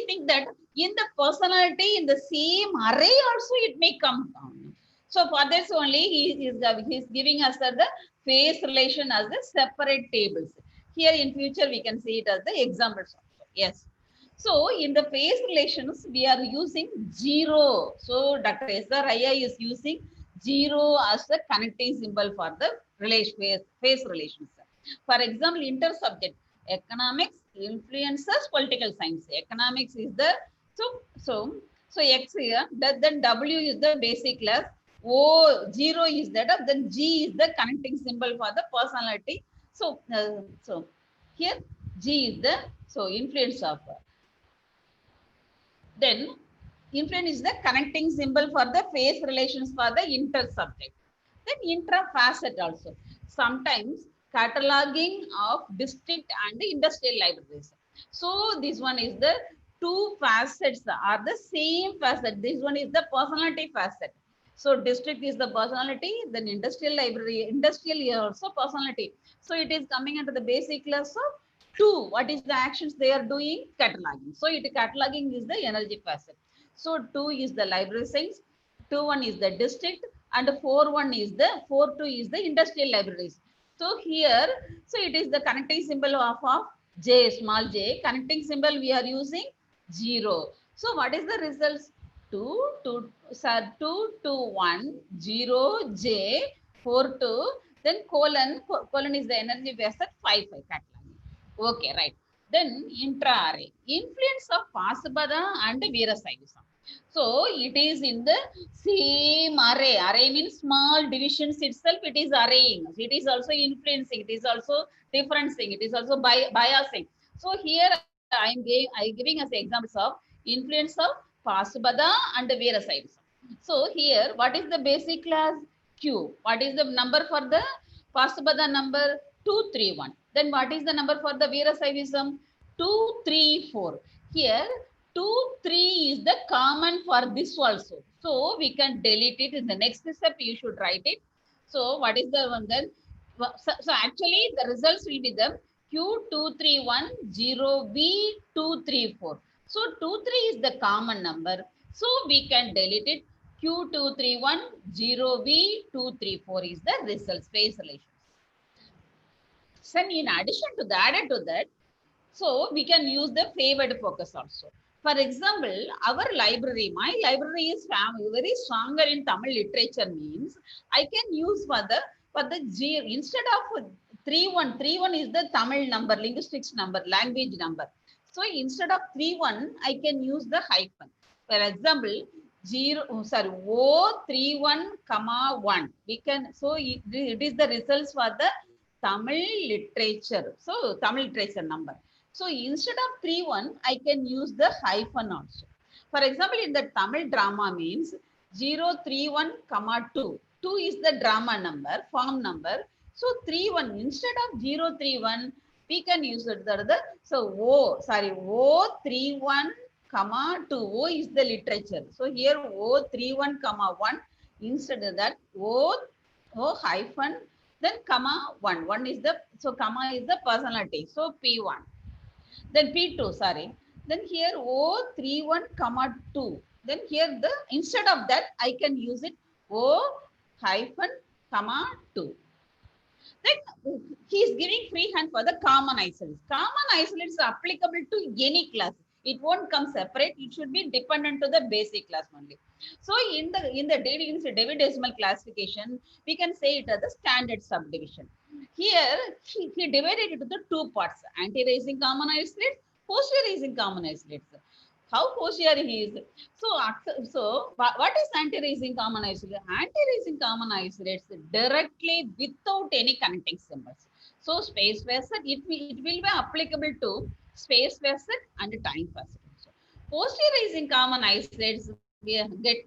think that in the personality in the same array also it may come down. So for this only he is giving us the phase relation as the separate tables. Here in future we can see it as the examples also. Yes. So in the phase relations we are using 0. So Dr. Esther Raya is using 0 as the connecting symbol for the phase relations. For example, intersubject. Economics influences political science. Economics is the so X here. Then W is the basic class. O 0 is that. Then G is the connecting symbol for the personality. So here G is the influence of. Then influence is the connecting symbol for the phase relations for the intersubject. Then intrafacet also. Sometimes cataloging of district and industrial libraries. So this one is the two facets are the same facet. This one is the personality facet. So district is the personality, then industrial library, industrial is also personality. So it is coming under the basic class of 2. What is the actions they are doing? Cataloging. So cataloging is the energy facet. So 2 is the library science, 2-1 is the district, and 4-1 is the 4-2 is the industrial libraries. So here, so it is the connecting symbol of J, small j. Connecting symbol we are using 0. So what is the results? 2, 2, 1, 0, J, 4, 2, then colon is the energy facet 5, 5 cataloging. Okay, right. Then intra-array. Influence of Pasabada and Veerasaivism. So it is in the same array. Array means small divisions itself. It is arraying. It is also influencing. It is also differencing. It is also biasing. So here I am giving us examples of influence of Pasabada and Veerasaivism. So here, what is the basic class? Q. What is the number for the Pasabada number? 231. Then what is the number for the Veerasaivism? 234. Here 2, 3 is the common for this also. So we can delete it in the next step. You should write it. So what is the one then? So actually the results will be the Q2310V234. So 23 is the common number. So we can delete it. Q2310V234 is the result phase relations. So in addition to that, added to that, so we can use the favored focus also. For example, our library, my library is very stronger in Tamil literature means I can use for the G instead of 31 is the Tamil number, linguistics number, language number. So instead of 31, I can use the hyphen. For example, 031, 1. We can, so it is the results for the Tamil literature. So Tamil literature number. So instead of 31, I can use the hyphen also. For example, in the Tamil drama means 031, 2. 2 is the drama number, form number. So 31 instead of 031, we can use it. O 31, 2. O is the literature. So here O 31, 1. Instead of that O hyphen then comma 1. 1 is the, so comma is the personality. So P1. Then P2, sorry. Then here O 31, 2. Then here the, instead of that, I can use it O hyphen 2. Then he is giving free hand for the common isolates. Common isolates are applicable to any class. It won't come separate. It should be dependent to the basic class only. So in the Dewey Decimal classification, we can say it as the standard subdivision. Here he divided it into the two parts: anti-raising common isolates, posterior-raising common isolates. How posterior he is. So what is anti-raising common isolate? Anti-raising common isolates directly without any connecting symbols. So space facet, it will be applicable to space facet and time facet. So posterior-raising common isolates we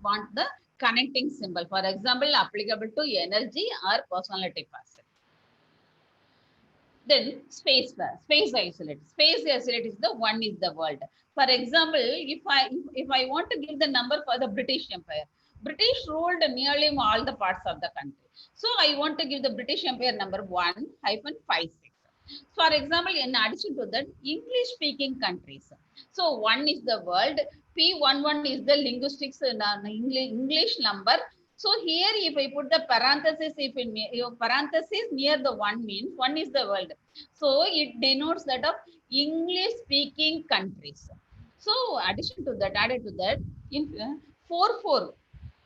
want the connecting symbol. For example, applicable to energy or personality facet. Then space isolate. Space isolate is the one is the world. For example, if I want to give the number for the British Empire, British ruled nearly all the parts of the country. So I want to give the British Empire number 1-56. For example, in addition to that, English speaking countries. So 1 is the world, P11 is the linguistics English number. So here, if I put the parenthesis, if in parenthesis near the 1 means 1 is the world. So it denotes that of English speaking countries. So addition to that, added to that, in 44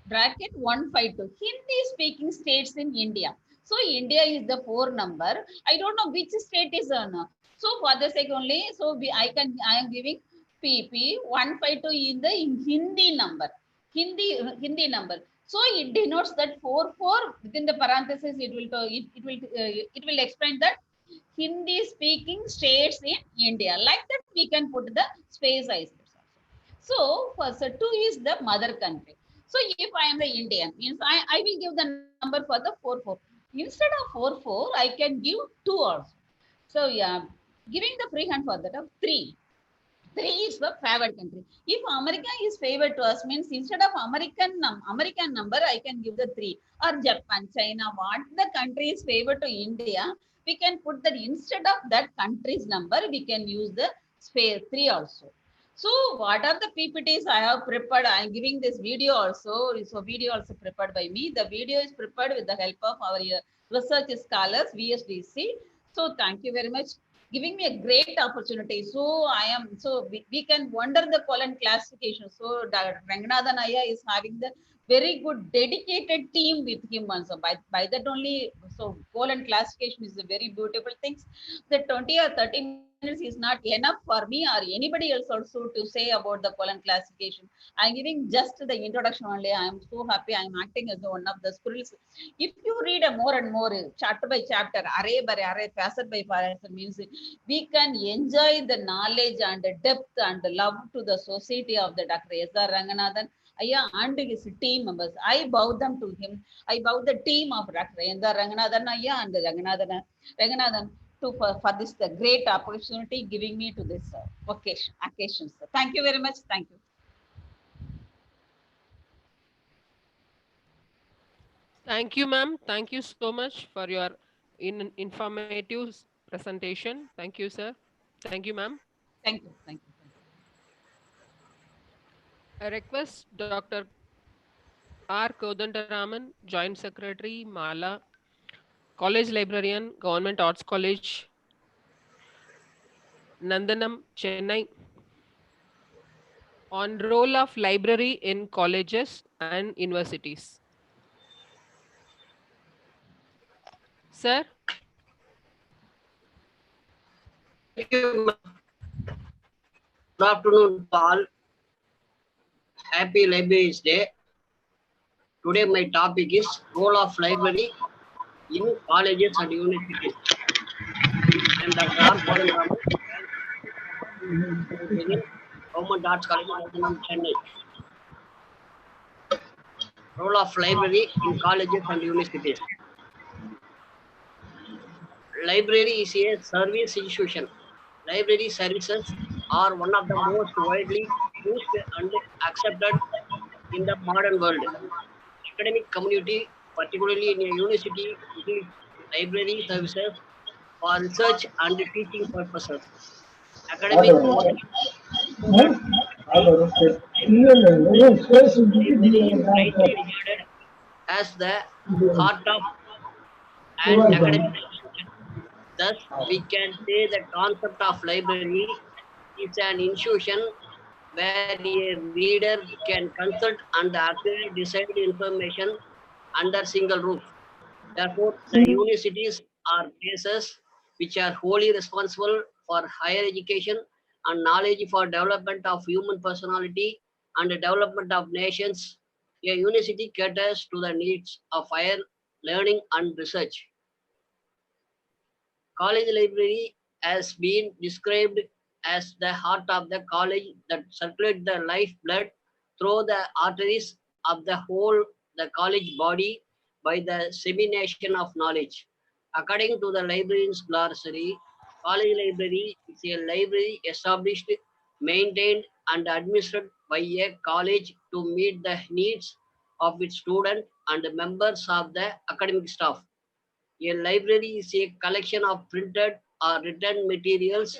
bracket 152 Hindi speaking states in India. So India is the 4 number. I don't know which state is on. So for the sake only, so I am giving PP 152 in the Hindi number. Hindi number. So it denotes that 44 within the parenthesis. It will explain that Hindi speaking states in India. Like that, we can put the space isolates. So first 2 is the mother country. So if I am the Indian, means I will give the number for the 44. Instead of 44, I can give 2 also. So yeah, giving the free hand for that of 3. 3 is the favored country. If America is favored to us, means instead of American number, I can give the 3. Or Japan, China, what the country is favored to India, we can put that instead of that country's number, we can use the space 3 also. So what are the PPTs I have prepared? I am giving this video also. So video also prepared by me. The video is prepared with the help of our research scholars, VSDC. So thank you very much. Giving me a great opportunity. So we can wonder the colon classification. So Dr. Ranganathan Ayya is having the very good dedicated team with him also. By that only, so colon classification is a very beautiful thing. The 20 or 30 minutes is not enough for me or anybody else also to say about the colon classification. I'm giving just the introduction only. I'm so happy. I'm acting as one of the squirrels. If you read a more and more chapter by chapter, array by array, facet by facet, means we can enjoy the knowledge and the depth and the love to the society of the Dr. S.R. Ranganathan Ayya and his team members. I bow them to him. I bow the team of Dr. S.R. Ranganathan Ayya and Ranganathan for this the great opportunity giving me to this occasion. Thank you very much. Thank you. Thank you, ma'am. Thank you so much for your informative presentation. Thank you, sir. Thank you, ma'am. Thank you. Thank you. I request Dr. R. Kodandaraman, Joint Secretary, Mala, College Librarian, Government Arts College, Nandanam, Chennai, on role of library in colleges and universities. Sir? you. Good afternoon to all. Happy Libraries Day. Today my topic is role of library in colleges and universities. I am Dr. R. Palangraman, Government Arts College, Chennai. Role of library in colleges and universities. Library is a service institution. Library services are one of the most widely used and accepted in the modern world. Academic community, particularly in a university, needs library services for research and teaching purposes. Academic work students library is rightly regarded as the heart of an academic institution. Thus, we can say the concept of library is an institution where a reader can consult and acquire desired information under single roof. Therefore, the universities are places which are wholly responsible for higher education and knowledge for development of human personality and the development of nations. A university caters to the needs of higher learning and research. College library has been described as the heart of the college that circulates the lifeblood through the arteries of the whole the college body by the dissemination of knowledge. According to the librarian's glossary, college library is a library established, maintained, and administered by a college to meet the needs of its students and members of the academic staff. A library is a collection of printed or written materials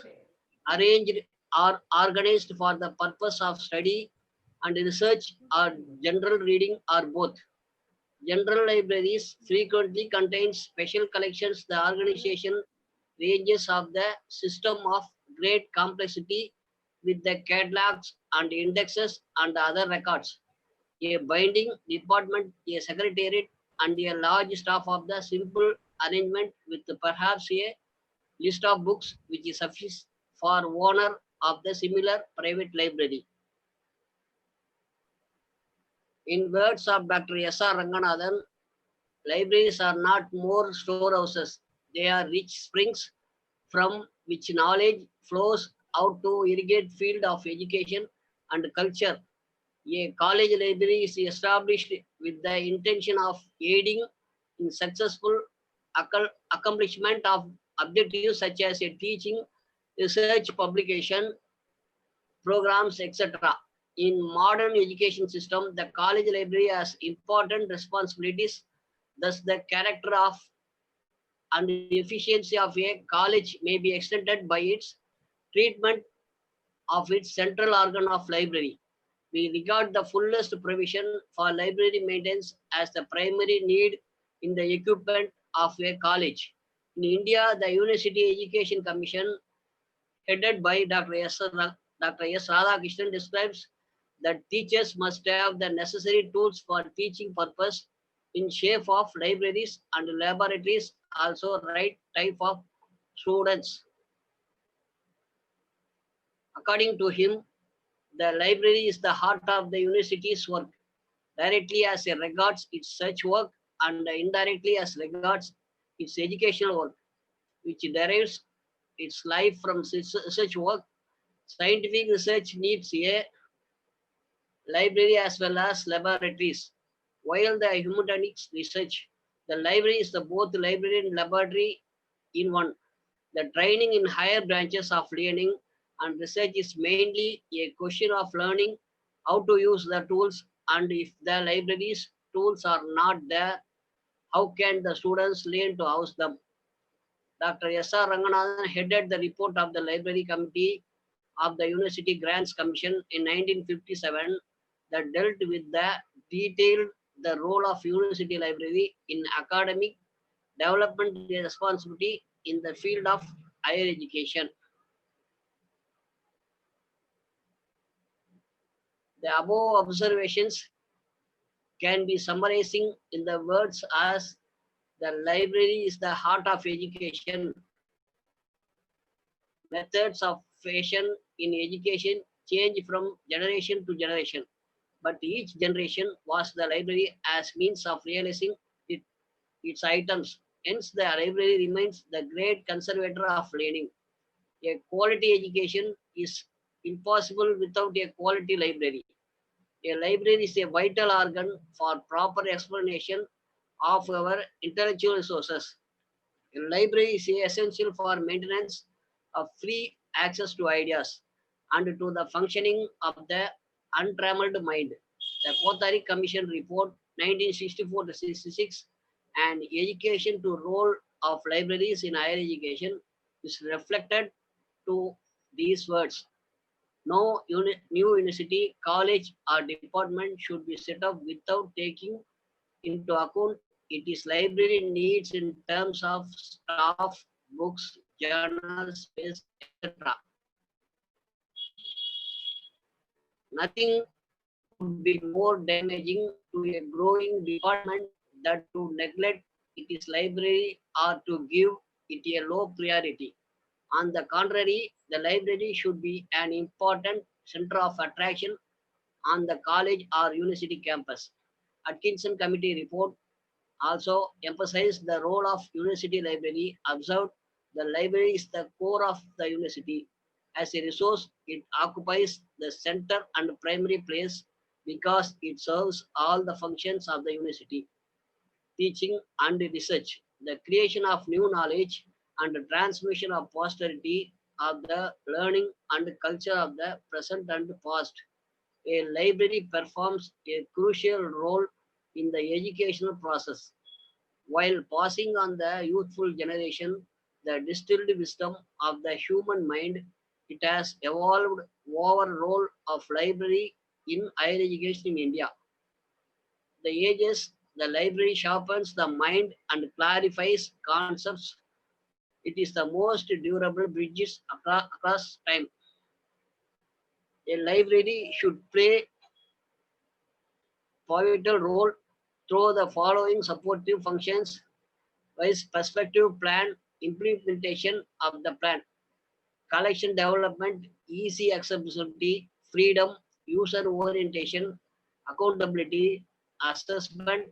arranged or organized for the purpose of study and research or general reading or both. General libraries frequently contain special collections. The organization ranges of the system of great complexity with the catalogs and indexes and other records. A binding department, a secretariat, and a large staff of the simple arrangement with perhaps a list of books which is sufficient for owner of the similar private library. In words of Dr. S.R. Ranganathan, libraries are not more storehouses. They are rich springs from which knowledge flows out to irrigate field of education and culture. A college library is established with the intention of aiding in successful accomplishment of objectives such as a teaching, research, publication, programs, etc. In modern education system, the college library has important responsibilities. Thus, the character of and the efficiency of a college may be extended by its treatment of its central organ of library. We regard the fullest provision for library maintenance as the primary need in the equipment of a college. In India, the University Education Commission, headed by Dr. S. Radhakrishnan, describes that teachers must have the necessary tools for teaching purpose in shape of libraries and laboratories, also right type of students. According to him, the library is the heart of the university's work, directly as regards its search work and indirectly as regards its educational work, which derives its life from such work. Scientific research needs a library as well as laboratories, while the humanities research, the library is the both library and laboratory in one. The training in higher branches of learning and research is mainly a question of learning how to use the tools, and if the library's tools are not there, how can the students learn to house them? Dr. S.R. Ranganathan headed the report of the Library Committee of the University Grants Commission in 1957 that dealt with the detailed the role of university library in academic development responsibility in the field of higher education. The above observations can be summarizing in the words as the library is the heart of education. Methods of fashion in education change from generation to generation, but each generation was the library as means of realizing its items. Hence, the library remains the great conservator of learning. A quality education is impossible without a quality library. A library is a vital organ for proper explanation of our intellectual resources. A library is essential for maintenance of free access to ideas and to the functioning of the untrammeled mind. The Kothari Commission Report 1964-66 and Education to Role of Libraries in Higher Education is reflected to these words. No new university, college, or department should be set up without taking into account its library needs in terms of staff, books, journals, space, etc. Nothing would be more damaging to a growing department than to neglect its library or to give it a low priority. On the contrary, the library should be an important center of attraction on the college or university campus. Atkinson Committee report also emphasized the role of university library. Observed the library is the core of the university. As a resource, it occupies the center and primary place because it serves all the functions of the university, teaching and research, the creation of new knowledge and the transmission of posterity of the learning and culture of the present and past. A library performs a crucial role in the educational process. While passing on the youthful generation the distilled wisdom of the human mind, it has evolved over role of library in higher education in India. The ages, the library sharpens the mind and clarifies concepts. It is the most durable bridges across time. A library should play pivotal role through the following supportive functions: wise perspective plan, implementation of the plan, collection development, easy accessibility, freedom, user orientation, accountability, assessment.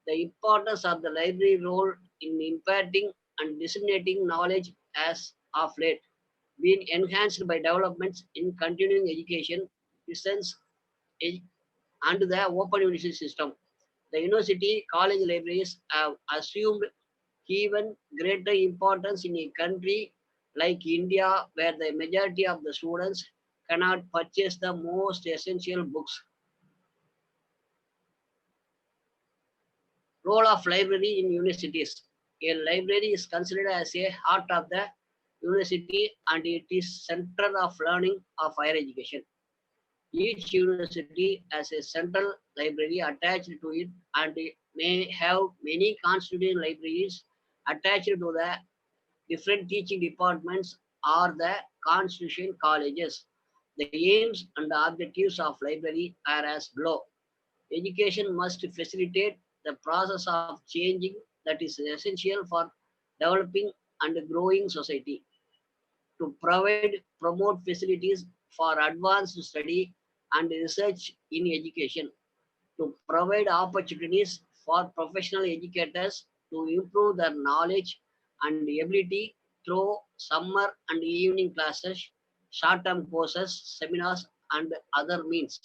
The importance of the library role in imparting and disseminating knowledge as of late been enhanced by developments in continuing education, distance, and the open university system. The university college libraries have assumed even greater importance in a country like India, where the majority of the students cannot purchase the most essential books. Role of library in universities. A library is considered as a heart of the university and it is center of learning of higher education. Each university has a central library attached to it and it may have many constituent libraries attached to the different teaching departments or the constituent colleges. The aims and the objectives of library are as below. Education must facilitate the process of changing that is essential for developing and growing society. To promote facilities for advanced study and research in education. To provide opportunities for professional educators to improve their knowledge and ability through summer and evening classes, short-term courses, seminars, and other means.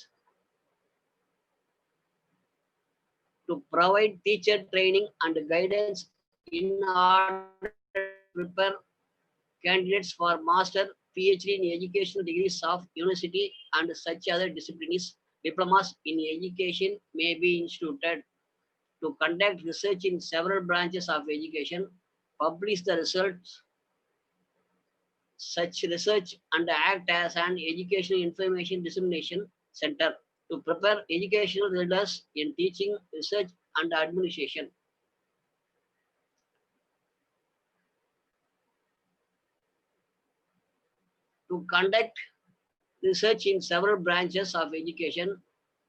To provide teacher training and guidance in order to prepare candidates for master, PhD in educational degrees of university and such other disciplines. Diplomas in education may be instituted. To conduct research in several branches of education, publish the results, such research, and act as an educational information dissemination center to prepare educational leaders in teaching, research, and administration. To conduct research in several branches of education,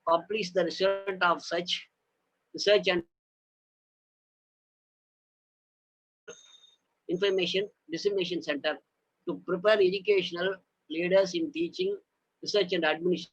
publish the result of such research and information dissemination center. to prepare educational leaders in teaching, research, and administration.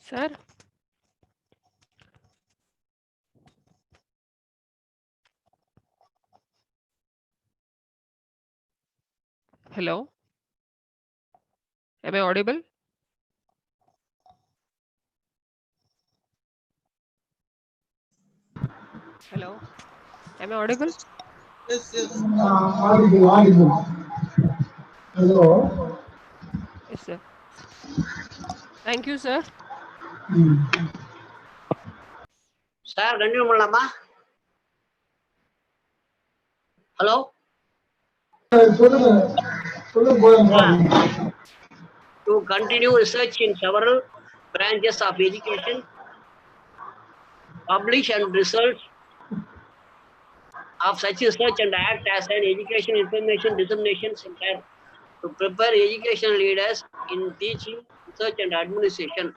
Sir? Hello? Am I audible? Hello? Am I audible? Yes, yes. Audible. Hello. Yes, sir. Thank you, sir. Sir, continue பண்ணலாமா? Hello? To continue research in several branches of education, publish and results of such research and act as an education information dissemination center to prepare educational leaders in teaching, research, and administration,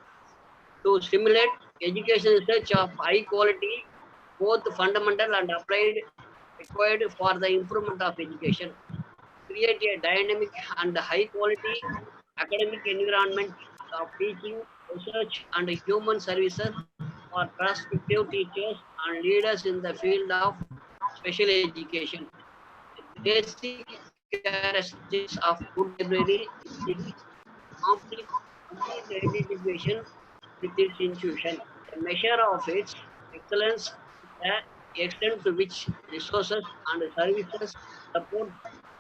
to stimulate education research of high quality, both fundamental and applied, required for the improvement of education, create a dynamic and high quality academic environment of teaching, research, and human services for prospective teachers and leaders in the field of special education. The basic characteristics of good library is its complete identification with its institution. A measure of its excellence is the extent to which resources and services support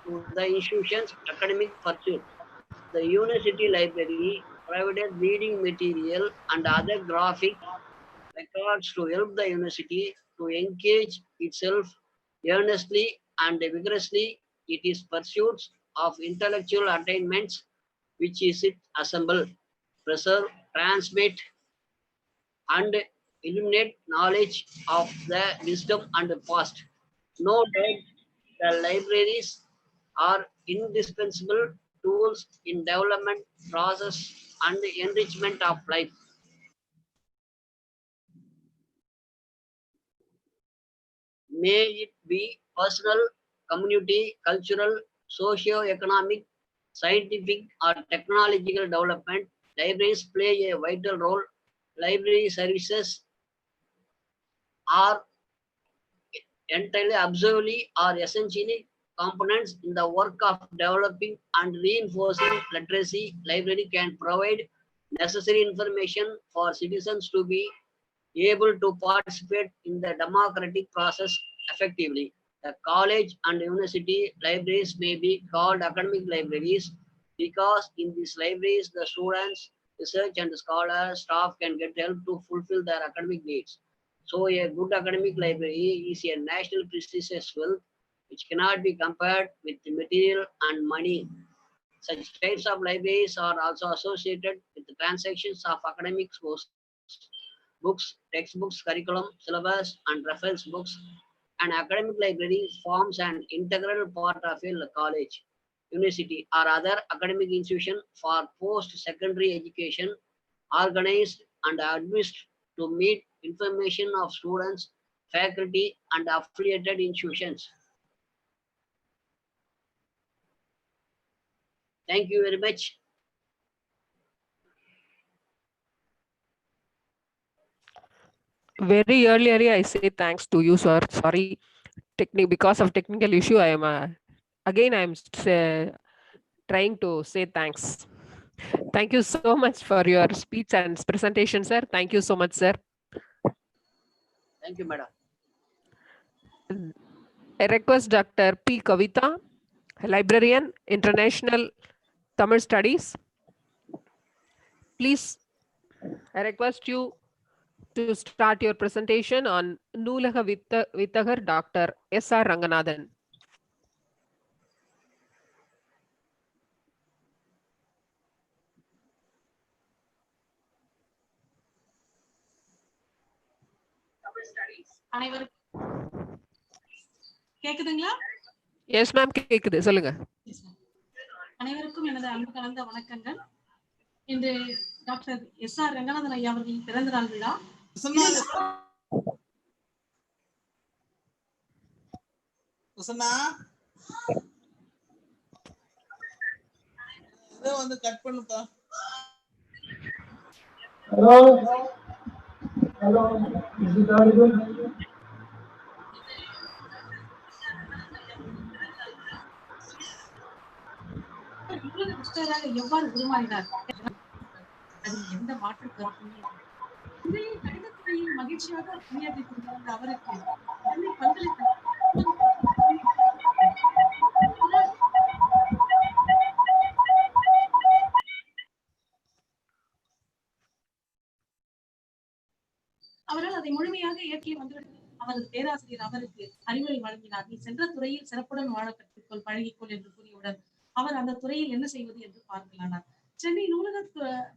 to the institution's academic pursuits. The university library provided reading material and other graphic records to help the university to engage itself earnestly and vigorously in its pursuits of intellectual attainments, which is it assemble, preserve, transmit, and illuminate knowledge of the wisdom and the past. No doubt the libraries are indispensable tools in development process and the enrichment of life. May it be personal, community, cultural, socio-economic, scientific, or technological development, libraries play a vital role. Library services are entirely, absolutely, are essentially components in the work of developing and reinforcing literacy. Library can provide necessary information for citizens to be able to participate in the democratic process effectively. The college and university libraries may be called academic libraries because in these libraries the students, research and scholar staff can get help to fulfill their academic needs. So a good academic library is a national prestigious wealth which cannot be compared with the material and money. Such types of libraries are also associated with the transactions of academic books, textbooks, curriculum, syllabus, and reference books. An academic library forms an integral part of a college, university, or other academic institution for post-secondary education, organized and administered to meet information of students, faculty, and affiliated institutions. Thank you very much. Very earlier, I say thanks to you, sir. Sorry, because of technical issue, I am again I am trying to say thanks. Thank you so much for your speech and presentation, sir. Thank you so much, sir. Thank you, madam. I request Dr. P. Kavita, librarian, International Tamil Studies. Please, I request you to start your presentation on Noolaga Vittagar Dr. S.R. Ranganathan. கேக்குதுங்களா? Yes ma'am, கேக்குது, சொல்லுங்க. அனைவருக்கும் எனது அன்பு கலந்த வணக்கங்கள். இன்று doctor SR. Ranganathan ஐயா அவர்களின் பிறந்த நாள் விழா. இதை வந்து கட் பண்ணுப்பா. Hello. Hello. Is it audible? எவ்வாறு உருமாறினார் அதில் எந்த மாற்று கருத்துமே இல்லை. கணிதத்துறையில் மகிழ்ச்சியாக பணியாற்றி கொண்டிருந்த அவருக்கு சென்னை பல்கலைக்கழகம் அவரால் அதை முழுமையாக இயக்கி வந்துவிட்டது. அவரது பேராசிரியர் அவருக்கு அறிவுரை வழங்கினார். நீ சென்ற துறையில் சிறப்புடன் வாழ கற்றுக்கொள், பழகிக்கொள் என்று கூறியவுடன் அவர் அந்த துறையில் என்ன செய்வது என்று பார்க்கலானார். சென்னை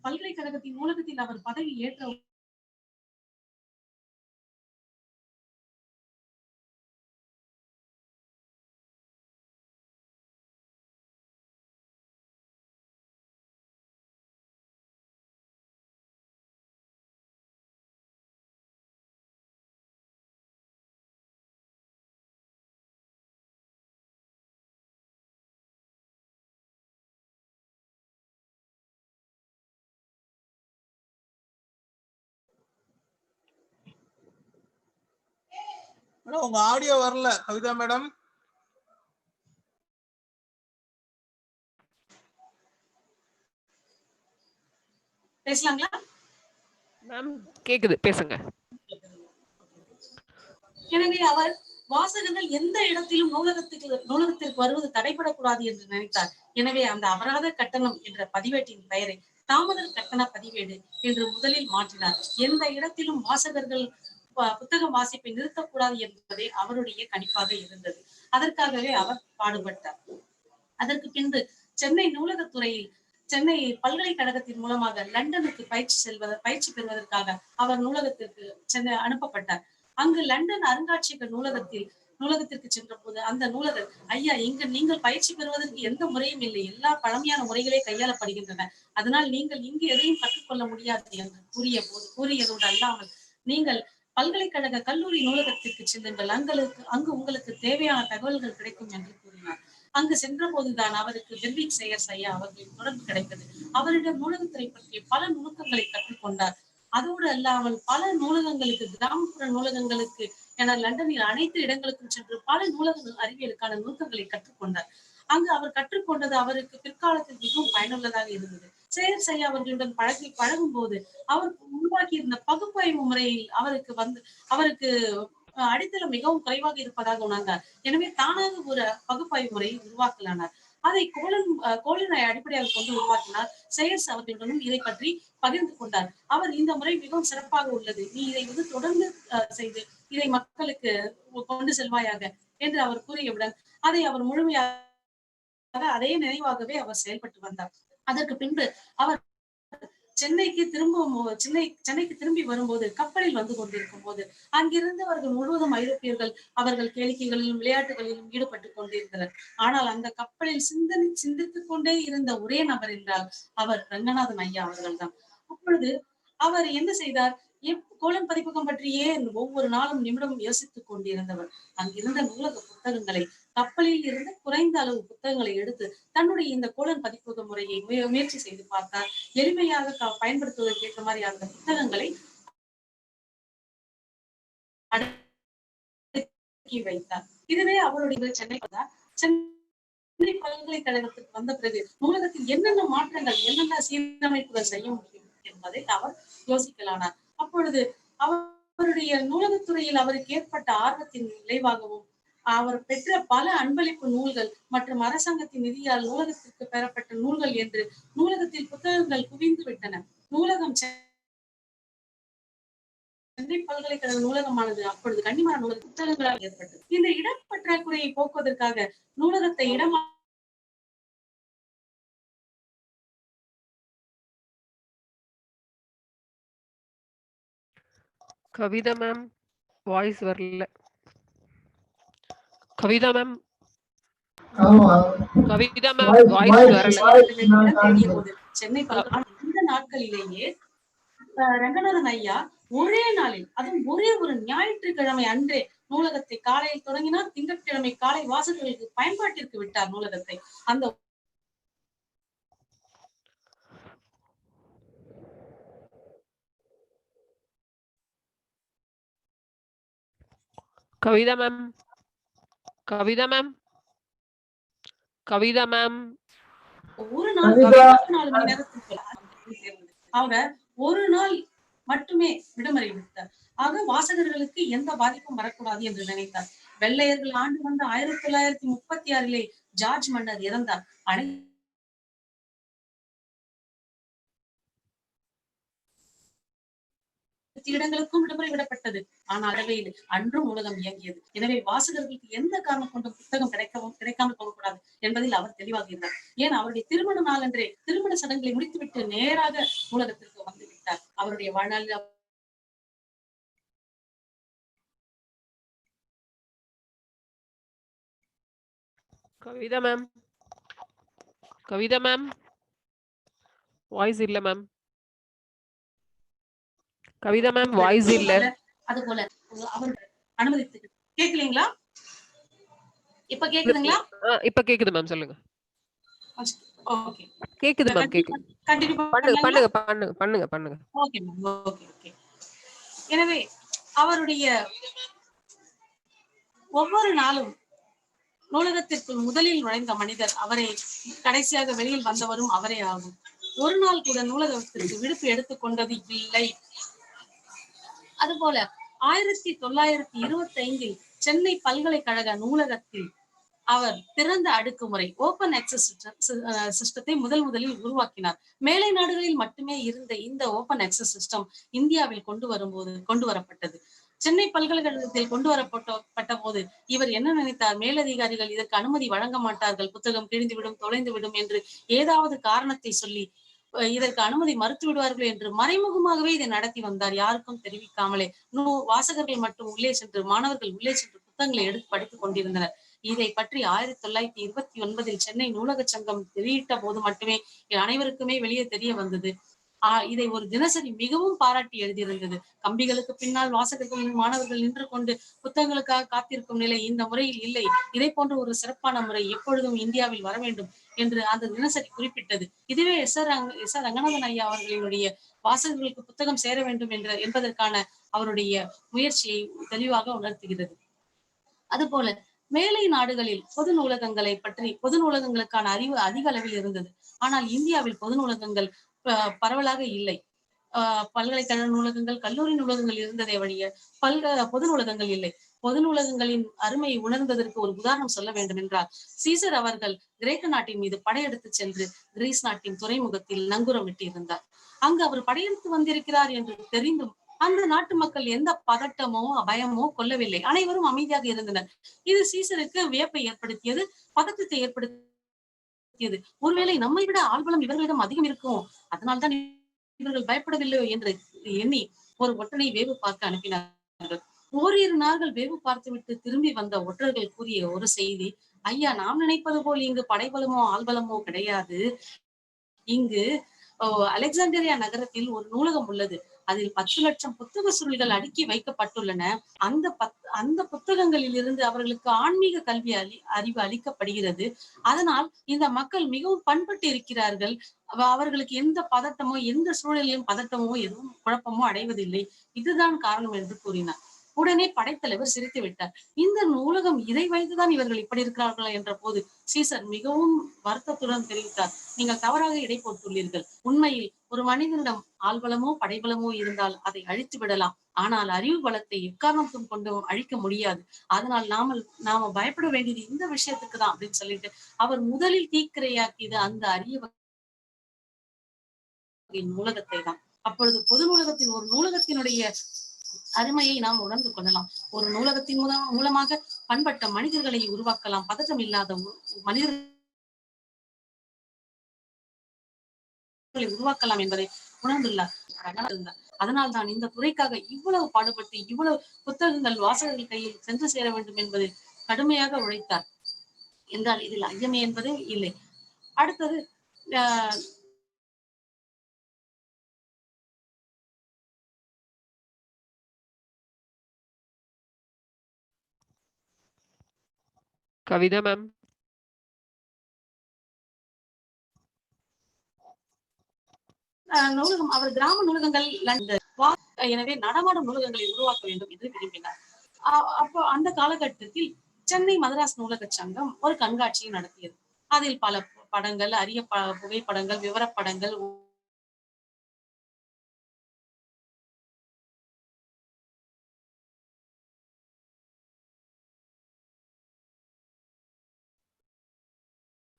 பல்கலைக்கழகத்தின் நூலகத்தில் அவர் பதவி ஏற்ற மேடம் உங்க ஆடியோ வரல கவிதா மேடம். பேசலாங்களா? மேம் கேக்குது, பேசுங்க. எனவே அவர் வாசகர்கள் எந்த இடத்திலும் நூலகத்திற்கு வருவது தடைபடக்கூடாது என்று நினைத்தார். எனவே அந்த அபராத கட்டணம் என்ற பதிவேட்டின் பெயரை தாமத கட்டண பதிவேடு என்று முதலில் மாற்றினார். எந்த இடத்திலும் வாசகர்கள் புத்தகம் வாசிப்பை நிறுத்தக்கூடாது என்பதே அவருடைய கணிப்பாக இருந்தது. அதற்காகவே அவர் பாடுபட்டார். அதற்கு பின்பு சென்னை நூலகத்துறையில் சென்னை பல்கலைக்கழகத்தின் மூலமாக லண்டனுக்கு பயிற்சி பெறுவதற்காக அவர் நூலகத்திற்கு சென்னை அனுப்பப்பட்டார். அங்கு லண்டன் அருங்காட்சியக நூலகத்திற்கு சென்ற போது அந்த நூலகர், ஐயா, இங்கு நீங்கள் பயிற்சி பெறுவதற்கு எந்த முறையும் இல்லை, எல்லா பழமையான முறைகளே கையாளப்படுகின்றன, அதனால் நீங்கள் இங்கு எதையும் கற்றுக்கொள்ள முடியாது என்று கூறியதோடு அல்லாமல், நீங்கள் பல்கலைக்கழக கல்லூரி நூலகத்திற்கு செல்லுங்கள், அங்கு உங்களுக்கு தேவையான தகவல்கள் கிடைக்கும் என்று கூறினார். அங்கு சென்ற போதுதான் அவருக்கு பெர்விக் சேயர்ஸ் ஐயா அவர்களின் தொடர்பு கிடைத்தது. அவரிடம் நூலகத்துறை பற்றிய பல நுணுக்கங்களை கற்றுக்கொண்டார். அதோடு அல்லாமல் பல நூலகங்களுக்கு, கிராமப்புற நூலகங்களுக்கு என லண்டனில் அனைத்து இடங்களுக்கும் சென்று பல நூலக அறிவியலுக்கான நுணுக்கங்களை கற்றுக்கொண்டார். அங்கு அவர் கற்றுக்கொண்டது அவருக்கு பிற்காலத்தில் மிகவும் பயனுள்ளதாக இருந்தது. சேயர்ஸ் ஐயா அவர்களுடன் பழகும் போது அவர் உருவாக்கி இருந்த பகுப்பாய்வு முறையில் அவருக்கு அடித்தளம் மிகவும் குறைவாக இருப்பதாக உணர்ந்தார். எனவே தானாக ஒரு பகுப்பாய்வு முறையை உருவாக்கலானார். அதை கோலனை அடிப்படையாக கொண்டு உருவாக்கினார். சேயர்ஸ் அவர்களுடனும் இதை பற்றி பகிர்ந்து கொண்டார். அவர் இந்த முறை மிகவும் சிறப்பாக உள்ளது, நீ இதை தொடர்ந்து செய்து இதை மக்களுக்கு கொண்டு செல்வாயாக என்று அவர் கூறியவுடன் அதை அவர் முழுமையாக அதே நினைவாகவே அவர் செயல்பட்டு வந்தார். அதற்கு பின்பு அவர் சென்னைக்கு திரும்பி வரும்போது கப்பலில் வந்து கொண்டிருக்கும் போது அங்கிருந்தவர்கள் முழுவதும் ஐரோப்பியர்கள் அவர்கள் கேளிக்கைகளிலும் விளையாட்டுகளிலும் ஈடுபட்டுக் கொண்டிருந்தனர். ஆனால் அந்த கப்பலில் சிந்தித்துக் கொண்டே இருந்த ஒரே நபர் என்றால் அவர் ரங்கநாதன் ஐயா அவர்கள் தான். அப்பொழுது அவர் என்ன செய்தார்? கோலன் பதிப்பகம் பற்றியே ஒவ்வொரு நாளும் நிமிடமும் யோசித்துக் கொண்டிருந்தவர் அங்கிருந்த நூலக புத்தகங்களை, கப்பலில் இருந்து குறைந்த அளவு புத்தகங்களை எடுத்து தன்னுடைய இந்த கோலன் பதிப்பக முறையை முயற்சி செய்து பார்த்தார். எளிமையாக பயன்படுத்துவதற்கு ஏற்ற மாதிரி அந்த புத்தகங்களை அடக்கி வைத்தார். இதுவே அவருடைய சென்னை பல்கலைக்கழகத்துக்கு வந்த பிறகு நூலகத்தில் என்னென்ன மாற்றங்கள், என்னென்ன சீரமைப்புகள் செய்ய முடியும் என்பதை அவர் யோசிக்கலானார். அப்பொழுது அவருடைய நூலகத்துறையில் அவருக்கு ஏற்பட்ட ஆர்வத்தின் விளைவாகவும் அவர் பெற்ற பல அன்பளிப்பு நூல்கள் மற்றும் அரசாங்கத்தின் நிதியால் நூலகத்திற்கு பெறப்பட்ட நூல்கள் என்று நூலகத்தில் புத்தகங்கள் குவிந்து விட்டன. நூலகம் சென்னை பல்கலைக்கழக நூலகமானது அப்பொழுது கன்னிமாரா நூலக புத்தகங்களால் ஏற்பட்டது. இந்த இடப்பற்றாக்குறையை போக்குவதற்காக நூலகத்தை கவிதா மேம் வாய்ஸ் வரல. கவிதா மேம் வாய்ஸ் வரல. சென்னை இந்த நாட்களிலேயே ரங்கநாதன் ஐயா ஒரே நாளில், அதுவும் ஒரே ஒரு ஞாயிற்றுக்கிழமை அன்றே நூலகத்தை காலையில் தொடங்கினார். திங்கட்கிழமை காலை வாசகர்களுக்கு பயன்பாட்டிற்கு விட்டார் நூலகத்தை. அந்த Kavitha ma'am Kavitha ma'am Kavitha ma'am ஒரு நாள் 24 மணி நேரத்துக்கு அவங்க ஒரு நாள் மட்டுமே விடுமுறை விட்டார். ஆக வாசகர்களுக்கு எந்த பாதிப்பும் வரக்கூடாது என்று நினைத்தார். வெள்ளையர்கள் ஆண்டு வந்த 1936 ஜார்ஜ் மன்னர் இறந்தார். இடங்களுக்கும் விடுமுறை விடப்பட்டது. ஆனால் அன்றும் நூலகம் இயங்கியது. எனவே வாசகர்களுக்கு எந்த காரணம் கொண்டும் புத்தகம் கிடைக்காமல் போகக்கூடாது என்பதில் அவர் தெளிவாக இருந்தார். ஏன் அவருடைய திருமண நாளன்றே திருமண சடங்குகளை முடித்துவிட்டு நேராக நூலகத்திற்கு வந்து விட்டார். அவருடைய வாழ்நாளில் கவிதா மேம் வாய்ஸ் இல்ல மேம். கவிதா மேம் வாய்ஸ் இல்ல. அதுபோல அவர் அனுமதித்து கேட்கலீங்களா? இப்ப கேக்குதுங்களா? இப்ப கேக்குது மேம், சொல்லுங்க. ஓகே கேக்குது மேம், கேக்குது. கண்டினியூ பண்ணுங்க. Okay ma'am, okay. எனவே அவருடைய ஒவ்வொரு நாளும் நூலகத்திற்குள் முதலில் நுழைந்த மனிதர் அவரே, கடைசியாக வெளியில் வந்தவரும் அவரே ஆகும். ஒரு நாள் கூட நூலகத்திற்கு விடுப்பு எடுத்துக் கொண்டது இல்லை. அதுபோல 1925 சென்னை பல்கலைக்கழக நூலகத்தில் அவர் திறந்த அடுக்குமுறை ஓபன் ஆக்சஸ் சிஸ்டத்தை முதலில் உருவாக்கினார். மேலை நாடுகளில் மட்டுமே இருந்த இந்த ஓபன் ஆக்சஸ் சிஸ்டம் இந்தியாவில் கொண்டு வரப்பட்டது. சென்னை பல்கலைக்கழகத்தில் கொண்டு வரப்பட்ட போது இவர் என்ன நினைத்தார்? மேலதிகாரிகள் இதற்கு அனுமதி வழங்க மாட்டார்கள், புத்தகம் கிழிந்துவிடும், தொலைந்துவிடும் என்று ஏதாவது காரணத்தை சொல்லி இதற்கு அனுமதி மறுத்து விடுவார்கள் என்று மறைமுகமாகவே இதை நடத்தி வந்தார், யாருக்கும் தெரிவிக்காமலே. வாசகர்கள் மட்டும் உள்ளே சென்று, மாணவர்கள் உள்ளே சென்று புத்தகங்களை எடுத்து படித்துக் கொண்டிருந்தனர். இதை பற்றி 1929 சென்னை நூலக சங்கம் வெளியிட்ட போது மட்டுமே அனைவருக்குமே வெளியே தெரிய வந்தது. இதை ஒரு தினசரி மிகவும் பாராட்டி எழுதியிருந்தது. கம்பிகளுக்கு பின்னால் வாசகர்கள், மாணவர்கள் நின்று கொண்டு புத்தகங்களுக்காக காத்திருக்கும் நிலை இந்த முறையில் இல்லை. இதை போன்ற ஒரு சிறப்பான முறை எப்பொழுதும் இந்தியாவில் வர வேண்டும் என்று அந்த தினசரி குறிப்பிட்டது. இதுவே எஸ் ஆர் ரங்கநாதன் ஐயா அவர்களுடைய வாசகர்களுக்கு புத்தகம் சேர வேண்டும் என்பதற்கான அவருடைய முயற்சியை தெளிவாக உணர்த்துகிறது. அதுபோல மேலை நாடுகளில் பொது நூலகங்களுக்கான அறிவு அதிக அளவில் இருந்தது. ஆனால் இந்தியாவில் பொது நூலகங்கள் பரவலாக இல்லை. பல்கலைக்கழக நூலகங்கள், கல்லூரி நூலகங்கள் இருந்ததை வழிய பொது நூலகங்கள் இல்லை. பொது நூலகங்களின் அருமையை உணர்ந்ததற்கு ஒரு உதாரணம் சொல்ல வேண்டும் என்றால், சீசர் அவர்கள் கிரேக்க நாட்டின் மீது படையெடுத்து சென்று கிரீஸ் நாட்டின் துறைமுகத்தில் நங்கூரம் விட்டு இருந்தார். அங்கு அவர் படையெடுத்து வந்திருக்கிறார் என்று தெரிந்தும் அந்த நாட்டு மக்கள் எந்த பதட்டமோ பயமோ கொள்ளவில்லை. அனைவரும் அமைதியாக இருந்தனர். இது சீசருக்கு வியப்பை ஏற்படுத்தியது, பதட்டத்தை ஏற்படுத்தியது. ஒருவேளை நம்மை விட ஆள்பலம் இவர்களிடம் அதிகம் இருக்கும், அதனால்தான் இவர்கள் பயப்படவில்லையோ என்று எண்ணி ஒரு ஒற்றனை வேவு பார்க்க அனுப்பினார்கள். ஓரிரு நாள்கள் வேவு பார்த்துவிட்டு திரும்பி வந்த ஒற்றர்கள் கூறிய ஒரு செய்தி, ஐயா, நாம் நினைப்பது போல் இங்கு படைபலமோ ஆள்பலமோ கிடையாது. இங்கு அலெக்சாண்டிரியா நகரத்தில் ஒரு நூலகம் உள்ளது. அதில் 10 லட்சம் புத்தக சுருள்கள் அடுக்கி வைக்கப்பட்டுள்ளன. அந்த புத்தகங்களில் இருந்து அவர்களுக்கு ஆன்மீக கல்வி அறிவு அளிக்கப்படுகிறது. அதனால் இந்த மக்கள் மிகவும் பண்பட்டு இருக்கிறார்கள். அவர்களுக்கு எந்த பதட்டமோ, எந்த சூழலிலும் பதட்டமோ எதுவும் குழப்பமோ அடைவதில்லை. இதுதான் காரணம் என்று கூறினார். உடனே படைத்தலைவர் சிரித்து விட்டார். இந்த நூலகம் இதை வைத்துதான் இவர்கள் இப்படி இருக்கிறார்களா என்ற போது சீசர் மிகவும் வருத்தத்துடன் தெரிவித்தார், நீங்கள் தவறாக இடை போட்டுள்ளீர்கள். உண்மையில் ஒரு மனிதனிடம் ஆள்பலமோ படைபலமோ இருந்தால் அதை அழித்து விடலாம். ஆனால் அறிவு பலத்தை எக்காரணத்தும் கொண்டு அழிக்க முடியாது. அதனால் நாம பயப்பட வேண்டியது இந்த விஷயத்துக்கு தான் அப்படின்னு சொல்லிட்டு அவர் முதலில் தீக்கிரையாக்கியது அந்த அரிய நூலகத்தை தான். அப்பொழுது பொது நூலகத்தின் ஒரு நூலகத்தினுடைய அருமையை நாம் உணர்ந்து கொள்ளலாம். ஒரு நூலகத்தின் மூலமாக பண்பட்ட மனிதர்களை உருவாக்கலாம், பதற்றம் இல்லாத மனிதர்களை உருவாக்கலாம் என்பதை உணர்ந்துள்ளார். அதனால் தான் இந்த துறைக்காக இவ்வளவு பாடுபட்டு இவ்வளவு புத்தகங்கள் வாசகர்கள் கையில் சென்று சேர வேண்டும் என்பதை கடுமையாக உழைத்தார் என்றால் இதில் ஐயமே என்பதே இல்லை. அடுத்தது கவிதா மேம். நூலகம் அவர் கிராம நூலகங்கள் எனவே நடமாடும் நூலகங்களை உருவாக்க வேண்டும் என்று விரும்பினார். அப்போ அந்த காலகட்டத்தில் சென்னை மதராஸ் நூலக சங்கம் ஒரு கண்காட்சியை நடத்தியது. அதில் பல படங்கள், அரிய புகைப்படங்கள், விவரப்படங்கள்,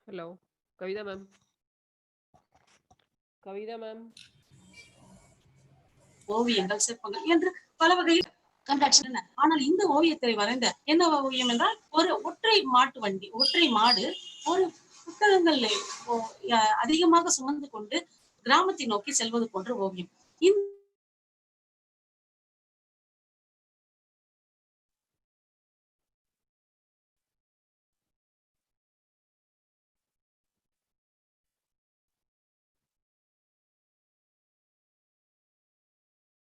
hello Kavitha ma'am. Kavitha ma'am. ஓவியங்கள், சிற்பங்கள் என்று பல வகையில் கண்காட்சி. ஆனால் இந்த ஓவியத்தை வரைந்த என்ன ஓவியம் என்றால் ஒரு ஒற்றை மாடு ஒரு புத்தகங்களை அதிகமாக சுமந்து கொண்டு கிராமத்தை நோக்கி செல்வது போன்ற ஓவியம்.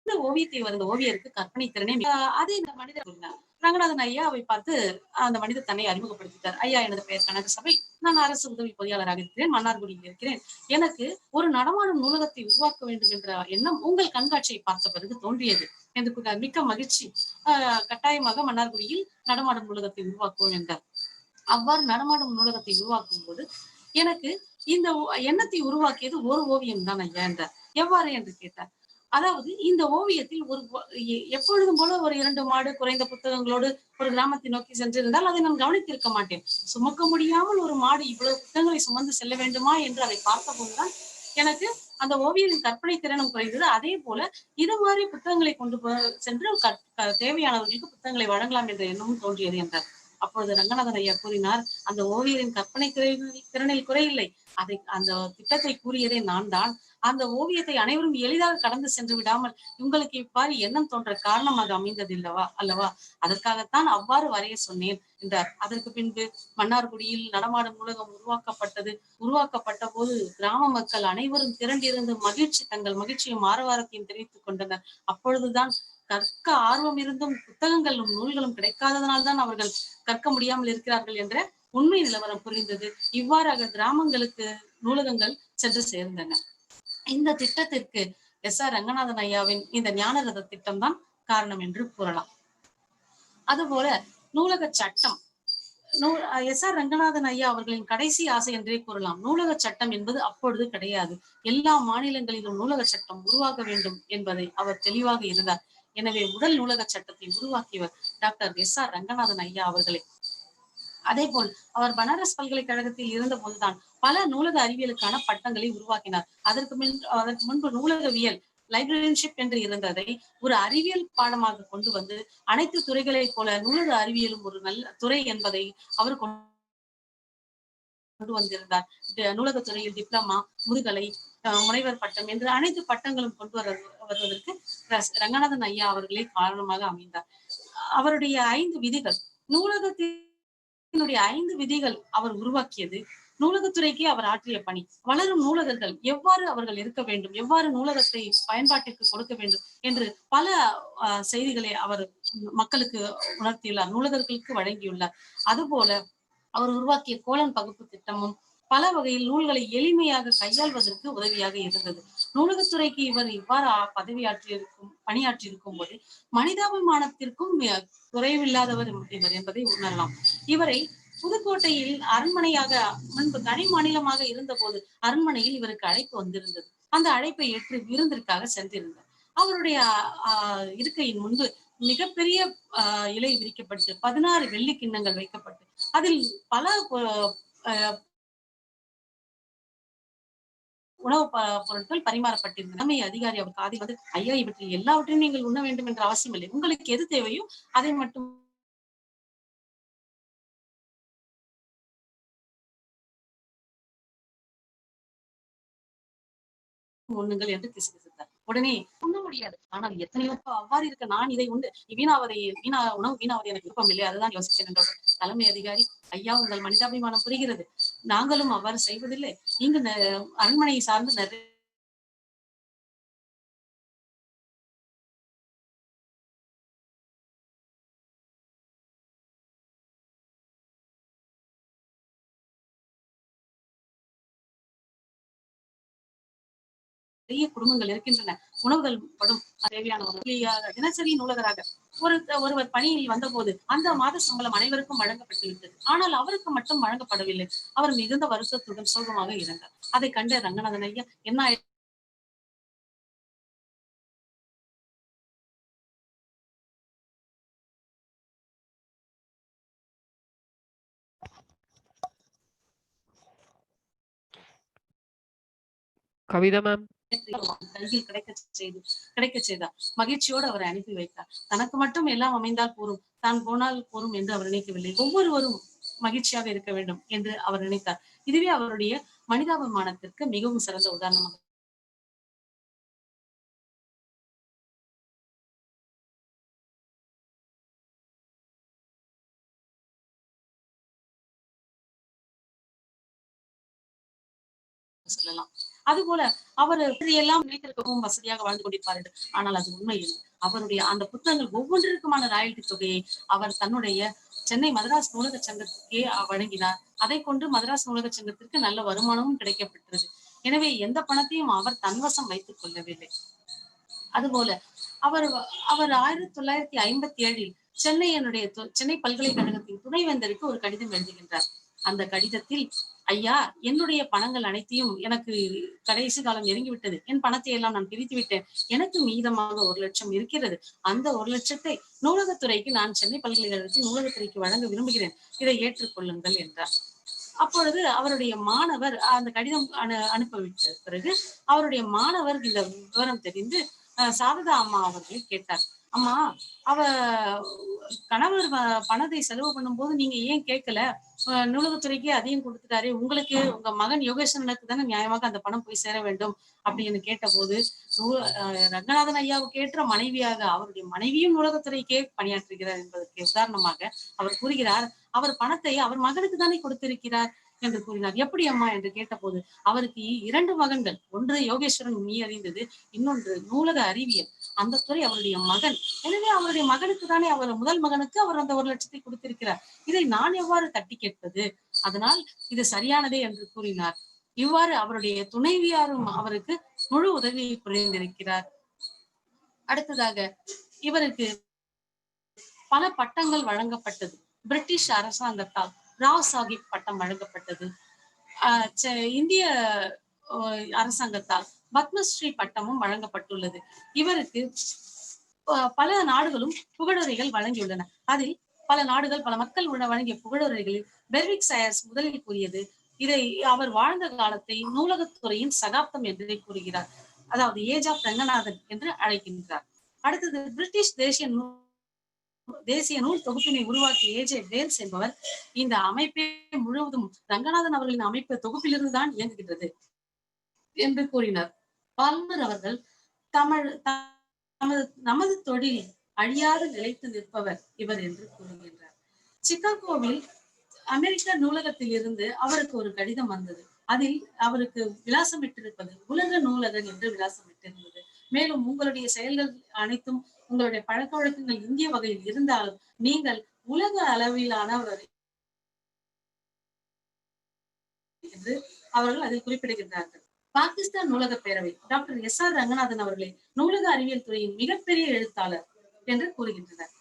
இந்த ஓவியத்தை வரைந்த ஓவியருக்கு கற்பனை திறனே அதே இந்த மனிதர் ரங்கநாதன் ஐயா அவை பார்த்து அந்த மனிதர் தன்னை அறிமுகப்படுத்திட்டார். ஐயா, எனது பெயர் கனக சபை, நான் அரசு உதவி பொறியாளராக இருக்கிறேன், மன்னார்குடியில் இருக்கிறேன். எனக்கு ஒரு நடமாடும் நூலகத்தை உருவாக்க வேண்டும் என்ற எண்ணம் உங்கள் கண்காட்சியை பார்த்த பிறகு தோன்றியது என்று மிக்க மகிழ்ச்சி. கட்டாயமாக மன்னார்குடியில் நடமாடும் நூலகத்தை உருவாக்குவோம் என்றார். அவ்வாறு நடமாடும் நூலகத்தை உருவாக்கும் போது எனக்கு இந்த எண்ணத்தை உருவாக்கியது ஒரு ஓவியம் தான் ஐயா என்றார். எவ்வாறு என்று கேட்டார். அதாவது இந்த ஓவியத்தில் எப்பொழுதும் போல ஒரு 2 மாடு குறைந்த புத்தகங்களோடு ஒரு கிராமத்தை நோக்கி சென்றிருந்தால் அதை நான் கவனித்திருக்க மாட்டேன். சுமக்க முடியாமல் ஒரு மாடு இவ்வளவு புத்தகங்களை சுமந்து செல்ல வேண்டுமா என்று அதை பார்த்த போதுதான் எனக்கு அந்த ஓவியரின் கற்பனை திறனும் குறைந்தது. அதே போல இது மாதிரி புத்தகங்களை கொண்டு சென்று தேவையானவர்களுக்கு புத்தகங்களை வழங்கலாம் என்ற எண்ணமும் தோன்றியது என்றார். அப்பொழுது ரங்கநாதன் ஐயா கூறினார், அந்த ஓவியரின் கற்பனை திறனில் குறையில்லை, அந்த திட்டத்தை கூறியதே நான் தான். அந்த ஓவியத்தை அனைவரும் எளிதாக கடந்து சென்று விடாமல் உங்களுக்கு இவ்வாறு எண்ணம் தோன்ற காரணமாக அமைந்தது அல்லவா, அதற்காகத்தான் அவ்வாறு வரைய சொன்னேன் என்றார். அதற்கு பின்பு மன்னார்குடியில் நடமாடும் நூலகம் உருவாக்கப்பட்ட போது கிராம மக்கள் அனைவரும் திரண்டிருந்து தங்கள் மகிழ்ச்சியும் ஆரவாரத்தையும் தெரிவித்துக் கொண்டனர். அப்பொழுதுதான் கற்க ஆர்வம் இருந்தும் புத்தகங்களும் நூல்களும் கிடைக்காததனால்தான் அவர்கள் கற்க முடியாமல் இருக்கிறார்கள் என்ற உண்மை நிலவரம் புரிந்தது. இவ்வாறாக கிராமங்களுக்கு நூலகங்கள் சென்று சேர்ந்தன. இந்த திட்டத்திற்கு எஸ்.ஆர். ரங்கநாதன் ஐயாவின் இந்த ஞானரத திட்டம் தான் காரணம் என்று கூறலாம். அதுபோல நூலக சட்டம் எஸ்.ஆர். ரங்கநாதன் ஐயா அவர்களின் கடைசி ஆசை என்றே கூறலாம். நூலக சட்டம் என்பது அப்பொழுது கிடையாது. எல்லா மாநிலங்களிலும் நூலக சட்டம் உருவாக வேண்டும் என்பதை அவர் தெளிவாக இருந்தார். எனவே முதல் நூலக சட்டத்தை உருவாக்கியவர் டாக்டர் எஸ்.ஆர். ரங்கநாதன் ஐயா அவர்களே. அதே போல் அவர் பனாரஸ் பல்கலைக்கழகத்தில் இருந்த போதுதான் பல நூலக அறிவியலுக்கான பட்டங்களை உருவாக்கினார். அதற்கு முன்பு நூலகவியல் லைப்ரரியன்ஷிப் என்று இருந்ததை ஒரு அறிவியல் பாடமாக கொண்டு வந்து அனைத்து துறைகளை போல நூலக அறிவியலும் ஒரு நல்ல துறை என்பதை அவர் கொண்டு வந்திருந்தார். நூலகத்துறையில் டிப்ளமா, முதுகலை, முனைவர் பட்டம் என்று அனைத்து பட்டங்களும் கொண்டு வருவதற்கு ரங்கநாதன் ஐயா அவர்களே காரணமாக அமைந்தார். அவருடைய 5 விதிகள், நூலகத்தினுடைய 5 விதிகள் அவர் உருவாக்கியது. நூலகத்துறைக்கு அவர் ஆற்றிய பணி, வளரும் நூலகர்கள் எவ்வாறு அவர்கள் இருக்க வேண்டும், எவ்வாறு நூலகத்தை பயன்பாட்டிற்கு கொடுக்க வேண்டும் என்று பல செய்திகளை அவர் மக்களுக்கு உணர்த்தியுள்ளார், நூலகர்களுக்கு வழங்கியுள்ளார். அதுபோல அவர் உருவாக்கிய கோலன் பகுப்பு திட்டமும் பல வகையில் நூல்களை எளிமையாக கையாள்வதற்கு உதவியாக இருந்தது. நூலகத்துறைக்கு இவர் இவ்வாறு பணியாற்றி இருக்கும் போது மனிதாபிமானத்திற்கும் குறைவில்லாதவர் இவர் என்பதை உணரலாம். இவரை புதுக்கோட்டையில் அரண்மனையாக முன்பு தனி மாநிலமாக இருந்த போது அரண்மனையில் இவருக்கு அழைப்பு வந்திருந்தது. அந்த அழைப்பை ஏற்று விருந்திற்காக சென்றிருந்தார். அவருடைய இருக்கையின் முன்பு மிகப்பெரிய இலை விரிக்கப்பட்டு 16 வெள்ளி கிண்ணங்கள் வைக்கப்பட்டு அதில் பல உணவு பொருட்கள் பரிமாறப்பட்டிருந்தன. தலைமை அதிகாரி அவர் காதில் வந்து, ஐயா, இவற்றில் எல்லாவற்றையும் நீங்கள் உண்ண வேண்டும் என்ற அவசியம் இல்லை, உங்களுக்கு எது தேவையோ அதை மட்டும் உண்ணுங்கள் என்று கிசுகிசுத்தார். உடனே உண்ண முடியாது, ஆனால் எத்தனையோ அவ்வாறு இருக்க நான் இதை உண்டு உணவு வீணாவது எனக்கு விருப்பம் இல்லை, அதுதான் யோசிச்சேன் என்றவர். தலைமை அதிகாரி, ஐயா, உங்கள் மனிதாபிமானம் புரிகிறது, நாங்களும் அவ்வாறு செய்வதில்லை. இங்கு அரண்மனையை சார்ந்து நிறைய பெரிய குடும்பங்கள் இருக்கின்றன, உணவுகள் படும் தேவையான தினசரி நூலகராக ஒருவர் பணியில் வந்தபோது அந்த மாத சம்பளம் அனைவருக்கும் வழங்கப்பட்டு விட்டது. ஆனால் அவருக்கு மட்டும் வழங்கப்படவில்லை. அவர் மிகுந்த வருத்தத்துடன் சோகமாக இருந்தார். அதை கண்ட ரங்கநாதன் ஐயா, என்ன கவிதா மேம் கையில் கிடைக்க செய்தார். மகிழ்ச்சியோடு அவரை அனுப்பி வைத்தார். தனக்கு மட்டும் எல்லாம் அமைந்தால் போரும், தான் போனால் போரும் என்று அவர் நினைக்கவில்லை. ஒவ்வொருவரும் மகிழ்ச்சியாக இருக்க வேண்டும் என்று அவர் நினைத்தார். இதுவே அவருடைய மனிதாபிமானத்திற்கு மிகவும் சிறந்த உதாரணமாக சொல்லலாம். அதுபோல அவர் எல்லாம் நினைத்திருக்கவும் வசதியாக வாழ்ந்து கொண்டிருப்பார். ஆனால் அது உண்மை இல்லை. அவருடைய அந்த புத்தகங்கள் ஒவ்வொன்றிற்குமான ராயல்டி தொகையை அவர் தன்னுடைய சென்னை மதராஸ் நூலக சங்கத்துக்கே வழங்கினார். அதை கொண்டு மதராஸ் நூலக சங்கத்திற்கு நல்ல வருமானமும் கிடைக்கப்பெற்றது. எனவே எந்த பணத்தையும் அவர் தன்வசம் வைத்துக் கொள்ளவில்லை. அதுபோல அவர் 1957 சென்னை பல்கலைக்கழகத்தின் துணைவேந்தருக்கு ஒரு கடிதம் எழுதுகின்றார். அந்த கடிதத்தில், ஐயா, என்னுடைய பணங்கள் அனைத்தையும் எனக்கு கடைசி காலம் நெருங்கிவிட்டது. என் பணத்தை எல்லாம் நான் பிரித்து விட்டேன். எனக்கு மீதமாக 1 லட்சம் இருக்கிறது. அந்த 1 லட்சத்தை நூலகத்துறைக்கு நான் சென்னை பல்கலைக்கழகத்தின் நூலகத்துறைக்கு வழங்க விரும்புகிறேன். இதை ஏற்றுக்கொள்ளுங்கள் என்றார். அப்பொழுது அவருடைய மாணவர் அந்த கடிதம் அனுப்பிவிட்ட பிறகு அவருடைய மாணவர் இந்த விவரம் தெரிந்து சாரதா அம்மா அவர்களை கேட்டார். அம்மா, அவ கணவர் பணத்தை செலவு பண்ணும் போது நீங்க ஏன் கேட்கல? நூலகத்துறைக்கு அதையும் கொடுத்துட்டாரு, உங்களுக்கு உங்க மகன் யோகேஸ்வரனுக்கு தானே நியாயமாக அந்த பணம் போய் சேர வேண்டும் அப்படின்னு கேட்ட போது, ரங்கநாதன் ஐயாவுக்கு ஏற்ற மனைவியாக அவருடைய மனைவியும் நூலகத்துறைக்கே பணியாற்றுகிறார் என்பதற்கு உதாரணமாக அவர் கூறுகிறார், அவர் பணத்தை அவர் மகனுக்கு தானே கொடுத்திருக்கிறார் என்று கூறினார். எப்படி அம்மா என்று கேட்டபோது, அவருக்கு 2 மகன்கள், ஒன்று யோகேஸ்வரன் நீ அறிந்தது, இன்னொன்று நூலக அறிவியல், அந்த துறை அவருடைய மகன். எனவே அவருடைய மகனுக்கு தானே, அவர் முதல் மகனுக்கு அவர் அந்த 1 லட்சத்தை கொடுத்திருக்கிறார். இதை நான் எவ்வாறு தட்டி கேட்பது? அதனால் இது சரியானதே என்று கூறினார். இவ்வாறு அவருடைய துணைவியாரும் அவருக்கு முழு உதவியை புரிந்திருக்கிறார். அடுத்ததாக இவருக்கு பல பட்டங்கள் வழங்கப்பட்டது. பிரிட்டிஷ் அரசாங்கத்தால் ராவ் சாஹிப் பட்டம் வழங்கப்பட்டது. இந்திய அரசாங்கத்தால் பத்மஸ்ரீ பட்டமும் வழங்கப்பட்டுள்ளது. இவருக்கு பல நாடுகளும் புகழுரைகள் வழங்கியுள்ளன. அதில் பல நாடுகள், பல மக்கள் வழங்கிய புகழுரைகளில் பெர்விக் சயர்ஸ் முதலில் கூறியது, இதை அவர் வாழ்ந்த காலத்தை நூலகத்துறையின் சகாப்தம் என்றே கூறுகிறார். அதாவது ஏஜ் ஆஃப் ரங்கநாதன் என்று அழைக்கின்றார். அடுத்தது பிரிட்டிஷ் தேசிய நூல் தொகுப்பினை உருவாக்கிய ஏஜே வேல்ஸ் என்பவர், இந்த அமைப்பே முழுவதும் ரங்கநாதன் அவர்களின் அமைப்பு தொகுப்பிலிருந்து தான் இயங்குகின்றது என்று கூறினார். பால்மர் அவர்கள் நமது தொழில் அழியாது நிலைத்து நிற்பவர் இவர் என்று கூறுகின்றார். சிகாகோவில் அமெரிக்க நூலகத்தில் இருந்து அவருக்கு ஒரு கடிதம் வந்தது. அதில் அவருக்கு விலாசமிட்டிருப்பது உலக நூலகன் என்று விலாசமிட்டிருந்தது. மேலும் உங்களுடைய செயல்கள் அனைத்தும், உங்களுடைய பழக்க வழக்கங்கள் இந்திய வகையில் இருந்தாலும் நீங்கள் உலக அளவிலானவர் என்று அவர்கள் அதில் குறிப்பிடுகின்றார்கள். பாகிஸ்தான் நூலக பேரவை டாக்டர் SR ரங்கநாதன் அவர்களை நூலக அறிவியல் துறையின் மிகப்பெரிய எழுத்தாளர் என்று கூறுகின்றனர்.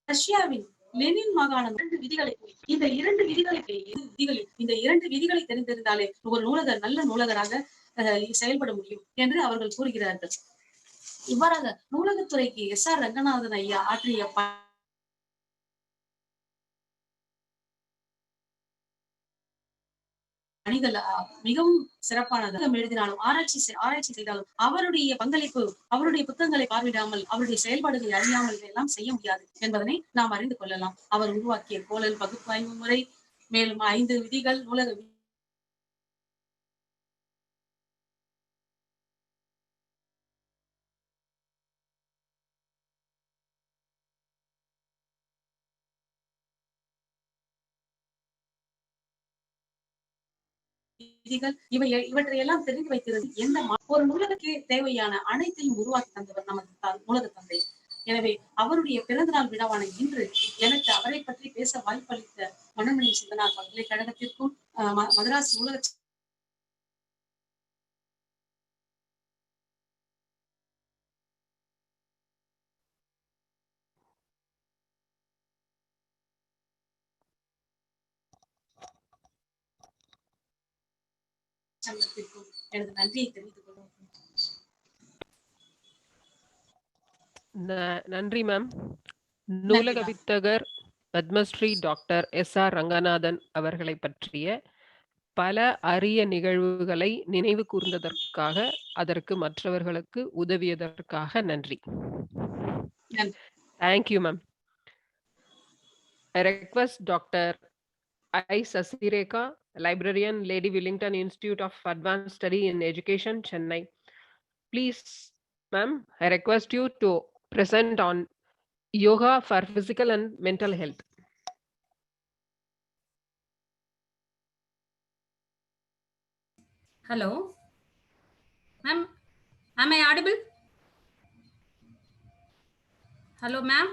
ரஷ்யாவின் லெனின் மாகாணம் இந்த இரண்டு விதிகளை தெரிந்திருந்தாலே ஒரு நூலகர் நல்ல நூலகராக செயல்பட முடியும் என்று அவர்கள் கூறுகிறார்கள். இவ்வாறாக நூலகத்துறைக்கு SR ரங்கநாதன் ஐயா ஆற்றிய பணிகள் மிகவும் சிறப்பானது. எழுதினாலும் ஆராய்ச்சி செய்தாலும் அவருடைய பங்களிப்பு, அவருடைய புத்தகங்களை பார்வையிடாமல் அவருடைய செயல்பாடுகளை அறியாமல் எல்லாம் செய்ய முடியாது என்பதனை நாம் அறிந்து கொள்ளலாம். அவர் உருவாக்கிய கோளல் பகுப்பாய்வு முறை, மேலும் 5 விதிகள், நூலக விதிகள் இவற்றையெல்லாம் தெரிந்து வைக்கிறது. ஒரு நூலகಕ್ಕೆ தேவையான அனைத்தையும் உருவாக்கி தந்தவர் நமது நூலக தந்தை. எனவே அவருடைய பிறந்த நாள் விழாவான இன்று எனக்கு அவரை பற்றி பேச வாய்ப்பளித்த மனோன்மணி சிந்தனார் பல்கலைக்கழகத்திற்கும் மதராஸ் நூலக சங்கத்திற்கும் எனது நன்றியை தெரிவித்துக் கொள்கிறேன். நன்றி மேம். நூலக வித்தகர் பத்மஸ்ரீ டாக்டர் SR ரங்கநாதன் அவர்களை பற்றிய பல அரிய நிகழ்வுகளை நினைவு கூர்ந்ததற்காக, அதற்கு மற்றவர்களுக்கு உதவியதற்காக நன்றி. Thank you, ma'am. I request Dr. I. Sasireka, librarian, Lady Wellington Institute of Advanced Study in Education, Chennai. Please, ma'am, I request you to present on yoga for physical and mental health. Hello, ma'am. Am I audible? Hello, ma'am.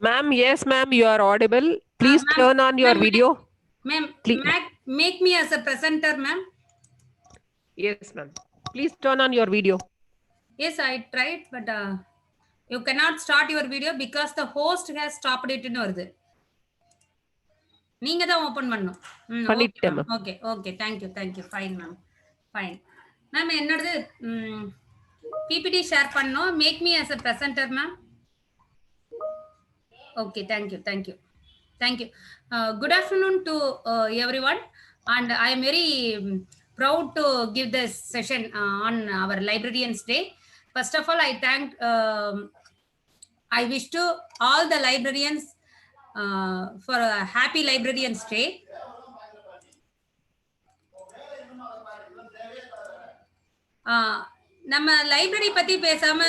Ma'am, yes, ma'am, you are audible. Please turn on your video. Ma'am, make me as a presenter, ma'am. Yes, ma'am. Please turn on your video. Yes, I tried, but you cannot start your video because the host has stopped it in order. நீங்க தான் open பண்ணனும். பண்ணிட்டேன். Okay okay, thank you fine ma'am, fine ma'am. என்னது PPT share பண்ணனும். make me as a presenter ma'am. Okay, thank you. Good afternoon to everyone, and I am very proud to give this session on our Librarians Day. First of all, I wish to all the librarians for a happy Librarians Day. நம்ம library பத்தி பேசாம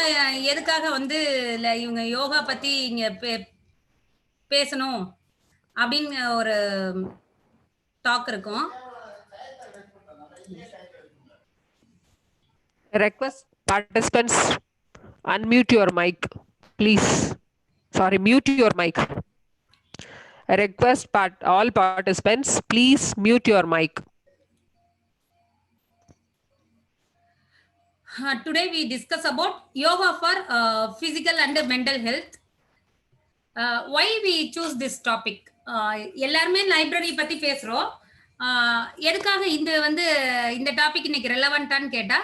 எதுக்காக வந்து இவங்க யோகா பத்தி இங்க பேசணும் அப்படின்னு ஒரு டாக் இருக்கும். Request participants unmute your mic, please. Sorry, mute your mic. Request all participants, please mute your mic. Today we discuss about yoga for physical and mental health. Why we choose this topic? எல்லாருமே library பத்தி பேசுறோம். எதுக்காக இந்த topic இன்னைக்கு ரெலவென்ட்டான்னு கேட்டா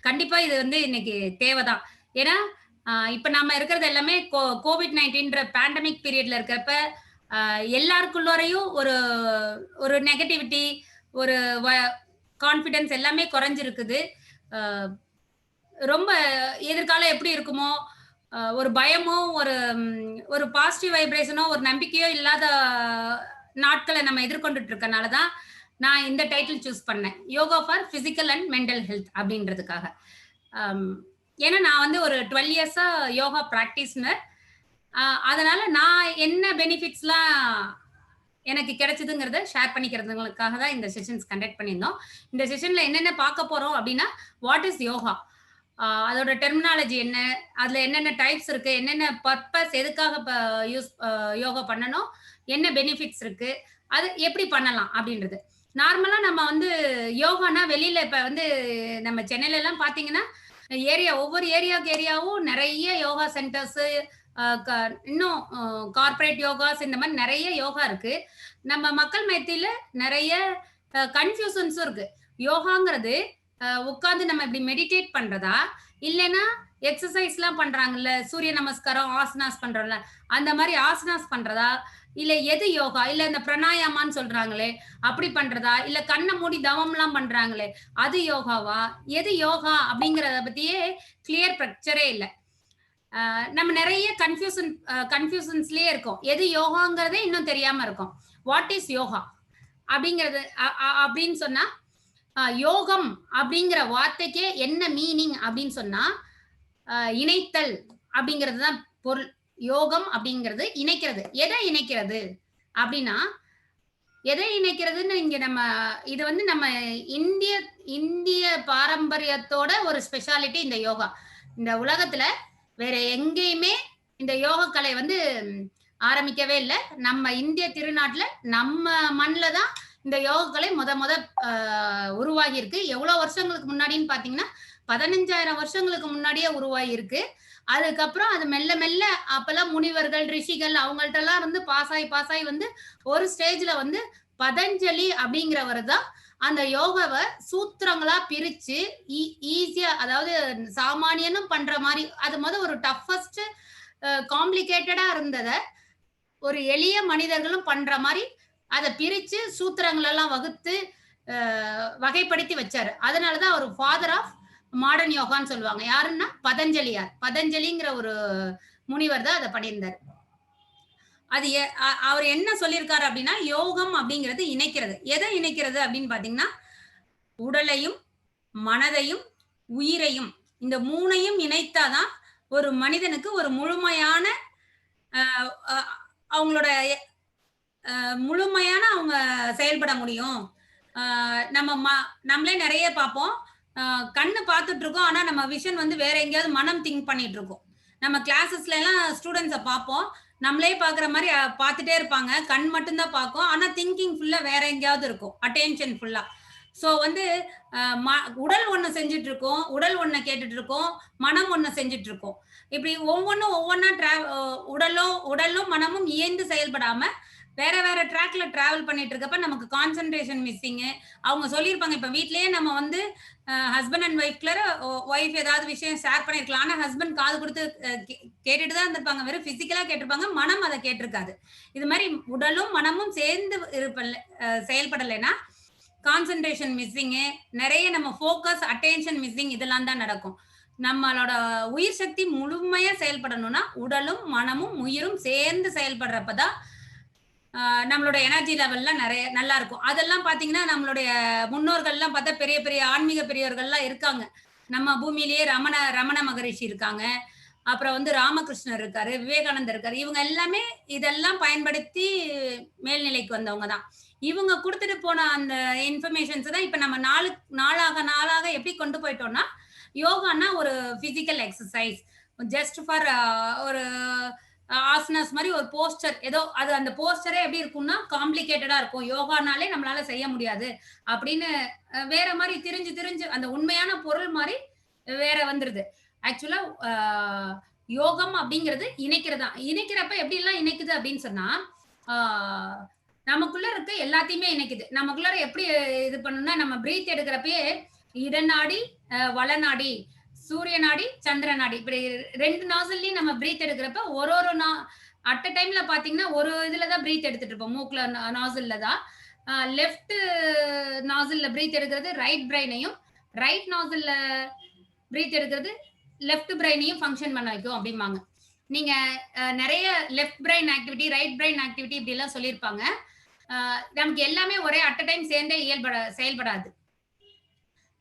கண்டிப்பா இது இன்னைக்கு தேவைதான். ஏன்னா இப்ப நாம இருக்கிறது எல்லாமே COVID-19 பேண்டமிக் பீரியட்ல இருக்கிறப்ப எல்லாருக்குள்ளரையும் ஒரு நெகட்டிவிட்டி, ஒரு கான்ஃபிடன்ஸ் எல்லாமே குறைஞ்சிருக்குது. ரொம்ப எதிர்காலம் எப்படி இருக்குமோ ஒரு பயமோ ஒரு பாசிட்டிவ் வைப்ரேஷனோ ஒரு நம்பிக்கையோ இல்லாத நாட்களை நம்ம எதிர்கொண்டுட்டு இருக்கனாலதான் நான் இந்த டைட்டில் சூஸ் பண்ணேன், yoga for physical and mental health அப்படின்றதுக்காக. ஏன்னா நான் ஒரு 12 இயர்ஸா யோகா பிராக்டிஸ்னர். அதனால நான் என்ன பெனிஃபிட்ஸ்லாம் எனக்கு கிடைச்சதுங்கிறத ஷேர் பண்ணிக்கிறதுங்களுக்காக தான் இந்த செஷன்ஸ் கண்டக்ட் பண்ணியிருந்தோம். இந்த செஷன்ல என்னென்ன பார்க்க போறோம் அப்படின்னா, வாட் இஸ் யோகா, அதோட டெர்மினாலஜி என்ன, அதுல என்னென்ன டைப்ஸ் இருக்கு, என்னென்ன பர்பஸ், எதுக்காக யோகா பண்ணணும், என்ன பெனிஃபிட்ஸ் இருக்கு, அது எப்படி பண்ணலாம் அப்படின்றது. நார்மலா நம்ம வந்து யோகானா வெளியில இப்ப வந்து நம்ம சென்னையில எல்லாம் பாத்தீங்கன்னா ஒவ்வொரு ஏரியாவும் நிறைய யோகா சென்டர்ஸ், இன்னும் கார்பரேட் யோகாஸ், இந்த மாதிரி நிறைய யோகா இருக்கு. நம்ம மக்கள் மத்தியில நிறைய கன்ஃபியூஷன்ஸும் இருக்கு. யோகாங்கிறது உட்காந்து நம்ம இப்படி மெடிடேட் பண்றதா, இல்லைன்னா எக்ஸசைஸ் எல்லாம் பண்றாங்கல்ல, சூரிய நமஸ்காரம், ஆசனாஸ் பண்றோம்ல, அந்த மாதிரி ஆசனாஸ் பண்றதா, இல்ல எது யோகா, இல்ல இந்த பிராணாயாமான்னு சொல்றாங்களே அப்படி பண்றதா, இல்ல கண்ணை மூடி தவம் எல்லாம் பண்றாங்களே அது யோகாவா, எது யோகா அப்படிங்கறத பத்தியே கிளியர் பிக்சரே இல்லை. நம்ம நிறைய கன்ஃபியூஷன்ஸ்லயே இருக்கோம். எது யோகாங்கிறதே இன்னும் தெரியாம இருக்கும். வாட் இஸ் யோகா அப்படிங்கிறது அப்படின்னு சொன்னா, யோகம் அப்படிங்கிற வார்த்தைக்கே என்ன மீனிங் அப்படின்னு சொன்னா, இணைத்தல் அப்படிங்கிறது தான் பொருள். யோகம் அப்படிங்கிறது இணைக்கிறது. எதை இணைக்கிறது அப்படின்னா, எதை இணைக்கிறதுன்னு இங்க நம்ம இது வந்து நம்ம இந்திய பாரம்பரியத்தோட ஒரு ஸ்பெஷாலிட்டி இந்த யோகா. இந்த உலகத்துல வேற எங்கேயுமே இந்த யோக கலை வந்து ஆரம்பிக்கவே இல்லை. நம்ம இந்திய திருநாட்டுல நம்ம மண்ணில் தான் இந்த யோக கலை முத உருவாகி இருக்கு. எவ்வளவு வருஷங்களுக்கு முன்னாடின்னு பாத்தீங்கன்னா 15,000 வருஷங்களுக்கு முன்னாடியே உருவாகி இருக்கு. அதுக்கப்புறம் அது மெல்ல மெல்ல அப்பெல்லாம் முனிவர்கள், ரிஷிகள் அவங்கள்ட்ட எல்லாம் வந்து பாசாய் வந்து ஒரு ஸ்டேஜ்ல வந்து பதஞ்சலி அப்படிங்கிறவர் தான் அந்த யோகாவை சூத்திரங்களா பிரிச்சு ஈஸியா, அதாவது சாமானியனும் பண்ற மாதிரி, அது ஒரு டஃபஸ்ட் காம்ப்ளிகேட்டடா இருந்தத ஒரு எளிய மனிதர்களும் பண்ற மாதிரி அதை பிரிச்சு சூத்திரங்கள் எல்லாம் வகுத்து வகைப்படுத்தி வச்சாரு. அதனாலதான் அவர் ஃபாதர் ஆஃப் மாடர்ன் யோகான்னு சொல்லுவாங்க. யாருன்னா பதஞ்சலியார். பதஞ்சலிங்கிற ஒரு முனிவர் தான் அதை பண்ணியிருந்தார். அது அவர் என்ன சொல்லியிருக்காரு அப்படின்னா, யோகம் அப்படிங்கிறது இணைக்கிறது. எதை இணைக்கிறது அப்படின்னு பாத்தீங்கன்னா, உடலையும் மனதையும் உயிரையும், இந்த மூணையும் இணைத்தாதான் ஒரு மனிதனுக்கு ஒரு முழுமையான அவங்களோட அவங்க செயல்பட முடியும். நம்மளே நிறைய பார்ப்போம். கண்ணு பார்த்துட்டு இருக்கோம், ஆனா நம்ம விஷன் வந்து வேற எங்கேயாவது மனம் திங்க் பண்ணிட்டு இருக்கோம். நம்ம கிளாஸஸ்ல எல்லாம் ஸ்டூடெண்ட்ஸை பார்ப்போம், நம்மளே பாக்குற மாதிரி பார்த்துட்டே இருப்பாங்க, கண் மட்டும்தான் பார்க்கும், ஆனா திங்கிங் ஃபுல்லா வேற எங்கேயாவது இருக்கும், அட்டென்ஷன் ஃபுல்லா. ஸோ வந்து உடல் ஒண்ணு செஞ்சுட்டு இருக்கோம், உடல் ஒண்ணு கேட்டுட்டு இருக்கோம், மனம் ஒண்ணு செஞ்சுட்டு இருக்கோம். இப்படி ஒவ்வொன்னா உடலும் மனமும் இயந்து செயல்படாம வேற வேற ட்ராக்ல டிராவல் பண்ணிட்டு இருக்கப்ப நமக்கு கான்சென்ட்ரேஷன் மிஸ்ஸிங்கு. அவங்க சொல்லியிருப்பாங்க, இப்ப வீட்லயே நம்ம வந்து ஹஸ்பண்ட் அண்ட் ஒய்ஃப் ஏதாவது விஷயம் ஷேர் பண்ணிருக்கலாம், ஆனா ஹஸ்பண்ட் காது கொடுத்து கேட்டுட்டு தான் இருந்திருப்பாங்க, வெறும் பிசிக்கலா கேட்டிருப்பாங்க, மனம் அதை கேட்டிருக்காது. இது மாதிரி உடலும் மனமும் சேர்ந்து செயல்படலைன்னா கான்சென்ட்ரேஷன் மிஸ்ஸிங்கு, நிறைய நம்ம ஃபோக்கஸ், அட்டென்ஷன் மிஸ்ஸிங், இதெல்லாம் தான் நடக்கும். நம்மளோட உயிர் சக்தி முழுமையா செயல்படணும்னா உடலும் மனமும் உயிரும் சேர்ந்து செயல்படுறப்பதான் நம்மளோட எனர்ஜி லெவல்லாம் நிறைய நல்லா இருக்கும். அதெல்லாம் பாத்தீங்கன்னா நம்மளுடைய முன்னோர்கள்லாம் பார்த்தா பெரிய பெரிய ஆன்மீக பெரியவர்கள்லாம் இருக்காங்க. நம்ம பூமியிலேயே ரமண மகரிஷி இருக்காங்க, அப்புறம் வந்து ராமகிருஷ்ணர் இருக்காரு, விவேகானந்தர் இருக்காரு. இவங்க எல்லாமே இதெல்லாம் பயன்படுத்தி மேல்நிலைக்கு வந்தவங்க தான். இவங்க கொடுத்துட்டு போன அந்த இன்ஃபர்மேஷன்ஸ் தான் இப்ப நம்ம நாளாக எப்படி கொண்டு போயிட்டோம்னா, யோகான்னா ஒரு பிசிக்கல் எக்ஸசைஸ், ஜஸ்ட் ஃபார் ஒரு ஆசனாஸ் மாதிரி ஒரு போஸ்டர், ஏதோ அது அந்த போஸ்டரே எப்படி இருக்கும்னா காம்ப்ளிகேட்டடா இருக்கும், யோகானாலே நம்மளால செய்ய முடியாது அப்படின்னு வேற மாதிரி திரிஞ்சு அந்த உண்மையான பொருள் மாதிரி வேற வந்துருது. ஆக்சுவலா யோகம் அப்படிங்கிறது இணைக்கிறதா. இணைக்கிறப்ப எப்படி எல்லாம் இணைக்குது அப்படின்னு சொன்னா, நமக்குள்ள இருக்க எல்லாத்தையுமே இணைக்குது. நமக்குள்ள எப்படி இது பண்ணணும்னா, நம்ம பிரீத் எடுக்கிறப்பயே இடநாடி வளநாடி, சூரிய நாடி, சந்திர நாடி, இப்படி 2 நாசல்லையும் நம்ம பிரீத் எடுக்கிறப்ப ஒரு அட் அ டைம்ல பாத்தீங்கன்னா ஒரு இதுலதான் பிரீத் எடுத்துட்டு இருப்போம், மூக்குல நாசல்ல தான். லெஃப்ட் நாசல்ல பிரீத் எடுக்கிறது ரைட் பிரெயினையும், ரைட் நாசல்ல பிரீத் எடுக்கிறது லெஃப்ட் பிரெயினையும் ஃபங்க்ஷன் பண்ண வைக்கும் அப்படிம்பாங்க. நீங்க நிறைய left brain activity, right brain activity இப்படி எல்லாம் சொல்லியிருப்பாங்க. நமக்கு எல்லாமே ஒரே அட் அ டைம் சேர்ந்தே செயல்படாது.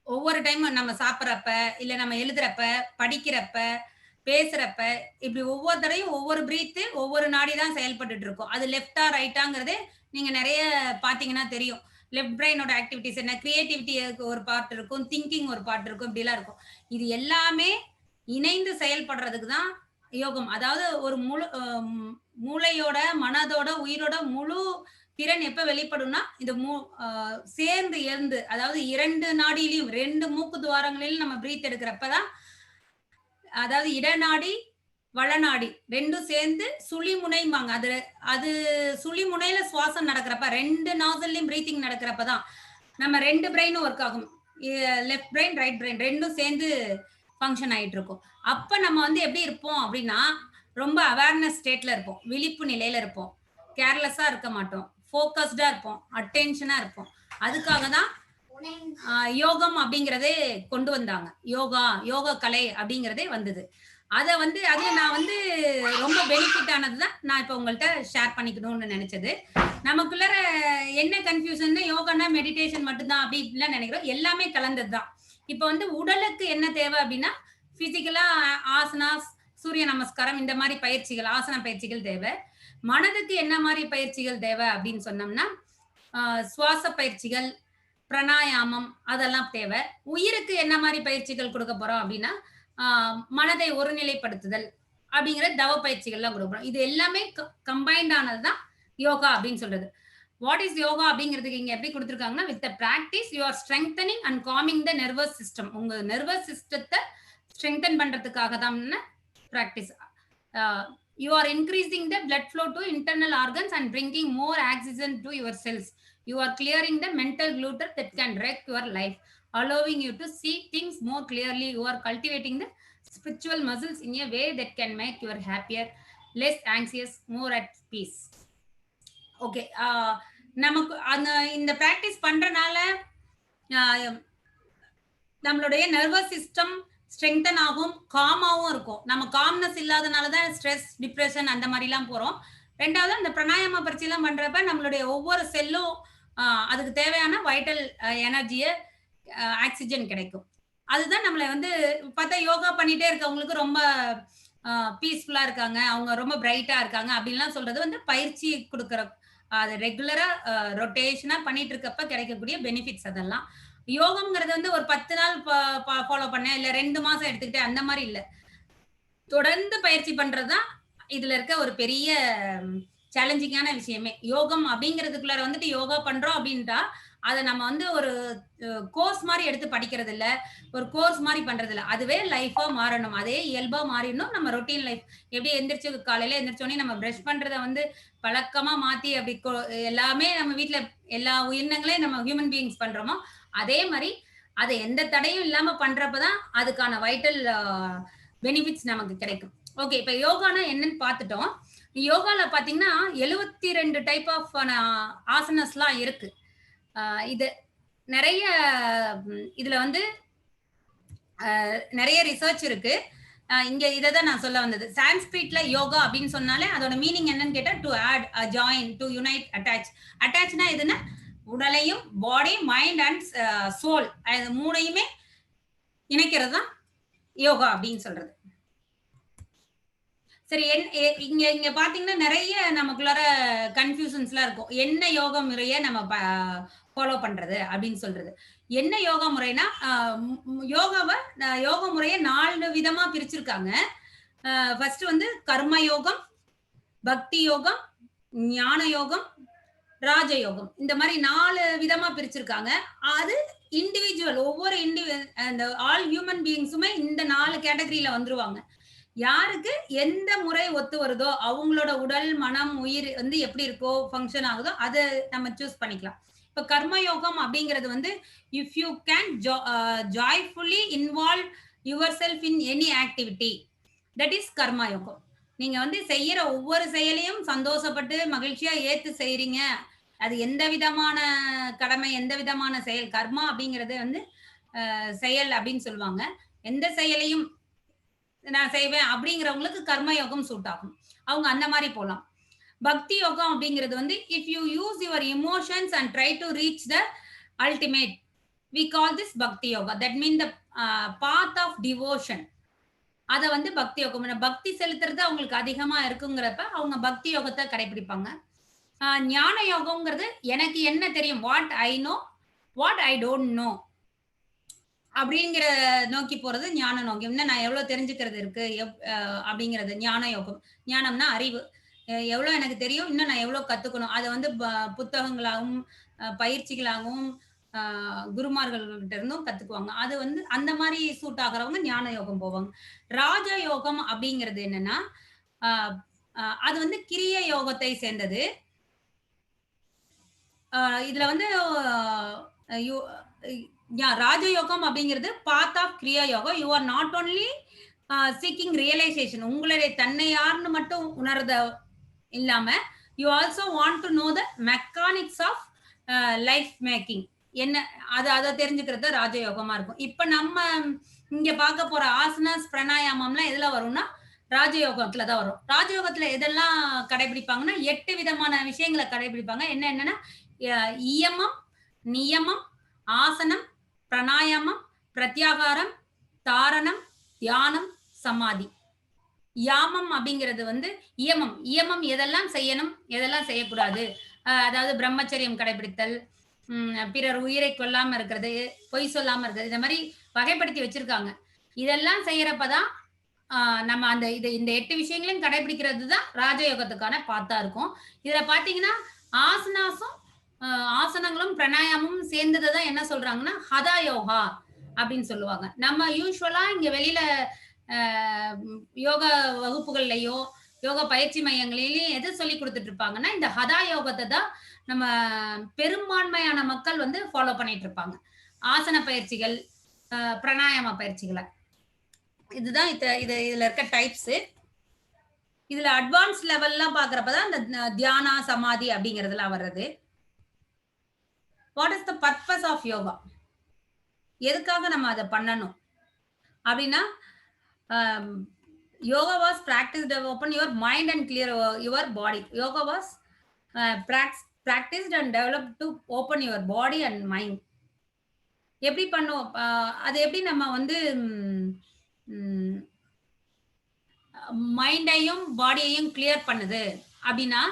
ஒவ்வொரு டைமும் நம்ம சாப்பிட்றப்ப, இல்ல நம்ம எழுதுறப்ப, படிக்கிறப்ப, பேசுறப்ப, இப்படி ஒவ்வொரு தடையும் ஒவ்வொரு பிரீத்து ஒவ்வொரு நாடி தான் செயல்பட்டு இருக்கும். அது லெஃப்டா ரைட்டாங்கிறதே நீங்க நிறைய பாத்தீங்கன்னா தெரியும். லெஃப்ட் பிரெயினோட ஆக்டிவிட்டிஸ் என்ன, கிரியேட்டிவிட்டி ஒரு பார்ட் இருக்கும், திங்கிங் ஒரு பார்ட் இருக்கும், இப்படிலாம் இருக்கும். இது எல்லாமே இணைந்து செயல்படுறதுக்கு தான் யோகம். அதாவது ஒரு முழு மூளையோட, மனதோட, உயிரோட முழு திறன் எப்ப வெளிப்படும்னா இந்த சேர்ந்து எழுந்து, அதாவது 2 நாடியிலையும் 2 மூக்கு துவாரங்களிலும் நம்ம பிரீத் எடுக்கிறப்பதான், அதாவது இடநாடி வளநாடி 2ம் சேர்ந்து சுழிமுனைமாங்க. அது சுழிமுனையில சுவாசம் நடக்கிறப்ப 2 நாசல்லையும் பிரீத்திங் நடக்கிறப்பதான் நம்ம 2 பிரெயினும் ஒர்க் ஆகும். லெஃப்ட் பிரெயின் ரைட் பிரெயின் 2ம் சேர்ந்து ஃபங்க்ஷன் ஆயிட்டு இருக்கும். அப்ப நம்ம வந்து எப்படி இருப்போம் அப்படின்னா, ரொம்ப அவேர்னஸ் ஸ்டேட்ல இருப்போம், விழிப்பு நிலையில இருப்போம், கேர்லெஸ்ஸா இருக்க மாட்டோம், ஃபோக்கஸ்டா இருப்போம், அட்டென்ஷனா இருப்போம். அதுக்காக தான் யோகம் அப்படிங்கறதே கொண்டு வந்தாங்க. யோகா கலை அப்படிங்கறதே வந்தது. அத வந்து அது நான் வந்து ரொம்ப பெனிஃபிட் ஆனதுதான் நான் இப்ப உங்கள்ட்ட ஷேர் பண்ணிக்கணும்னு நினைச்சது. நமக்குள்ள என்ன கன்ஃபியூஷன், யோகானா மெடிடேஷன் மட்டும்தான் அப்படின்லாம் நினைக்கிறோம். எல்லாமே கலந்ததுதான். இப்ப வந்து உடலுக்கு என்ன தேவை அப்படின்னா, பிசிக்கலா ஆசனாஸ், சூரிய நமஸ்காரம், இந்த மாதிரி பயிற்சிகள், ஆசன பயிற்சிகள் தேவை. மனதுக்கு என்ன மாதிரி பயிற்சிகள் தேவை அப்படின்னு சொன்னோம்னா, சுவாச பயிற்சிகள், பிராணாயாமம், அதெல்லாம் தேவை. உயிருக்கு என்ன மாதிரி பயிற்சிகள் கொடுக்க போறோம் அப்படின்னா, மனதை ஒருநிலைப்படுத்துதல் அப்படிங்கிற தவ பயிற்சிகள்லாம் கொடுக்குறோம். இது எல்லாமே கம்பைன்ட் ஆனதுதான் யோகா அப்படின்னு சொல்றது. வாட் இஸ் யோகா அப்படிங்கிறதுக்கு இங்க எப்படி கொடுத்துருக்காங்கன்னா, with practice you are strengthening and calming the nervous system. உங்க நர்வஸ் சிஸ்டத்தை ஸ்ட்ரெங்தன் பண்றதுக்காக தான் practice. You are increasing the blood flow to internal organs and bringing more oxygen to your cells. You are clearing the mental clutter that can wreck your life, allowing you to see things more clearly. You are cultivating the spiritual muscles in a way that can make you happier, less anxious, more at peace. Okay, நமக்கு அந்த இந்த practice பண்றனால நம்மளுடைய nervous system strengthen ஆகும், காமாவும் இருக்கும். நம்ம calmness இல்லாதனாலதான் stress, depression அந்த மாதிரி எல்லாம் போறோம். ரெண்டாவது, அந்த பிராணாயாம பயிற்சி எல்லாம் பண்றப்ப நம்மளுடைய ஒவ்வொரு செல்லும் அதுக்கு தேவையான வைட்டல் எனர்ஜியை, ஆக்சிஜன் கிடைக்கும். அதுதான் நம்மளை வந்து பார்த்தா யோகா பண்ணிட்டே இருக்கவங்களுக்கு ரொம்ப பீஸ்ஃபுல்லா இருக்காங்க, அவங்க ரொம்ப பிரைட்டா இருக்காங்க அப்படின்லாம் சொல்றது வந்து பயிற்சி கொடுக்குற, அது ரெகுலரா ரொட்டேஷனா பண்ணிட்டு இருக்கப்ப கிடைக்கக்கூடிய பெனிஃபிட்ஸ். அதெல்லாம் யோகம்ங்கிறது வந்து ஒரு 10 நாள் ஃபாலோ பண்ண, இல்ல 2 மாசம் எடுத்துக்கிட்டே அந்த மாதிரி இல்ல, தொடர்ந்து பயிற்சி பண்றதுதான் இதுல இருக்க ஒரு பெரிய சேலஞ்சிங்கான விஷயமே. யோகம் அப்படிங்கிறதுக்குள்ள வந்துட்டு யோகா பண்றோம் அப்படின்ட்டா அதை நம்ம வந்து ஒரு கோர்ஸ் மாதிரி எடுத்து படிக்கிறது இல்ல, ஒரு கோர்ஸ் மாதிரி பண்றது இல்ல, அதுவே லைஃபா மாறணும், அதே இயல்பா மாறிடணும். நம்ம ரொட்டீன் லைஃப் எப்படி எந்திரிச்சு காலையில எந்திரிச்சோடனே நம்ம பிரஷ் பண்றதை வந்து பழக்கமா மாத்தி அப்படி எல்லாமே நம்ம வீட்டுல எல்லா உயிரினங்களையும் நம்ம ஹியூமன் பீயிங்ஸ் பண்றோமோ அதே மாதிரி அதை எந்த தடையும் இல்லாம பண்றப்பதான் அதுக்கான வைட்டல் பெனிஃபிட்ஸ் நமக்கு கிடைக்கும். ஓகே, இப்ப யோகானா என்னன்னு பார்த்துட்டோம். யோகால பாத்தீங்கன்னா 72 டைப் ஆஃப் ஆசனஸ்லாம் இருக்கு. இது நிறைய இதுல வந்து நிறைய ரிசர்ச் இருக்கு. இங்க இதான் நான் சொல்ல வந்தது. சான்ஸ்கிரிட்ல யோகா அப்படின்னு சொன்னாலே அதோட மீனிங் என்னன்னு கேட்டா to add, join, to unite, attach. அட்டாச்னா எதுன்னா உடலையும், பாடி, மைண்ட் அண்ட் சோல், அது மூணையுமே இணைக்கிறது தான் யோகா அப்படின்னு சொல்றது. சரி, இங்க இங்க பாத்தீங்கன்னா நிறைய நமக்குள்ளார கன்ஃபியூஷன்ஸ்லாம் இருக்கும். என்ன யோகா முறையை நம்ம ஃபாலோ பண்றது அப்படின்னு சொல்றது. என்ன யோகா முறைனா, யோகா முறையை 4 விதமா பிரிச்சிருக்காங்க. ஃபர்ஸ்ட் வந்து கர்ம யோகம், பக்தி யோகம், ஞான யோகம், ராஜயோகம். இந்த மாதிரி 4 விதமா பிரிச்சிருக்காங்க. அது இண்டிவிஜுவல், ஒவ்வொரு அந்த ஆல் ஹியூமன் பீயிங்ஸுமே இந்த 4 கேட்டகரியில வந்துருவாங்க. யாருக்கு எந்த முறை ஒத்து வருதோ, அவங்களோட உடல், மனம், உயிர் வந்து எப்படி இருக்கோ, ஃபங்க்ஷன் ஆகுதோ அதை நம்ம சூஸ் பண்ணிக்கலாம். இப்ப கர்ம யோகம் அப்படிங்கிறது வந்து if you can joyfully involve your self in any activity, that is கர்ம யோகம். நீங்க வந்து செய்யற ஒவ்வொரு செயலையும் சந்தோஷப்பட்டு மகிழ்ச்சியா ஏத்து செய்யறீங்க, அது எந்த விதமான கடமை, எந்த விதமான செயல், கர்மா அப்படிங்கறது வந்து செயல் அப்படின்னு சொல்லுவாங்க. எந்த செயலையும் நான் செய்வேன் அப்படிங்கிறவங்களுக்கு கர்ம யோகம் சூட் ஆகும், அவங்க அந்த மாதிரி போலாம். பக்தி யோகம் அப்படிங்கிறது வந்து if you use your emotions and try to reach the ultimate, we call this bhakti yoga. That mean the path of devotion. அதை வந்து பக்தி யோகம், பக்தி செலுத்துறது அவங்களுக்கு அதிகமா இருக்குங்கிறப்ப அவங்க பக்தி யோகத்தை கடைபிடிப்பாங்க. ஞான யோகம்ங்கிறது எனக்கு என்ன தெரியும், what I know, what I don't know அப்படிங்கிற நோக்கி போறது ஞான நோக்கம். இன்னும் நான் எவ்வளவு தெரிஞ்சுக்கிறது இருக்கு அப்படிங்கிறது ஞான யோகம். ஞானம்னா அறிவு. எவ்வளவு எனக்கு தெரியும், இன்னும் நான் எவ்வளவு கத்துக்கணும். அதை வந்து புத்தகங்களாகவும் பயிற்சிகளாகவும் குருமார்கள்கிட்ட இருந்தும் கத்துக்குவாங்க. அது வந்து அந்த மாதிரி சூட் ஆகிறவங்க ஞான யோகம் போவாங்க. ராஜ யோகம் அப்படிங்கிறது என்னன்னா அது வந்து கிரிய யோகத்தை சேர்ந்தது. இதுல வந்து ராஜயோகம் அப்படிங்கிறது பாத் ஆஃப் கிரியா யோகம். You are not only seeking realisation, உங்களுடைய தன்னை யாருன்னு மட்டும் உணர்த இல்லாம you also want to know the mechanics of life making என்ன, அதை தெரிஞ்சுக்கிறது ராஜயோகமா இருக்கும். இப்ப நம்ம இங்க பார்க்க போற ஆசனாஸ் பிராணாயாமம்லாம் எதுல வரும்னா ராஜயோகத்துல தான் வரும். ராஜயோகத்துல எதெல்லாம் கடைபிடிப்பாங்கன்னா 8 விதமான விஷயங்களை கடைபிடிப்பாங்க. என்னன்னா இயமம், நியமம், ஆசனம், பிராணாயாமம், பிரத்யாகாரம், தாரணம், தியானம், சமாதி. யாமம் அப்படிங்கிறது வந்து இயமம். இயமம் எதெல்லாம் செய்யணும், எதெல்லாம் செய்யக்கூடாது. அதாவது பிரம்மச்சரியம் கடைபிடித்தல், பிறர் உயிரை கொல்லாம இருக்கிறது, பொய் சொல்லாம இருக்கிறது, இந்த மாதிரி வகைப்படுத்தி வச்சிருக்காங்க. இதெல்லாம் செய்யறப்பதான் நம்ம அந்த இந்த 8 விஷயங்களையும் கடைபிடிக்கிறது தான் ராஜயோகத்துக்கான பாத்தா இருக்கும். இதுல பாத்தீங்கன்னா ஆசனங்களும் பிராணாயாமமும் சேர்ந்ததுதான் என்ன சொல்றாங்கன்னா ஹதா யோகா அப்படின்னு சொல்லுவாங்க. நம்ம யூஸ்வலா இங்க வெளியில யோகா வகுப்புகள்லயோ யோகா பயிற்சி மையங்களிலையும் எது சொல்லி கொடுத்துட்டு இருப்பாங்கன்னா இந்த ஹதா யோகத்தை தான் நம்ம பெரும்பான்மையான மக்கள் வந்து ஃபாலோ பண்ணிட்டு இருப்பாங்க. ஆசன பயிற்சிகள், பிராணாயாம பயிற்சிகளை, இதுதான் இதுல இருக்க டைப்ஸ். இதுல அட்வான்ஸ் லெவல்லாம் பாக்குறப்பதான் இந்த தியானா சமாதி அப்படிங்கறதுல வர்றது. What is the purpose of yoga? எதுக்காக நம்ம அதை பண்ணணும் அப்படின்னா yoga was practiced to open your mind and clear your body. Yoga was practiced and developed to open your body and mind. எப்படி பண்ணுவோம், அது எப்படி நம்ம வந்து மைண்டையும் பாடியையும் கிளியர் பண்ணுது அப்படின்னா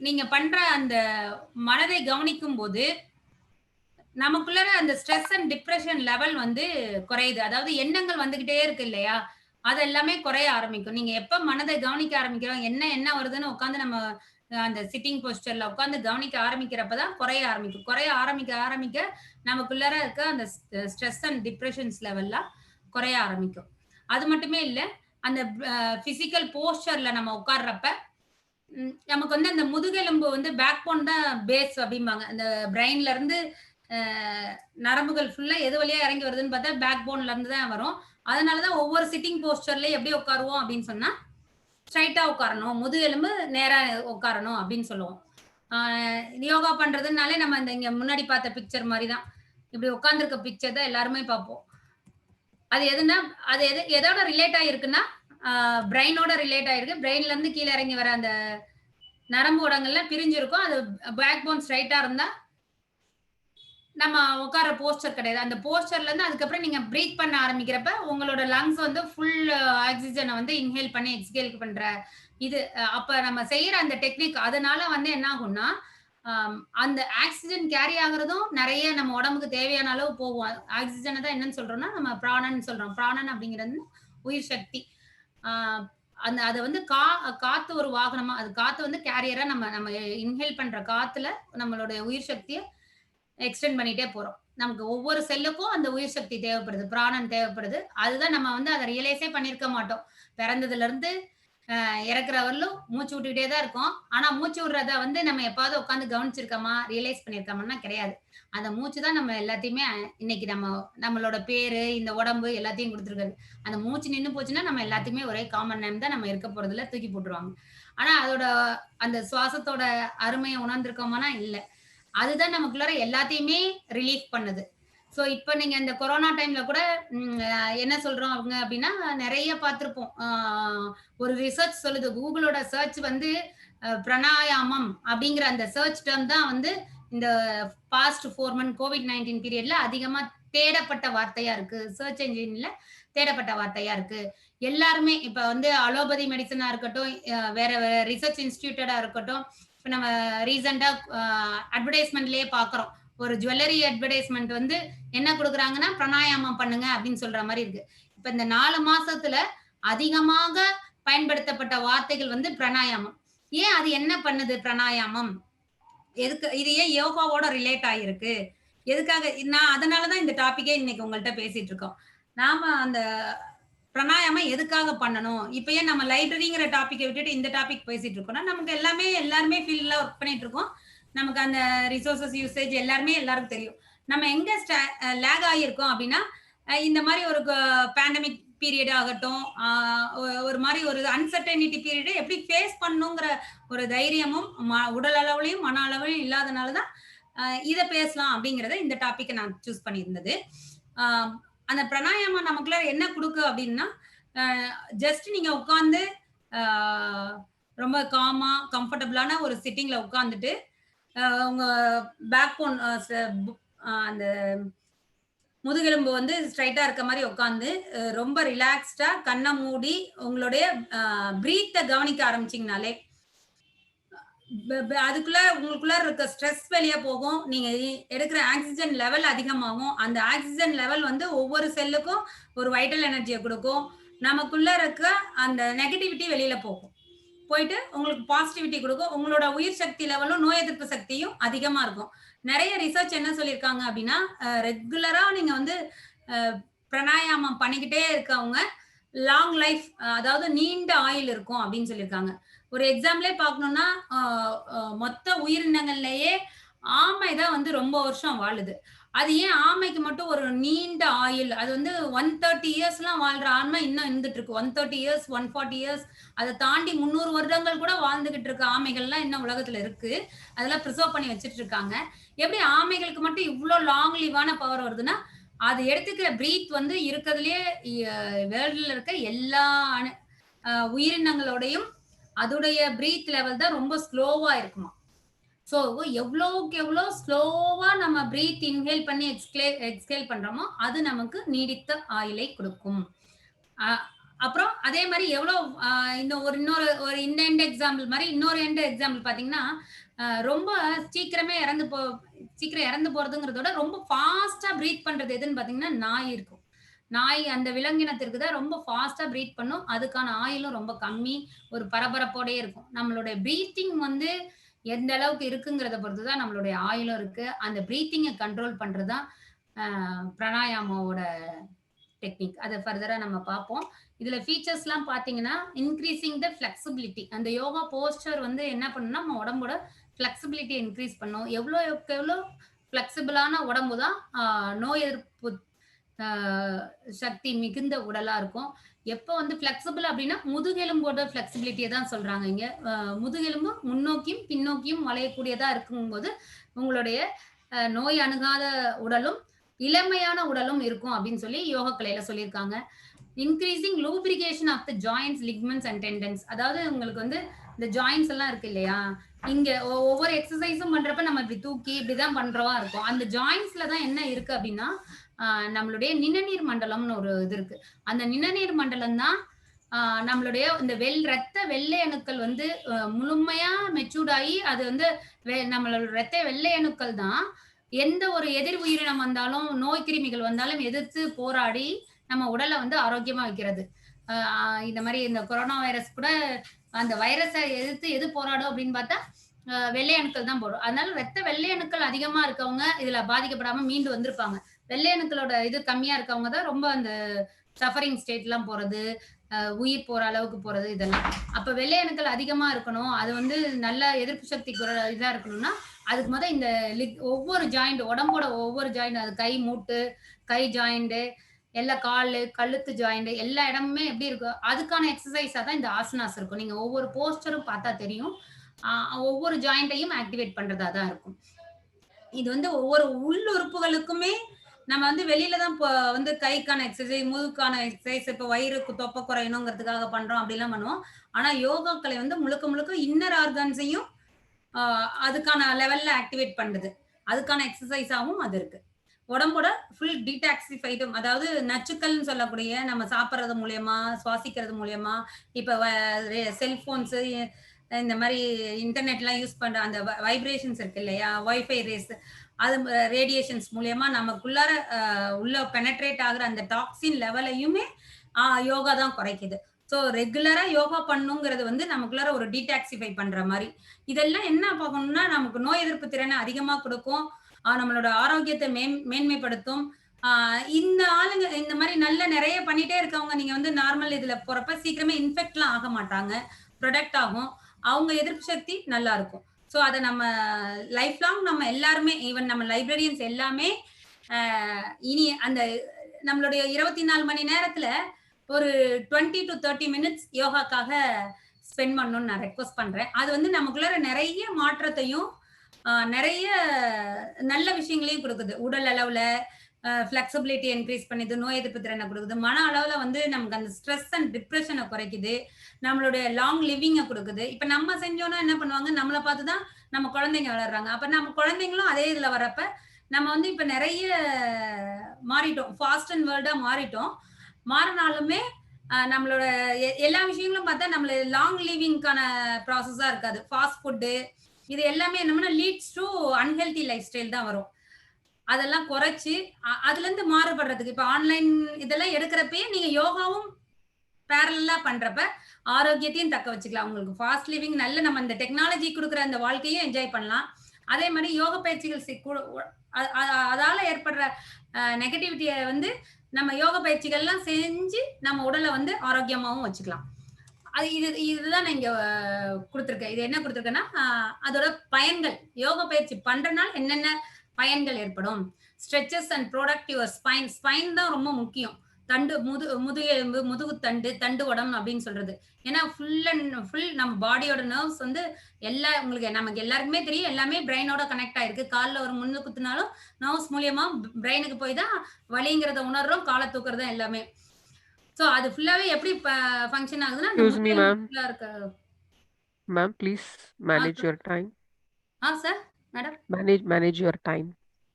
நீங்க பண்ற அந்த மனதை கவனிக்கும் போது நமக்குள்ள அந்த ஸ்ட்ரெஸ் அண்ட் டிப்ரெஷன் லெவல் வந்து குறையுது. அதாவது எண்ணங்கள் வந்துகிட்டே இருக்கு இல்லையா, அது எல்லாமே குறைய ஆரம்பிக்கும். நீங்க எப்ப மனதை கவனிக்க ஆரம்பிக்கிறோம், என்ன வருதுன்னு உட்காந்து நம்ம அந்த சிட்டிங் போஸ்டர்ல உட்காந்து கவனிக்க ஆரம்பிக்கிறப்பதான் குறைய ஆரம்பிக்க நமக்குள்ள இருக்க அந்த ஸ்ட்ரெஸ் அண்ட் டிப்ரெஷன்ஸ் லெவல்லாம் குறைய ஆரம்பிக்கும். அது மட்டுமே இல்லை, அந்த பிசிக்கல் போஸ்டர்ல நம்ம உட்கார்றப்ப நமக்கு வந்து அந்த முதுகெலும்பு வந்து பேக் போன் தான் பேஸ் அப்படிம்பாங்க. அந்த பிரெயின்ல இருந்து நரம்புகள் ஃபுல்லா எது வழியா இறங்கி வருதுன்னு பார்த்தா பேக் போன்ல இருந்து தான் வரும். அதனாலதான் ஒவ்வொரு சிட்டிங் போஸ்டர்லயும் எப்படி உட்காருவோம் அப்படின்னு சொன்னா ஸ்ட்ரைட்டா உட்காரணும், முதுகெலும்பு நேரா உட்காரணும் அப்படின்னு சொல்லுவோம். யோகா பண்றதுனாலே நம்ம இங்க முன்னாடி பார்த்த பிக்சர் மாதிரி தான், இப்படி உட்கார்ந்துருக்க பிக்சர் தான் எல்லாருமே பார்ப்போம். அது எதுனா அது எதோட ரிலேட் ஆயிருக்குன்னா பிரெயினோட ரிலேட் ஆயிருக்கு. பிரெயின்ல இருந்து கீழே இறங்கி வர அந்த நரம்பு ஓடங்கள்லாம் பிரிஞ்சிருக்கும். அது பேக் போன் ஸ்ட்ரைட்டா இருந்தா நம்ம உட்கார போஸ்டர் கிடையாது. அந்த போஸ்டர்ல இருந்து அதுக்கப்புறம் நீங்க பிரீத் பண்ண ஆரம்பிக்கிறப்ப உங்களோட லங்ஸ் வந்து ஃபுல் ஆக்சிஜனை வந்து இன்ஹேல் பண்ணி எக்ஸ்ஹேல் பண்ற இது. அப்ப நம்ம செய்யற அந்த டெக்னிக் அதனால வந்து என்ன ஆகும்னா அந்த ஆக்சிஜன் கேரி ஆகுறதும் நிறைய நம்ம உடம்புக்கு தேவையான அளவு போகும். ஆக்சிஜனை தான் என்னன்னு சொல்றோம்னா நம்ம பிராணன் சொல்றோம். பிராணன் அப்படிங்கிறது உயிர் சக்தி. அதை வந்து காத்து ஒரு வாகனமா, அது காத்து வந்து கேரியரா நம்ம இன்ஹேல் பண்ற காத்துல நம்மளுடைய உயிர் சக்தியை எக்ஸ்டெண்ட் பண்ணிட்டே போறோம். நமக்கு ஒவ்வொரு செல்லுக்கும் அந்த உயிர் சக்தி தேவைப்படுது, பிராணன் தேவைப்படுது. அதுதான் நம்ம வந்து அதை ரியலைஸே பண்ணிருக்க மாட்டோம். பிறந்ததுல இருந்து இறக்குறவர்களும் மூச்சு விட்டுக்கிட்டே தான் இருக்கும். ஆனா மூச்சு விடுறத வந்து நம்ம எப்பாவது உட்காந்து கவனிச்சிருக்கோமா, ரியலைஸ் பண்ணிருக்கோம்னா கிடையாது. அந்த மூச்சு தான் நம்ம எல்லாத்தையுமே இன்னைக்கு நம்மளோட பேரு, இந்த உடம்பு எல்லாத்தையும் கொடுத்துருக்காரு. அந்த மூச்சு நின்று போச்சுன்னா நம்ம எல்லாத்தையுமே ஒரே காமன் நேம் தான், நம்ம இருக்க போறதுல தூக்கி போட்டுருவாங்க. ஆனா அதோட அந்த சுவாசத்தோட அருமையை உணர்ந்திருக்கோமானா இல்லை. அதுதான் நமக்குள்ளார எல்லாத்தையுமே ரிலீஃப் பண்ணுது. ஸோ இப்போ நீங்க இந்த கொரோனா டைம்ல கூட என்ன சொல்றோம் அவங்க அப்படின்னா நிறைய பார்த்துருப்போம். ஒரு ரிசர்ச் சொல்லுது, கூகுளோட சர்ச் வந்து பிராணாயாமம் அப்படிங்கிற அந்த சர்ச் டேர்ம் தான் வந்து இந்த பாஸ்ட் 4 month COVID-19 பீரியட்ல அதிகமா தேடப்பட்ட வார்த்தையா இருக்கு. சர்ச் என்ஜின்ல தேடப்பட்ட வார்த்தையா இருக்கு. எல்லாருமே இப்ப வந்து அலோபதி மெடிசனா இருக்கட்டும், வேற ரிசர்ச் இன்ஸ்டிடியூட்டா இருக்கட்டும், இப்போ நம்ம ரீசெண்டா அட்வர்டைஸ்மெண்ட்லயே பாக்குறோம், ஒரு ஜுவல்லரி அட்வர்டைஸ்மெண்ட் வந்து என்ன கொடுக்குறாங்கன்னா பிராணாயாமம் பண்ணுங்க அப்படின்னு சொல்ற மாதிரி இருக்கு. இப்ப இந்த 4 மாசத்துல அதிகமாக பயன்படுத்தப்பட்ட வார்த்தைகள் வந்து பிராணாயாமம். ஏன் அது என்ன பண்ணுது பிராணாயாமம்? எதுக்கு இது ஏன் யோகாவோட ரிலேட் ஆகிருக்கு? எதுக்காக நான் அதனாலதான் இந்த டாபிக்கே இன்னைக்கு உங்கள்கிட்ட பேசிட்டு இருக்கோம். நாம அந்த பிராணாயாமம் எதுக்காக பண்ணணும்? இப்ப ஏன் நம்ம லைப்ரரிங்கிற டாபிக்கை விட்டுட்டு இந்த டாபிக் பேசிட்டு இருக்கோம்னா, நமக்கு எல்லாருமே ஃபீல்ட்ல ஒர்க் பண்ணிட்டு இருக்கோம். நமக்கு அந்த ரிசோர்சஸ் யூசேஜ் எல்லாருக்கும் தெரியும். நம்ம எங்க லேக் ஆகியிருக்கோம் அப்படின்னா, இந்த மாதிரி ஒரு பேண்டமிக் பீரியட் ஆகட்டும், ஒரு மாதிரி ஒரு அன்சர்டனிட்டி பீரியட் எப்படி ஃபேஸ் பண்ணுங்கிற ஒரு தைரியமும் உடல் அளவுலையும் மன அளவுலையும் இல்லாதனாலதான் இதை பேசலாம் அப்படிங்கறத இந்த டாபிக்கை நான் சூஸ் பண்ணியிருந்தது. அந்த பிராணாயாமம் நமக்குள்ள என்ன கொடுக்கு அப்படின்னா, ஜஸ்ட் நீங்க உட்கார்ந்து ரொம்ப காமா கம்ஃபர்டபுளான ஒரு சிட்டிங்ல உட்கார்ந்துட்டு உங்க பேக் போன் அந்த முதுகெலும்பு வந்து ஸ்ட்ரைட்டா இருக்க மாதிரி உட்காந்து ரொம்ப ரிலாக்ஸ்டா கண்ணை மூடி உங்களுடைய பிரீத்தை கவனிக்க ஆரம்பிச்சிங்கனாலே அதுக்குள்ள உங்களுக்குள்ள இருக்க ஸ்ட்ரெஸ் வெளியே போகும். நீங்க எடுக்கிற ஆக்சிஜன் லெவல் அதிகமாகும். அந்த ஆக்சிஜன் லெவல் வந்து ஒவ்வொரு செல்லுக்கும் ஒரு வைட்டல் எனர்ஜியை கொடுக்கும். நமக்குள்ள இருக்க அந்த நெகட்டிவிட்டி வெளியில போகும், போயிட்டு உங்களுக்கு பாசிட்டிவிட்டி கொடுக்கும். உங்களோட உயிர் சக்தி லெவலும் நோய் எதிர்ப்பு சக்தியும் அதிகமா இருக்கும். நிறைய ரிசர்ச் என்ன சொல்லியிருக்காங்க அப்படின்னா, ரெகுலரா நீங்க வந்து பிராணாயாமம் பண்ணிக்கிட்டே இருக்கவங்க லாங் லைஃப், அதாவது நீண்ட ஆயுள் இருக்கும் அப்படின்னு சொல்லியிருக்காங்க. ஒரு எக்ஸாம்பிளே பார்க்கணும்னா, மொத்த உயிரினங்கள்லயே ஆமை தான் வந்து ரொம்ப வருஷம் வாழுது. அது ஏன் ஆமைக்கு மட்டும் ஒரு நீண்ட ஆயுள்? அது வந்து 130 இயர்ஸ்லாம் வாழ்ற ஆமை இன்னும் இருந்துட்டு இருக்கு. 130 இயர்ஸ் 140 இயர்ஸ் அதை தாண்டி 300 வருடங்கள் கூட வாழ்ந்துகிட்டு இருக்க ஆமைகள்லாம் இன்னும் உலகத்துல இருக்கு. அதெல்லாம் ப்ரிசர்வ் பண்ணி வச்சிட்டு இருக்காங்க. எப்படி ஆமைகளுக்கு மட்டும் இவ்வளோ லாங் லிவான பவர் வருதுன்னா, அது எடுத்துக்கிற பிரீத் வந்து இருக்கிறதுலயே வேர்ல்ட்ல இருக்க எல்லா உயிரினங்களோடையும் அதோடைய பிரீத் லெவல் தான் ரொம்ப ஸ்லோவா இருக்குமா. ஸோ எவ்வளோக்கு எவ்வளோ ஸ்லோவா நம்ம பிரீத் இன்ஹேல் பண்ணி எக்ஸ்கேல் பண்றோமோ அது நமக்கு நீடித்த ஆயுளை கொடுக்கும். அப்புறம் அதே மாதிரி எவ்வளோ இன்னொரு இந்த எண்ட் எக்ஸாம்பிள் மாதிரி இன்னொரு எண்ட் எக்ஸாம்பிள் பார்த்தீங்கன்னா, ரொம்ப சீக்கிரம் இறந்து போறதுங்கிறதோட ரொம்ப ஃபாஸ்டா பிரீத் பண்றது எதுன்னு பார்த்தீங்கன்னா நாய் இருக்கும். நாய் அந்த விலங்கினத்திற்கு தான் ரொம்ப ஃபாஸ்டா பிரீத் பண்ணும். அதுக்கான ஆயுளும் ரொம்ப கம்மி, ஒரு பரபரப்போடே இருக்கும். நம்மளுடைய பிரீத்திங் வந்து எந்த அளவுக்கு இருக்குங்கிறத பொறுத்து தான் நம்மளுடைய ஆயுளும் இருக்கு. அந்த பிரீத்திங்கை கண்ட்ரோல் பண்றதுதான் பிராணாயாமோட டெக்னிக். அதை ஃபர்தரா நம்ம பார்ப்போம். இதுல ஃபீச்சர்ஸ்லாம் பார்த்தீங்கன்னா, இன்க்ரீசிங் த ஃபிளெக்சிபிலிட்டி. அந்த யோகா போஸ்டர் வந்து என்ன பண்ணுன்னா, நம்ம உடம்போட ஃபிளெக்சிபிலிட்டியை இன்க்ரீஸ் பண்ணும். எவ்வளோ ஃபிளெக்சிபிளான உடம்பு தான் நோய் எதிர்ப்பு சக்தி மிகுந்த உடலா இருக்கும். எப்போ வந்து ஃபிளெக்சிபிள் அப்படின்னா முதுகெலும்போட ஃபிளெக்சிபிலிட்டியை தான் சொல்றாங்க இங்க. முதுகெலும்பு முன்னோக்கியும் பின்னோக்கியும் வளையக்கூடியதா இருக்கும்போது உங்களுடைய நோய் அணுகாத உடலும் இளமையான உடலும் இருக்கும் அப்படின்னு சொல்லி யோகா கலையில சொல்லியிருக்காங்க. Increasing lubrication of the joints, ligaments and tendons. அதாவது உங்களுக்கு வந்து இந்த ஜாயின்ஸ் எல்லாம் இருக்கு இல்லையா, இங்க ஒவ்வொரு எக்ஸசைஸும் பண்றப்ப நம்ம இப்படி தூக்கி இப்படிதான் பண்றவா இருக்கும். அந்த ஜாயின்ஸ்ல தான் என்ன இருக்கு அப்படின்னா, நம்மளுடைய நிணநீர் மண்டலம்னு ஒரு இது இருக்கு. அந்த நிணநீர் மண்டலம் தான் நம்மளுடைய இந்த ரத்த வெள்ளை அணுக்கள் வந்து முழுமையா மெச்சூர்ட் ஆகி அது வந்து நம்மளோட ரத்த வெள்ளை அணுக்கள் தான் எந்த ஒரு எதிர் உயிரினம் வந்தாலும் நோய் கிருமிகள் வந்தாலும் எதிர்த்து போராடி நம்ம உடலை வந்து ஆரோக்கியமா வைக்கிறது. இந்த மாதிரி இந்த கொரோனா வைரஸ் கூட அந்த வைரஸை எதிர்த்து எது போராடும் அப்படின்னு பார்த்தா வெள்ளை அணுக்கள் தான் போடும். அதனால ரத்த வெள்ளை அணுக்கள் அதிகமா இருக்கவங்க இதுல பாதிக்கப்படாம மீண்டு வந்திருப்பாங்க. வெள்ளை அணுக்களோட இது கம்மியா இருக்கவங்க தான் ரொம்ப அந்த சஃபரிங் ஸ்டேட் எல்லாம் போறது, உயிர் போற அளவுக்கு போறது இதெல்லாம். அப்ப வெள்ளை அணுக்கள் அதிகமா இருக்கணும், அது வந்து நல்ல எதிர்ப்பு சக்தி இதா இருக்கணும்னா அதுக்கு முதல் இந்த ஒவ்வொரு ஜாயிண்ட், உடம்போட ஒவ்வொரு ஜாயிண்ட், அது கை மூட்டு, கை ஜாயிண்ட், எல்லா கால் கழுத்து ஜாயிண்ட், எல்லா இடமுமே எப்படி இருக்கும் அதுக்கான எக்ஸசைஸா தான் இந்த ஆசனாஸ் இருக்கும். நீங்க ஒவ்வொரு போஸ்டரும் பார்த்தா தெரியும், ஒவ்வொரு ஜாயிண்டையும் ஆக்டிவேட் பண்றதா தான் இருக்கும். இது வந்து ஒவ்வொரு உள்ளுறுப்புகளுக்குமே நம்ம வந்து வெளியில தான் வந்து கைக்கான எக்ஸசைஸ், முதுக்கான எக்ஸசைஸ், இப்போ வயிறுக்கு தொப்பை குறையணுங்கிறதுக்காக பண்றோம் அப்படிலாம் பண்ணுவோம். ஆனா யோகா கலை வந்து முழுக்க முழுக்க இன்னர் ஆர்கன்ஸையும் அதுக்கான லெவல்ல ஆக்டிவேட் பண்றது, அதுக்கான எக்ஸசைஸாவும் அது இருக்கு. உடம்போட ஃபுல் டீடாக்சிஃபைடும், அதாவது நச்சுக்கள்னு சொல்லக்கூடிய நம்ம சாப்பிட்றது மூலியமா, சுவாசிக்கிறது மூலியமா, இப்ப செல்போன்ஸ், இந்த மாதிரி இன்டர்நெட்லாம் யூஸ் பண்ற அந்த வைப்ரேஷன்ஸ் இருக்கு இல்லையா, வைஃபை ரேஸ், அது ரேடியேஷன்ஸ் மூலியமா நமக்குள்ளார உள்ள பெனட்ரேட் ஆகுற அந்த டாக்ஸின் லெவலையுமே யோகா தான் குறைக்குது. ஸோ ரெகுலரா யோகா பண்ணுங்கிறது வந்து நமக்குள்ளார ஒரு டீடாக்சிஃபை பண்ற மாதிரி. இதெல்லாம் என்ன பார்க்கணும்னா நமக்கு நோய் எதிர்ப்பு திறனை அதிகமா கொடுக்கும், நம்மளோட ஆரோக்கியத்தை மேன்மைப்படுத்தும். இந்த ஆளுங்க இந்த மாதிரி நல்ல நிறைய பண்ணிட்டே இருக்கவங்க நீங்க வந்து நார்மல் இதுல போறப்ப சீக்கிரமே இன்ஃபெக்ட்லாம் ஆக மாட்டாங்க, ப்ரொடக்ட் ஆகும், அவங்க எதிர்ப்பு சக்தி நல்லா இருக்கும். ஸோ அதை நம்ம லைஃப் லாங் நம்ம எல்லாருமே, ஈவன் நம்ம லைப்ரரியன்ஸ் எல்லாமே இனி அந்த நம்மளுடைய 24 மணி நேரத்துல ஒரு 20 to 30 மினிட்ஸ் யோகாக்காக ஸ்பெண்ட் பண்ணணும்னு நான் ரெக்வஸ்ட் பண்றேன். அது வந்து நமக்குள்ள நிறைய மாற்றத்தையும் நிறைய நல்ல விஷயங்களையும் கொடுக்குது. உடல் அளவுல ஃபிளெக்சிபிலிட்டி இன்க்ரீஸ் பண்ணுது, நோய் எதிர்ப்பு திறனை கொடுக்குது, மன அளவுல வந்து நமக்கு அந்த ஸ்ட்ரெஸ் அண்ட் டிப்ரெஷனை குறைக்குது, நம்மளுடைய லாங் லிவிங்கை கொடுக்குது. இப்ப நம்ம செஞ்சோம்னா என்ன பண்ணுவாங்க, நம்மளை பார்த்துதான் நம்ம குழந்தைங்க வளர்றாங்க. அப்ப நம்ம குழந்தைங்களும் அதே இதுல வரப்ப நம்ம வந்து இப்ப நிறைய மாறிட்டோம், ஃபாஸ்ட் அண்ட் வேர்ல்டா மாறிட்டோம். மாறினாலுமே நம்மளோட எல்லா விஷயங்களும் பார்த்தா நம்மள லாங் லிவிங்கான ப்ராசஸா இருக்காது. ஃபாஸ்ட் ஃபுட்டு இது எல்லாமே என்னன்னா leads to unhealthy lifestyle தான் வரும். அதெல்லாம் குறைச்சு அதுல இருந்து மாறுபடுறதுக்கு இப்ப ஆன்லைன் இதெல்லாம் எடுக்கிறப்பயே நீங்க யோகாவும் பேரலா பண்றப்ப ஆரோக்கியத்தையும் தக்க வச்சுக்கலாம். உங்களுக்கு ஃபாஸ்ட் லிவிங் நல்ல நம்ம இந்த டெக்னாலஜி கொடுக்குற அந்த வாழ்க்கையும் என்ஜாய் பண்ணலாம். அதே மாதிரி யோக பயிற்சிகள் அதால ஏற்படுற நெகட்டிவிட்டியை வந்து நம்ம யோக பயிற்சிகள்லாம் செஞ்சு நம்ம உடலை வந்து ஆரோக்கியமாகவும் வச்சுக்கலாம். அது இதுதான் நான் இங்க கொடுத்துருக்கேன். இது என்ன கொடுத்துருக்கேன்னா அதோட பயன்கள், யோக பயிற்சி பண்றதுனால என்னென்ன பயன்கள் ஏற்படும். Stretches and product your spine. Spine தான் ரொம்ப முக்கியம். தண்டு முதுகெலும்பு, முதுகு தண்டு உடம்பு அப்படின்னு சொல்றது. ஏன்னா ஃபுல் அண்ட் ஃபுல் நம்ம பாடியோட நர்வ்ஸ் வந்து உங்களுக்கு நமக்கு எல்லாருக்குமே தெரியும், எல்லாமே பிரெயினோட கனெக்ட் ஆயிருக்கு. காலில் ஒரு முன்னு குத்துனாலும் நர்வ்ஸ் மூலியமா பிரெயினுக்கு போய் தான் வலிங்கிறத உணர்றோம், காலை தூக்குறது எல்லாமே. சோ அது ஃபுல்லாவே எப்படி ஃபங்க்ஷன் ஆகுதுன்னா ma'am please manage your time. Sir madam manage your time.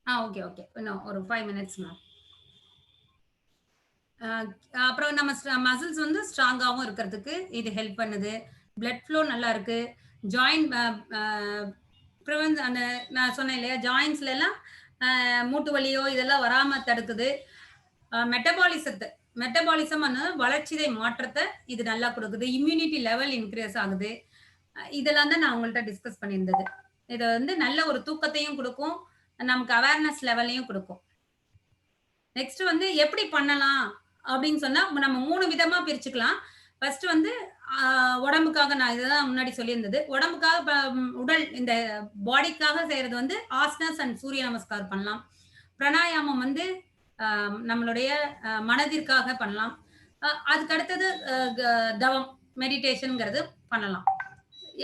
Okay இன்னும் ஒரு 5 மினிட்ஸ் மேம். அப்புறம் நம்ம மசில்ஸ் வந்து ஸ்ட்ராங்காகவும் இருக்கிறதுக்கு இது ஹெல்ப் பண்ணுது. பிளட் ஃப்ளோ நல்லா இருக்கு. ஜாயிண்ட் ப்ரிவென்ட் அந்த நான் சொன்னேன் இல்லையா, ஜாயின்ஸ்ல எல்லாம் மூட்டு வலியோ இதெல்லாம் வராம தடுக்குது. மெட்டபாலிசம் வளர்ச்சிதை மாற்றத்தை இது நல்லா கொடுக்குது. இம்யூனிட்டி லெவல் இன்க்ரீஸ் ஆகுது. இதெல்லாம் தான் நான் உங்கள்கிட்ட டிஸ்கஸ் பண்ணியிருந்தது. இதை வந்து நல்ல ஒரு தூக்கத்தையும் கொடுக்கும், நமக்கு அவேர்னஸ் லெவலையும் கொடுக்கும். நெக்ஸ்ட் வந்து எப்படி பண்ணலாம் அப்படின்னு சொன்னா நம்ம 3 விதமா பிரிச்சுக்கலாம். ஃபர்ஸ்ட் வந்து உடம்புக்காக நான் இதெல்லாம் முன்னாடி சொல்லியிருந்தது. உடம்புக்காக உடல் இந்த பாடிக்காக செய்யறது வந்து ஆசனாஸ் அண்ட் சூரிய நமஸ்கார் பண்ணலாம். பிராணாயாமம் வந்து நம்மளுடைய மனதிற்காக பண்ணலாம். அதுக்கு அடுத்தது தவம் மெடிடேஷன்ங்கிறது பண்ணலாம்.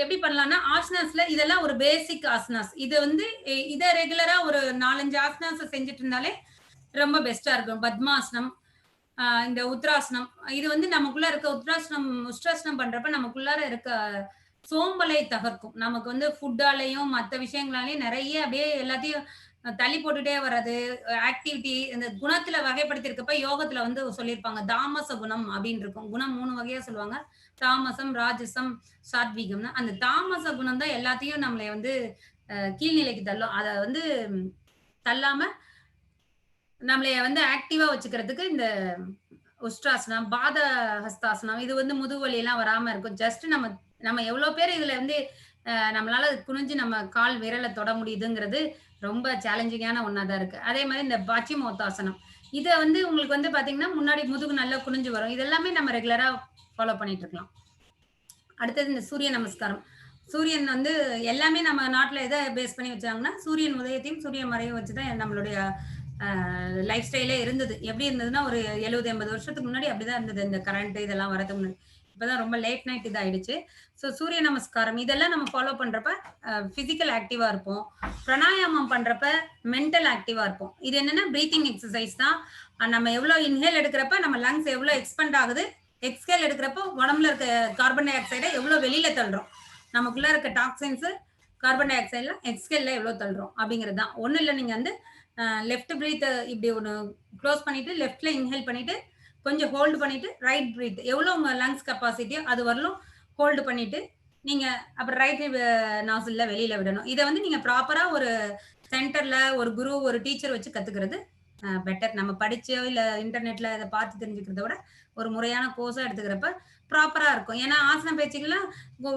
எப்படி பண்ணலாம்னா ஆசனாஸ்ல இதெல்லாம் ஒரு பேசிக் ஆசனாஸ். இது வந்து இதை ரெகுலரா ஒரு 4-5 ஆசனாஸ் செஞ்சுட்டு இருந்தாலே ரொம்ப பெஸ்டா இருக்கும். பத்மாசனம், இந்த உத்ராசனம், இது வந்து நமக்குள்ள இருக்க உத்ராசனம் பண்றப்ப நமக்குள்ளார இருக்க சோம்பலை தகர்க்கும். நமக்கு வந்து ஃபுட்டாலையும் மற்ற விஷயங்களாலையும் நிறைய அப்படியே எல்லாத்தையும் தள்ளி போட்டுட்டே வர்றது. ஆக்டிவிட்டி இந்த குணத்துல வகைப்படுத்தி இருக்கப்ப யோகத்துல வந்து சொல்லியிருப்பாங்க தாமச குணம் அப்படின்னு இருக்கும். குணம் 3 வகையா சொல்லுவாங்க, தாமசம், ராஜசம், சாத்வீகம்னா. அந்த தாமச குணம் தான் எல்லாத்தையும் நம்மளை வந்து கீழ்நிலைக்கு தள்ளும். அதை வந்து தள்ளாம நம்மளைய வந்து ஆக்டிவா வச்சுக்கிறதுக்கு இந்த உஷ்ட்ராசனம், பாத ஹஸ்தாசனம், இது வந்து முதுகுவலி எல்லாம் வராம இருக்கும். ஜஸ்ட் நம்ம எவ்வளவு பேர் இதுல வந்து நம்மளால குனிஞ்சு நம்ம கால் விரலை தொட முடியுதுங்கிறது ரொம்ப சேலஞ்சிங்கான ஒன்னாதான் இருக்கு. அதே மாதிரி இந்த பாச்சிமோத்தாசனம், இதை வந்து உங்களுக்கு வந்து பாத்தீங்கன்னா முன்னாடி முதுகு நல்லா குனிஞ்சு வரும். இதெல்லாமே நம்ம ரெகுலரா ஃபாலோ பண்ணிட்டு இருக்கலாம். அடுத்தது இந்த சூரிய நமஸ்காரம். சூரியன் வந்து எல்லாமே நம்ம நாட்டுல எதை பேஸ் பண்ணி வச்சாங்கன்னா சூரியன் உதயத்தையும் சூரிய மறையும் வச்சுதான் நம்மளுடைய லைஃப் ஸ்டைலே இருந்தது. எப்படி இருந்ததுன்னா ஒரு 70-80 வருஷத்துக்கு முன்னாடி அப்படிதான் இருந்தது. இந்த கரண்ட் இதெல்லாம் வரதுக்கு முன்னாடி. இப்பதான் ரொம்ப லேட் நைட் இதாயிடுச்சு. ஸோ சூரிய நமஸ்காரம் இதெல்லாம் நம்ம ஃபாலோ பண்றப்ப பிசிக்கல் ஆக்டிவா இருப்போம். பிராணாயாமம் பண்றப்ப மென்டல் ஆக்டிவா இருப்போம். இது என்னன்னா பிரீத்திங் எக்ஸசைஸ் தான். நம்ம எவ்வளவு இன்ஹேல் எடுக்கிறப்ப நம்ம லங்ஸ் எவ்வளவு எக்ஸ்பெண்ட் ஆகுது, எக்ஸ்ஹேல் எடுக்கிறப்ப உடம்புல இருக்க கார்பன் டை ஆக்சைடை எவ்வளவு வெளியில தள்ளுறோம், நமக்குள்ள இருக்க டாக்ஸின்ஸ் கார்பன் டை ஆக்சைட்ல எக்ஸ்ஹேல்ல எவ்வளவு தள்ளுறோம் அப்படிங்கிறது தான். ஒன்றும் இல்லை, நீங்க வந்து லெஃப்ட் பிரீத் இப்படி ஒன்று க்ளோஸ் பண்ணிட்டு லெஃப்ட்ல இன்ஹேல் பண்ணிட்டு கொஞ்சம் ஹோல்டு பண்ணிட்டு ரைட் பிரீத் எவ்வளோ உங்க லங்ஸ் கெப்பாசிட்டியோ அது வரலும் ஹோல்டு பண்ணிட்டு நீங்க அப்புறம் ரைட் நாசில்ல வெளியில விடணும். இதை வந்து நீங்க ப்ராப்பரா ஒரு சென்டர்ல ஒரு குரு ஒரு டீச்சர் வச்சு கத்துக்கிறது பெட்டர். நம்ம படிச்சோ இல்ல இன்டர்நெட்ல அதை பார்த்து தெரிஞ்சுக்கிறத விட ஒரு முறையான கோர்ஸா எடுத்துக்கிறப்ப ப்ராப்பரா இருக்கும். ஏன்னா ஆசன பயிற்சிகள்லாம்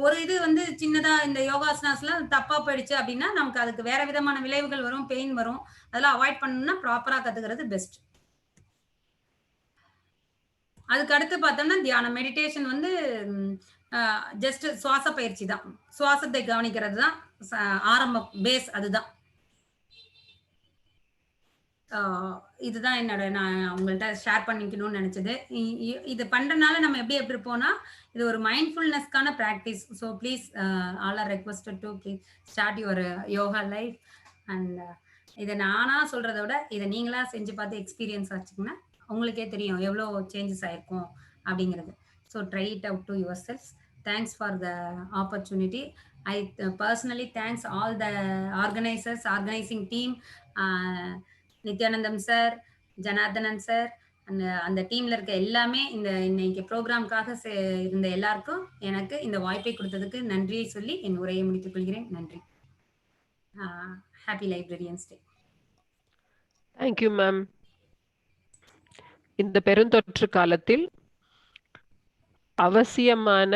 ஒரு இது வந்து சின்னதா இந்த யோகாசனாஸ்லாம் தப்பா போயிடுச்சு அப்படின்னா நமக்கு அதுக்கு வேற விதமான விளைவுகள் வரும், பெயின் வரும். அதெல்லாம் அவாய்ட் பண்ணணும்னா ப்ராப்பரா கத்துக்கிறது பெஸ்ட். அதுக்கு அடுத்து பார்த்தோம்னா தியானம் மெடிடேஷன் வந்து ஜஸ்ட் சுவாச பயிற்சி தான். சுவாசத்தை கவனிக்கிறது தான் ஆரம்பம், பேஸ் அதுதான். இதுதான் என்னோட நான் உங்கள்கிட்ட ஷேர் பண்ணிக்கணும்னு நினைச்சது. இது பண்றதுனால நம்ம எப்படி எப்படி போனா இது ஒரு மைண்ட்ஃபுல்னஸ்க்கான practice. So please all are requested to please start your yoga life. And இதை நானா சொல்றதை விட இதை நீங்களா செஞ்சு பார்த்து எக்ஸ்பீரியன்ஸ் ஆச்சுங்கன்னா உங்களுக்கே தெரியும் எவ்வளோ சேஞ்சஸ் ஆயிருக்கும் அப்படிங்கிறது. So try it out to your self. Thanks for the opportunity. I personally thanks all the organizers, organizing team, Nithyanandam sir, Janardhanan sir, அந்த டீம்ல இருக்க எல்லாமே இந்த இன்னைக்கு ப்ரோக்ராம்காக இருந்த எல்லாருக்கும் எனக்கு இந்த வாய்ப்பை கொடுத்ததுக்கு நன்றியை சொல்லி என் உரையை முடித்துக் கொள்கிறேன். நன்றி. Happy librarians day. Thank you ma'am. இந்த பெருந்தொற்று காலத்தில் அவசியமான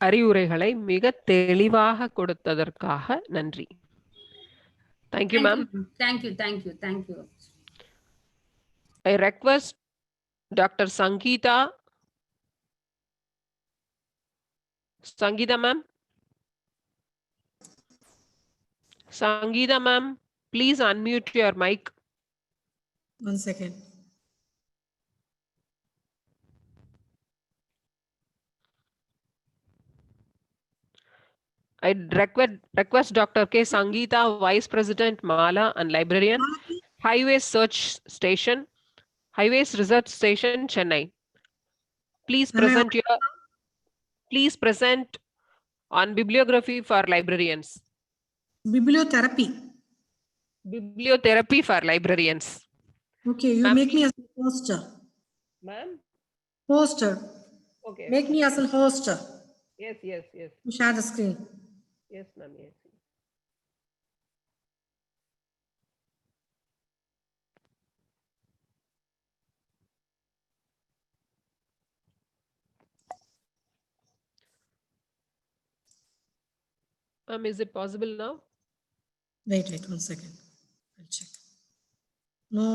அறிவுரைகளை மிக தெளிவாக கொடுத்ததற்காக நன்றி. Thank you, ma'am. Thank you. I request Dr. Sangeeta. Sangeeta ma'am. Sangeeta ma'am, please unmute your mic. 1 second. I request Dr. K. Sangeeta, Vice President, Mala and Librarian, Highways Search Station, Highways Research Station, Chennai. Please present on bibliography for librarians. Bibliotherapy. Bibliotherapy for librarians. Okay, you make me as a hoster. Ma'am? Hoster. Okay. Make me as a hoster. Yes. Share the screen. Yes, ma'am. Yes. Ma'am, is it possible now? Wait, 1 second. I'll check. No.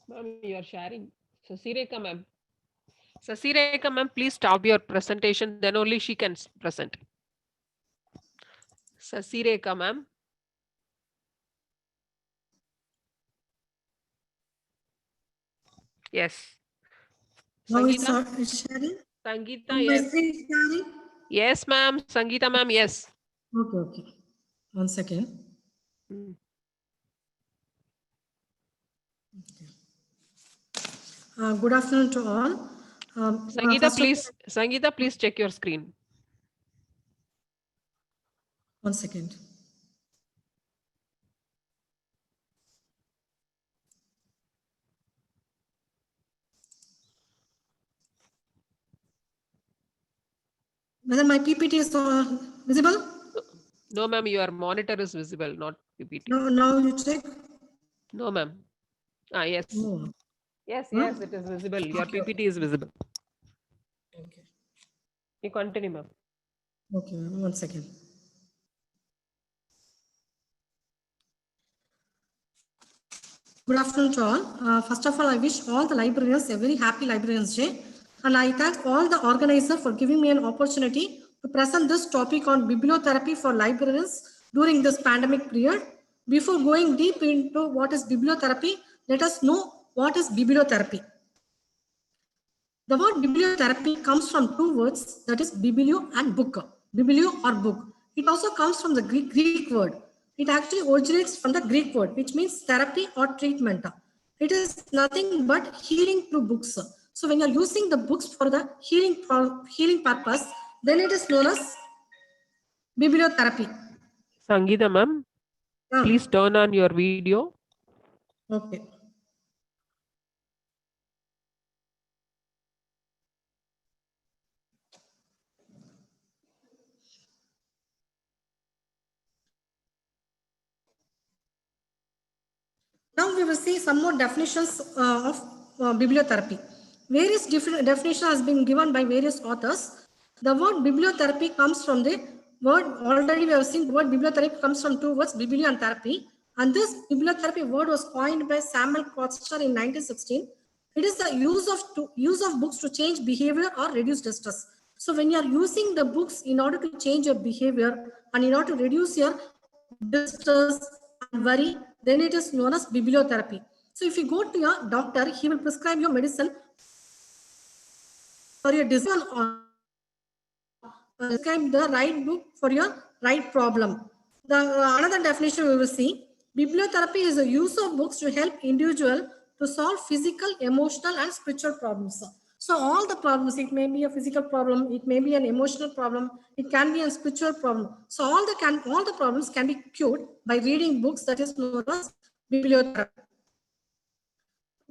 Ma'am, you are sharing. Sasireka ma'am, please stop your presentation. Then only she can present. Sasireka ma'am. Yes. Sangeeta? No, it's sharing. Sangeeta, yes. Sharing? Yes, ma'am. Sangeeta ma'am, yes. Okay. 1 second. Good afternoon to all. Sangeeta, please check your screen. 1 second. Whether my PPT is visible? No, ma'am, your monitor is visible, not PPT. No, now you check. No, ma'am. Yes. Oh. Yes, it is visible. Your PPT is visible. Okay. You continue, ma'am. Okay, 1 second. Good afternoon to all. First of all, I wish all the librarians a very happy Librarians Day. And I thank all the organizers for giving me an opportunity to present this topic on bibliotherapy for librarians during this pandemic period. Before going deep into what is bibliotherapy, let us know what is bibliotherapy. The word bibliotherapy comes from 2 words, that is biblio and book. Biblio or book. It also comes from the Greek word. It actually originates from the Greek word, which means therapy or treatment. It is nothing but healing through books. So when you're using the books for the healing purpose, then it is known as bibliotherapy. Sangeeta ma'am, Please turn on your video. Okay. Now we will see some more definitions of bibliotherapy. Various different definitions has been given by various authors. The word bibliotherapy comes from the word, already we have seen the word bibliotherapy comes from two words, biblio and therapy. And this bibliotherapy word was coined by Samuel Koster in 1916. It is the use of books to change behavior or reduce distress. So when you are using the books in order to change your behavior and in order to reduce your distress and worry, then it is known as bibliotherapy. So if you go to your doctor, he will prescribe your medicine for your disease or prescribe the right book for your right problem. The another definition we will see, bibliotherapy is the use of books to help individual to solve physical, emotional and spiritual problems. So all the problems, it may be a physical problem, it may be an emotional problem, it can be a spiritual problem. So all the problems can be cured by reading books, that is known as bibliotherapy.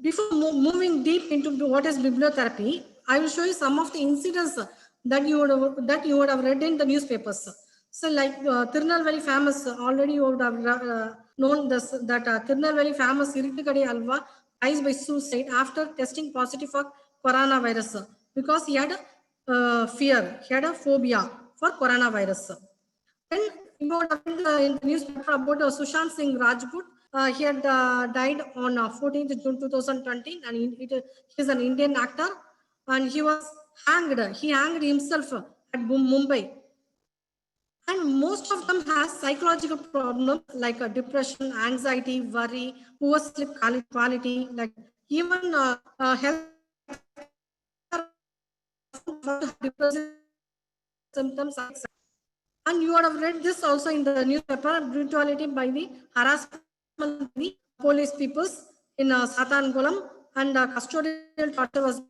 Before moving deep into what is bibliotherapy, I will show you some of the incidents that you would have read in the newspapers. So like Tirunelveli famous, already you would have known this, that Tirunelveli famous Irikadi Alva dies by suicide after testing positive for coronavirus because he had fear, he had a phobia for coronavirus. Then you would have read in the newspaper about Sushant Singh Rajput. He had died on 14th June 2020, and he is an Indian actor, and he was hanged. He hanged himself at Mumbai. And most of them has psychological problems like depression, anxiety, worry, poor sleep quality, like even health depressive symptoms. And you would have read this also in the newspaper, brutality by the harassment by the police peoples in Satangolam, and custodial torture was.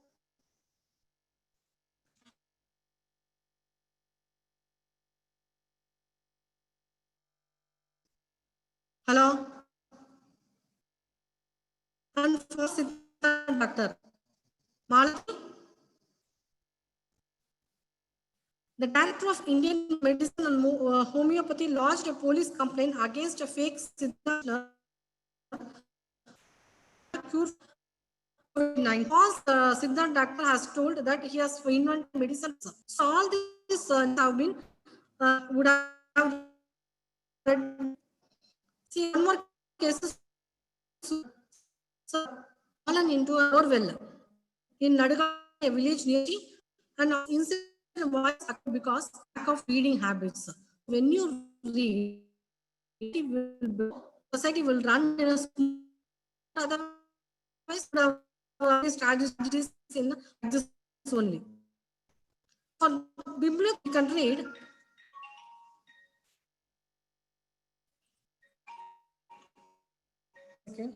Hello? And for Doctor Malati, the director of Indian Medicine and Homeopathy lodged a police complaint against a fake Siddhartha cure COVID-19 because Siddharth doctor has told that he has invented medicine. So all these have been would have read. See, one more cases fallen into a borewell in Nadaga, a village near T, and incident was because lack of reading habits. When you read, society will run in a smooth, otherwise strategies in this only. For bibliotherapy, you can read. Okay.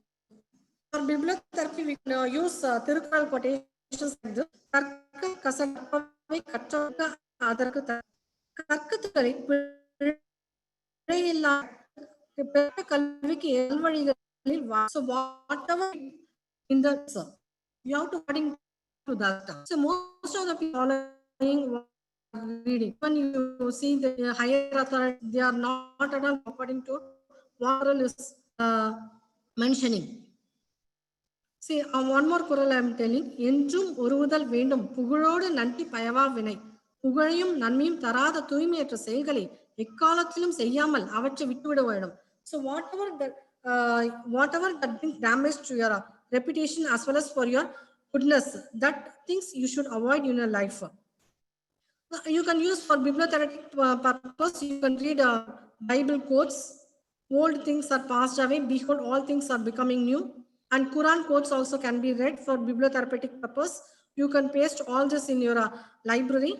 For bibliotherapy, we can use Tirukkural quotations like this. Karka kasappai kattavukku adarku karkathukalai pizhaiyilla பெற்ற கல்விக்கு எல்வழிகளில் so whatever in the you have to according to that. So most of the people following reading, when you see the higher authority, they are not at all according to what is mentioning. See, one more kural I am telling. என்றும் ஒருவுதல் வேண்டும் புகழோடு நன்றி பயவா வினை புகழையும் நன்மையும் தராத தூய்மையற்ற செயல்களை எக்காலத்திலும் செய்யாமல் அவற்றை விட்டுவிட வேண்டும். So whatever that brings damage to your reputation as well as for your goodness, that things you should avoid in your life. You can use for bibliotherapeutic purpose. You can read Bible quotes. Old things are passed away. Behold, all things are becoming new. And Quran quotes also can be read for bibliotherapeutic purpose. You can paste all this in your library.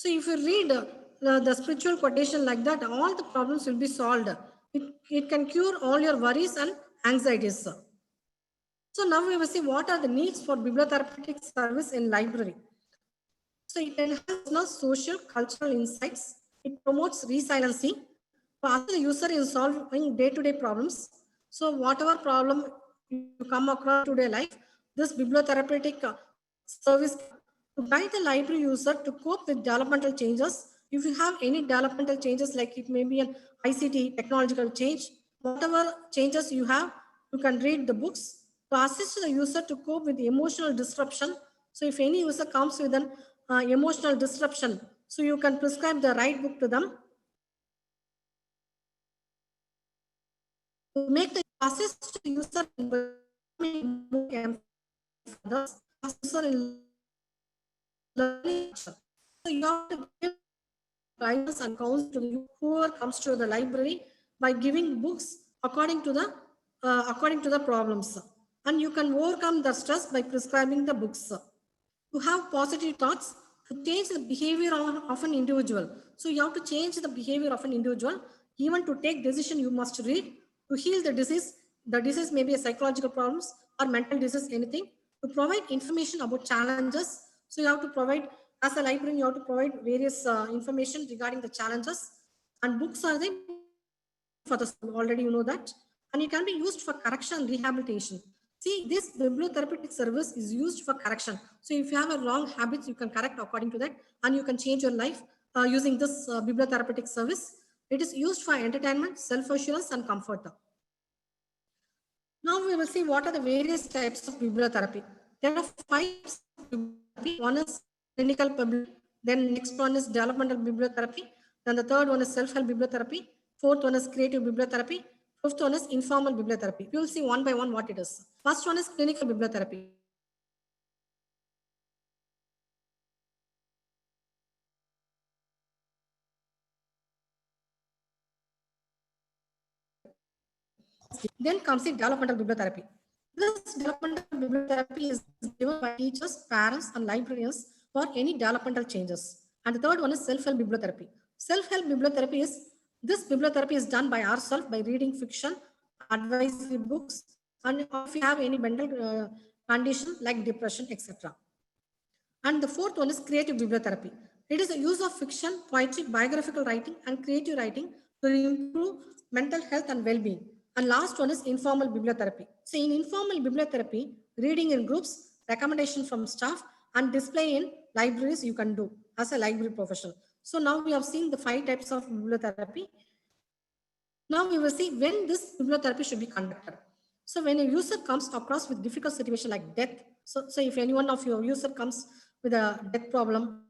So if you read the spiritual quotation like that, all the problems will be solved. It can cure all your worries and anxieties. So now we will see what are the needs for bibliotherapeutic service in library. So it enhances social, cultural insights. It promotes resiliency. Assist the user in solving day-to-day problems. So whatever problem you come across today life, this bibliotherapeutic service to guide the library user to cope with developmental changes. If you have any developmental changes, like it may be an ICT technological change, whatever changes you have, you can read the books to assist the user to cope with emotional disruption. So if any user comes with an emotional disruption, so you can prescribe the right book to them to make the assist the user in becoming more empathic for others, user in learning. So you have to give guidance and counsel to whoever comes to the library by giving books according to the problems, and you can overcome the stress by prescribing the books. To have positive thoughts to change the behavior of an individual. So you have to change the behavior of an individual. Even to take decision, you must read. To heal the disease may be a psychological problems or mental disease, anything. To provide information about challenges, so you have to provide, as a librarian, you have to provide various information regarding the challenges. And books are the for the school, already you know that. And it can be used for correction and rehabilitation. See, this bibliotherapeutic service is used for correction. So if you have a wrong habits, you can correct according to that, and you can change your life using this bibliotherapeutic service. It is used for entertainment, self-assurance, and comfort. Now we will see what are the various types of bibliotherapy. There are 5 types of bibliotherapy. One is clinical public, then next one is developmental bibliotherapy, then the third one is self-help bibliotherapy, fourth one is creative bibliotherapy, fifth one is informal bibliotherapy. We will see one by one what it is. First one is clinical bibliotherapy. Then comes the developmental bibliotherapy. This developmental bibliotherapy is given by teachers, parents, and librarians for any developmental changes. And the third one is self-help bibliotherapy. Self-help bibliotherapy is, this bibliotherapy is done by ourselves by reading fiction, advisory books, and if you have any mental condition like depression, etc. And the fourth one is creative bibliotherapy. It is the use of fiction, poetry, biographical writing, and creative writing to improve mental health and well-being. And last one is informal bibliotherapy. So in informal bibliotherapy, reading in groups, recommendation from staff, and display in libraries you can do as a library professional. So now we have seen the 5 types of bibliotherapy. Now we will see when this bibliotherapy should be conducted. So when a user comes across with difficult situation like death, so if any one of your user comes with a death problem,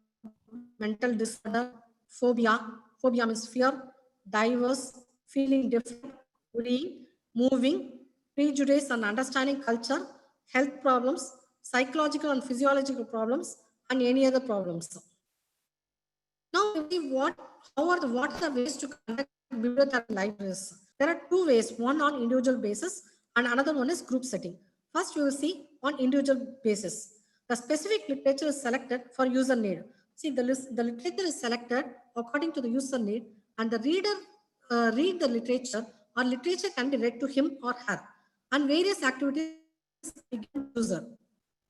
mental disorder, phobia means fear, diverse, feeling different, worrying, moving, prejudice and understanding culture, health problems, psychological and physiological problems, and any other problems. Now we see what are the ways to conduct bibliotherapy libraries. There are 2 ways, one on individual basis and another one is group setting. First we will see on individual basis. The specific literature is selected for user need. See, the literature is selected according to the user need, and the reader read the literature, or literature can be read to him or her, and various activities user.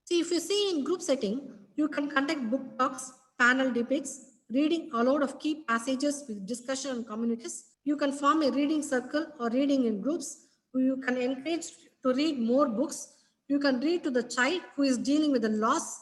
See, if you see in group setting, you can conduct book talks, panel debates, reading aloud of key passages with discussion and communities. You can form a reading circle or reading in groups. You can encourage to read more books. You can read to the child who is dealing with a loss.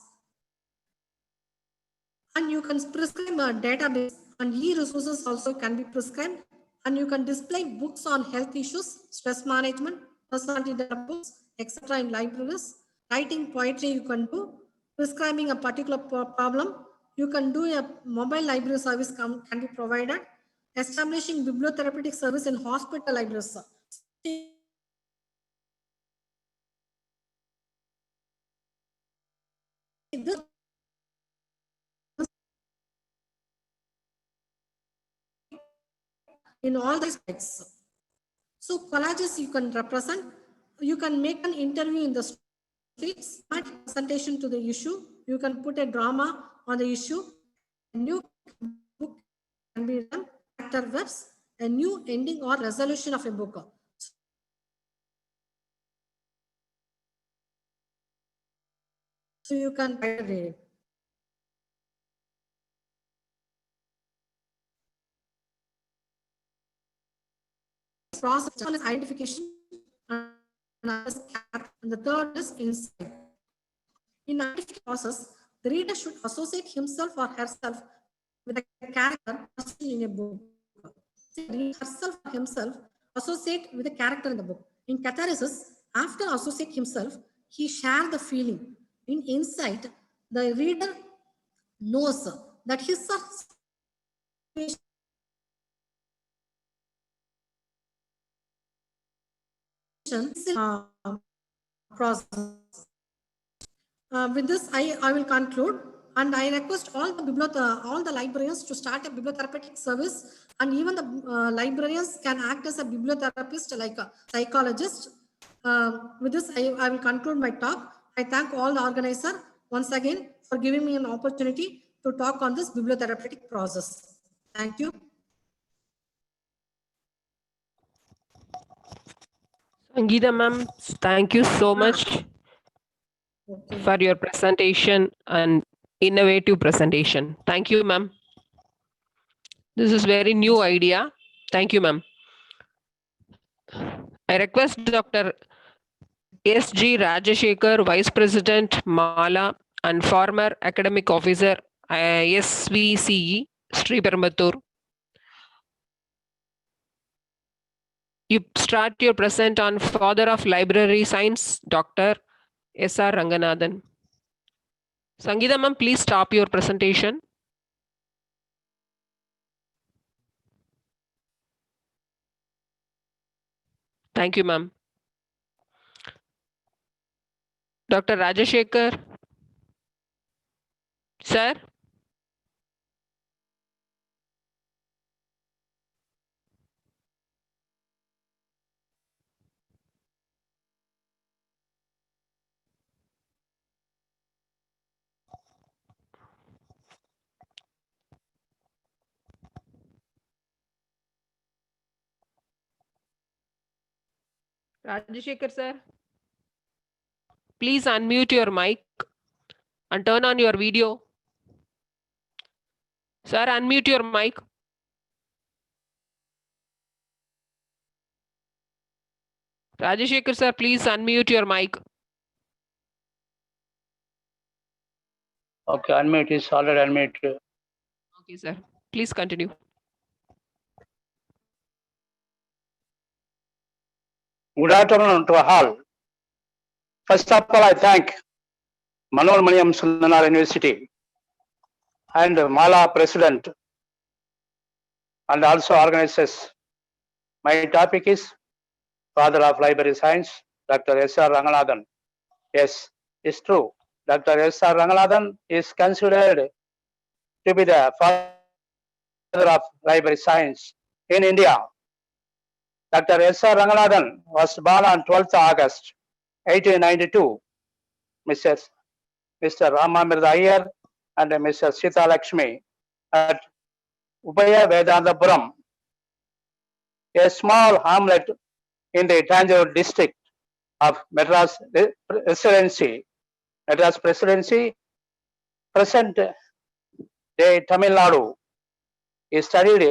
And you can prescribe a database, and e-resources also can be prescribed. And you can display books on health issues, stress management, personality development books, etc. in libraries. Writing poetry you can do. Prescribing a particular problem. You can do a mobile library service can be provided. Establishing bibliotherapeutic service in hospital libraries. This in all the aspects. So collages you can represent. You can make an interview in the streets, presentation to the issue. You can put a drama on the issue. A new book can be done. Character webs, a new ending or resolution of a book. So you can read it. process. One is identification, and the third is insight. In identification process, the reader should associate himself or herself with a character in a book. Herself or himself associate with a character in the book. In catharsis, after associate himself, he shared the feeling. In insight, the reader knows that his process. With this, I will conclude, and I request all the librarians to start a bibliotherapeutic service, and even the librarians can act as a bibliotherapist, like a psychologist. With this, I will conclude my talk. I thank all the organizer once again for giving me an opportunity to talk on this bibliotherapeutic process. Thank you. Sangeeta ma'am, thank you so much for your presentation and innovative presentation. Thank you, ma'am. This is very new idea. Thank you, ma'am. I request Dr. S.G. Rajashekar, Vice President, Mala, and former Academic Officer, SVCE, Sri Perumbattur. You start your present on Father of Library Science, Dr. S.R. Ranganathan. Sangeeta ma'am, please stop your presentation. Thank you, ma'am. Dr. Rajashekar. Sir? Rajashekar, sir? Please unmute your mic and turn on your video. Sir, unmute your mic. Rajashekar, sir, please unmute your mic. Okay, unmute is already unmuted. Okay, sir. Please continue. Good afternoon to all. First of all, I thank Manohar Maniam Sundanar University and Mala President and also organizers. My topic is Father of Library Science, Dr. S.R. Ranganathan. Yes, it's true. Dr. S.R. Ranganathan is considered to be the father of library science in India. Dr. S.R. Ranganathan was born on 12th August 1892. Mr. Ramamirtha Iyer and Mrs. Sita Lakshmi at Ubaya Vedantapuram, a small hamlet in the Tanjore district of Madras Presidency, present day Tamil Nadu. He studied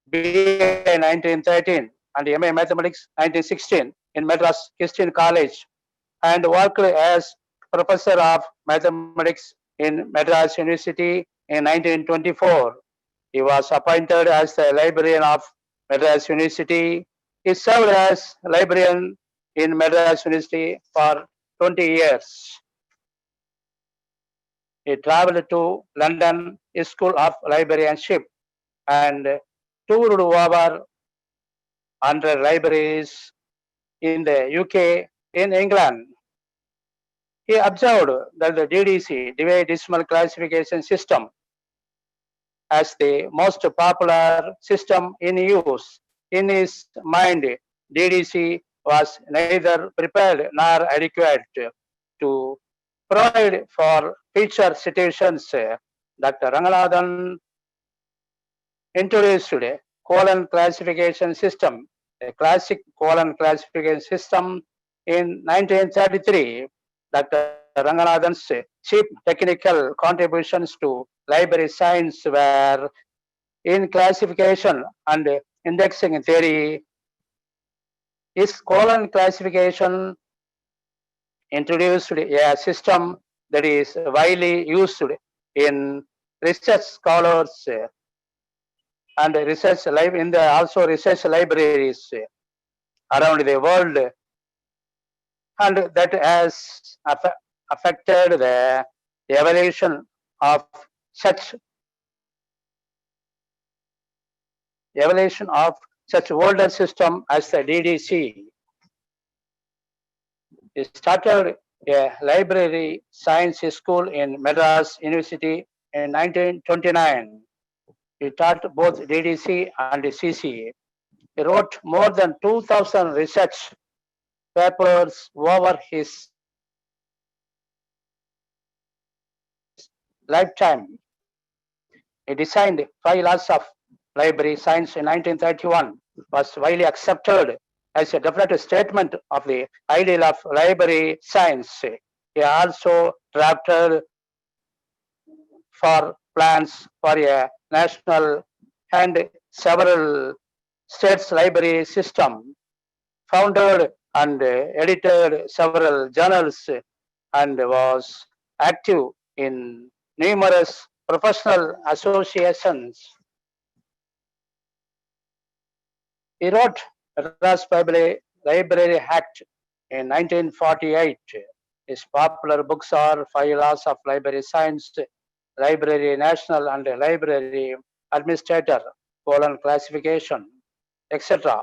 BA 1913 and MA Mathematics 1916 in Madras Christian College and worked as Professor of Mathematics in Madras University in 1924. He was appointed as the librarian of Madras University. He served as librarian in Madras University for 20 years. He traveled to London School of Librarianship and toured over 100 libraries in the UK, in England. He observed that the DDC, Divide Decimal Classification System, as the most popular system in use. In his mind, DDC was neither prepared nor adequate to provide for future situations. Dr. Ranganathan introduced a colon classification system, a classic colon classification system in 1933. Dr. Ranganathan's chief technical contributions to library science were in classification and indexing theory. Is colon classification introduced a system that is widely used in research scholars and research also research libraries around the world, and that has affected the evaluation of such older system as the DDC. He started a library science school in Madras University in 1929. He taught both DDC and CCA. He wrote more than 2,000 research papers over his lifetime. He designed 5 laws of library science in 1931, was widely accepted as a definite statement of the ideal of library science. He also drafted for plans for a national and several states library system, founded and edited several journals, and was active in numerous professional associations. He wrote Madras Library Act in 1948. His popular books are 5 Laws of Library Science, Library National and Library Administrator, Classification, etc.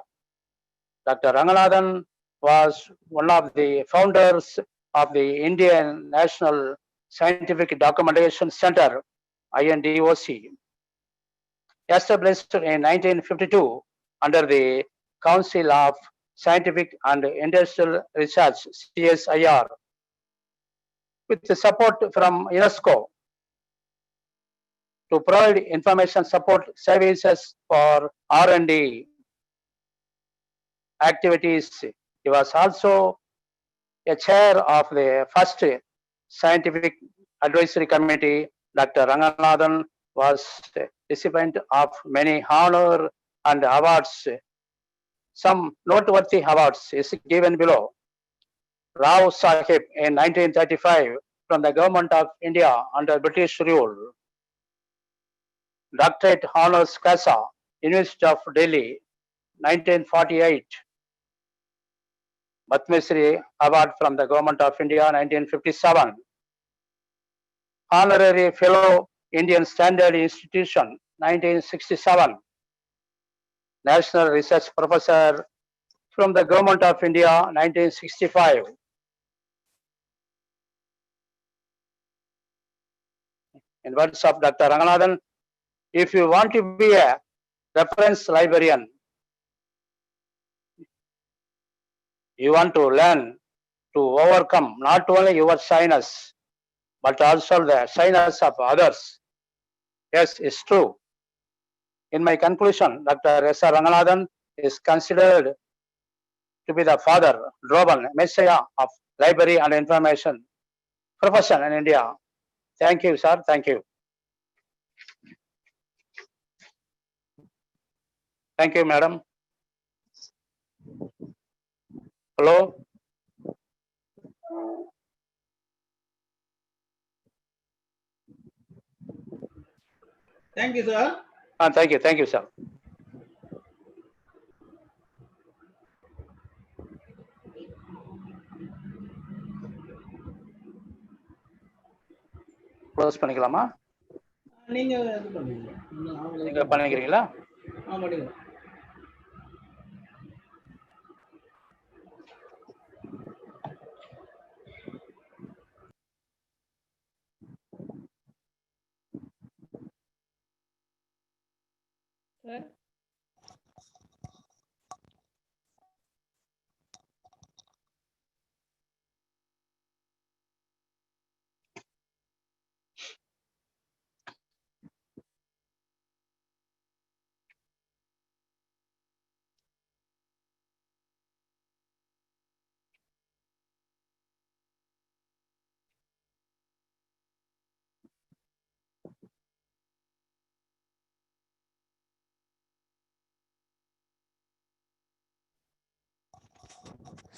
Dr. Ranganathan was one of the founders of the Indian National Scientific Documentation Center, INDOC, established in 1952 under the Council of Scientific and Industrial Research, CSIR, with the support from UNESCO to provide information support services for R&D activities. He was also a chair of the first Scientific Advisory Committee. Dr. Ranganathan was a recipient of many honors and awards. Some noteworthy awards is given below. Rao Sahib in 1935 from the Government of India under British rule. Doctorate Honours Casa, University of Delhi, 1948. Padma Shri Award from the Government of India, 1957. Honorary Fellow, Indian Standard Institution, 1967. National Research Professor from the Government of India, 1965. In words of Dr. Ranganathan, if you want to be a reference librarian, you want to learn to overcome not only your shyness, but also the shyness of others. Yes, it's true. In my conclusion, Dr. S.R. Ranganathan is considered to be the father, Droban, Messiah of library and information profession in India. Thank you, sir. Thank you. Thank you, madam. Hello. Thank you, sir. Thank you, sir. Close பண்ணிக்கலாமா? நீங்க இது பண்ணுவீங்க. நீங்க பண்ணிக்கிறீங்களா? பண்ணிக்கலாம். Sir.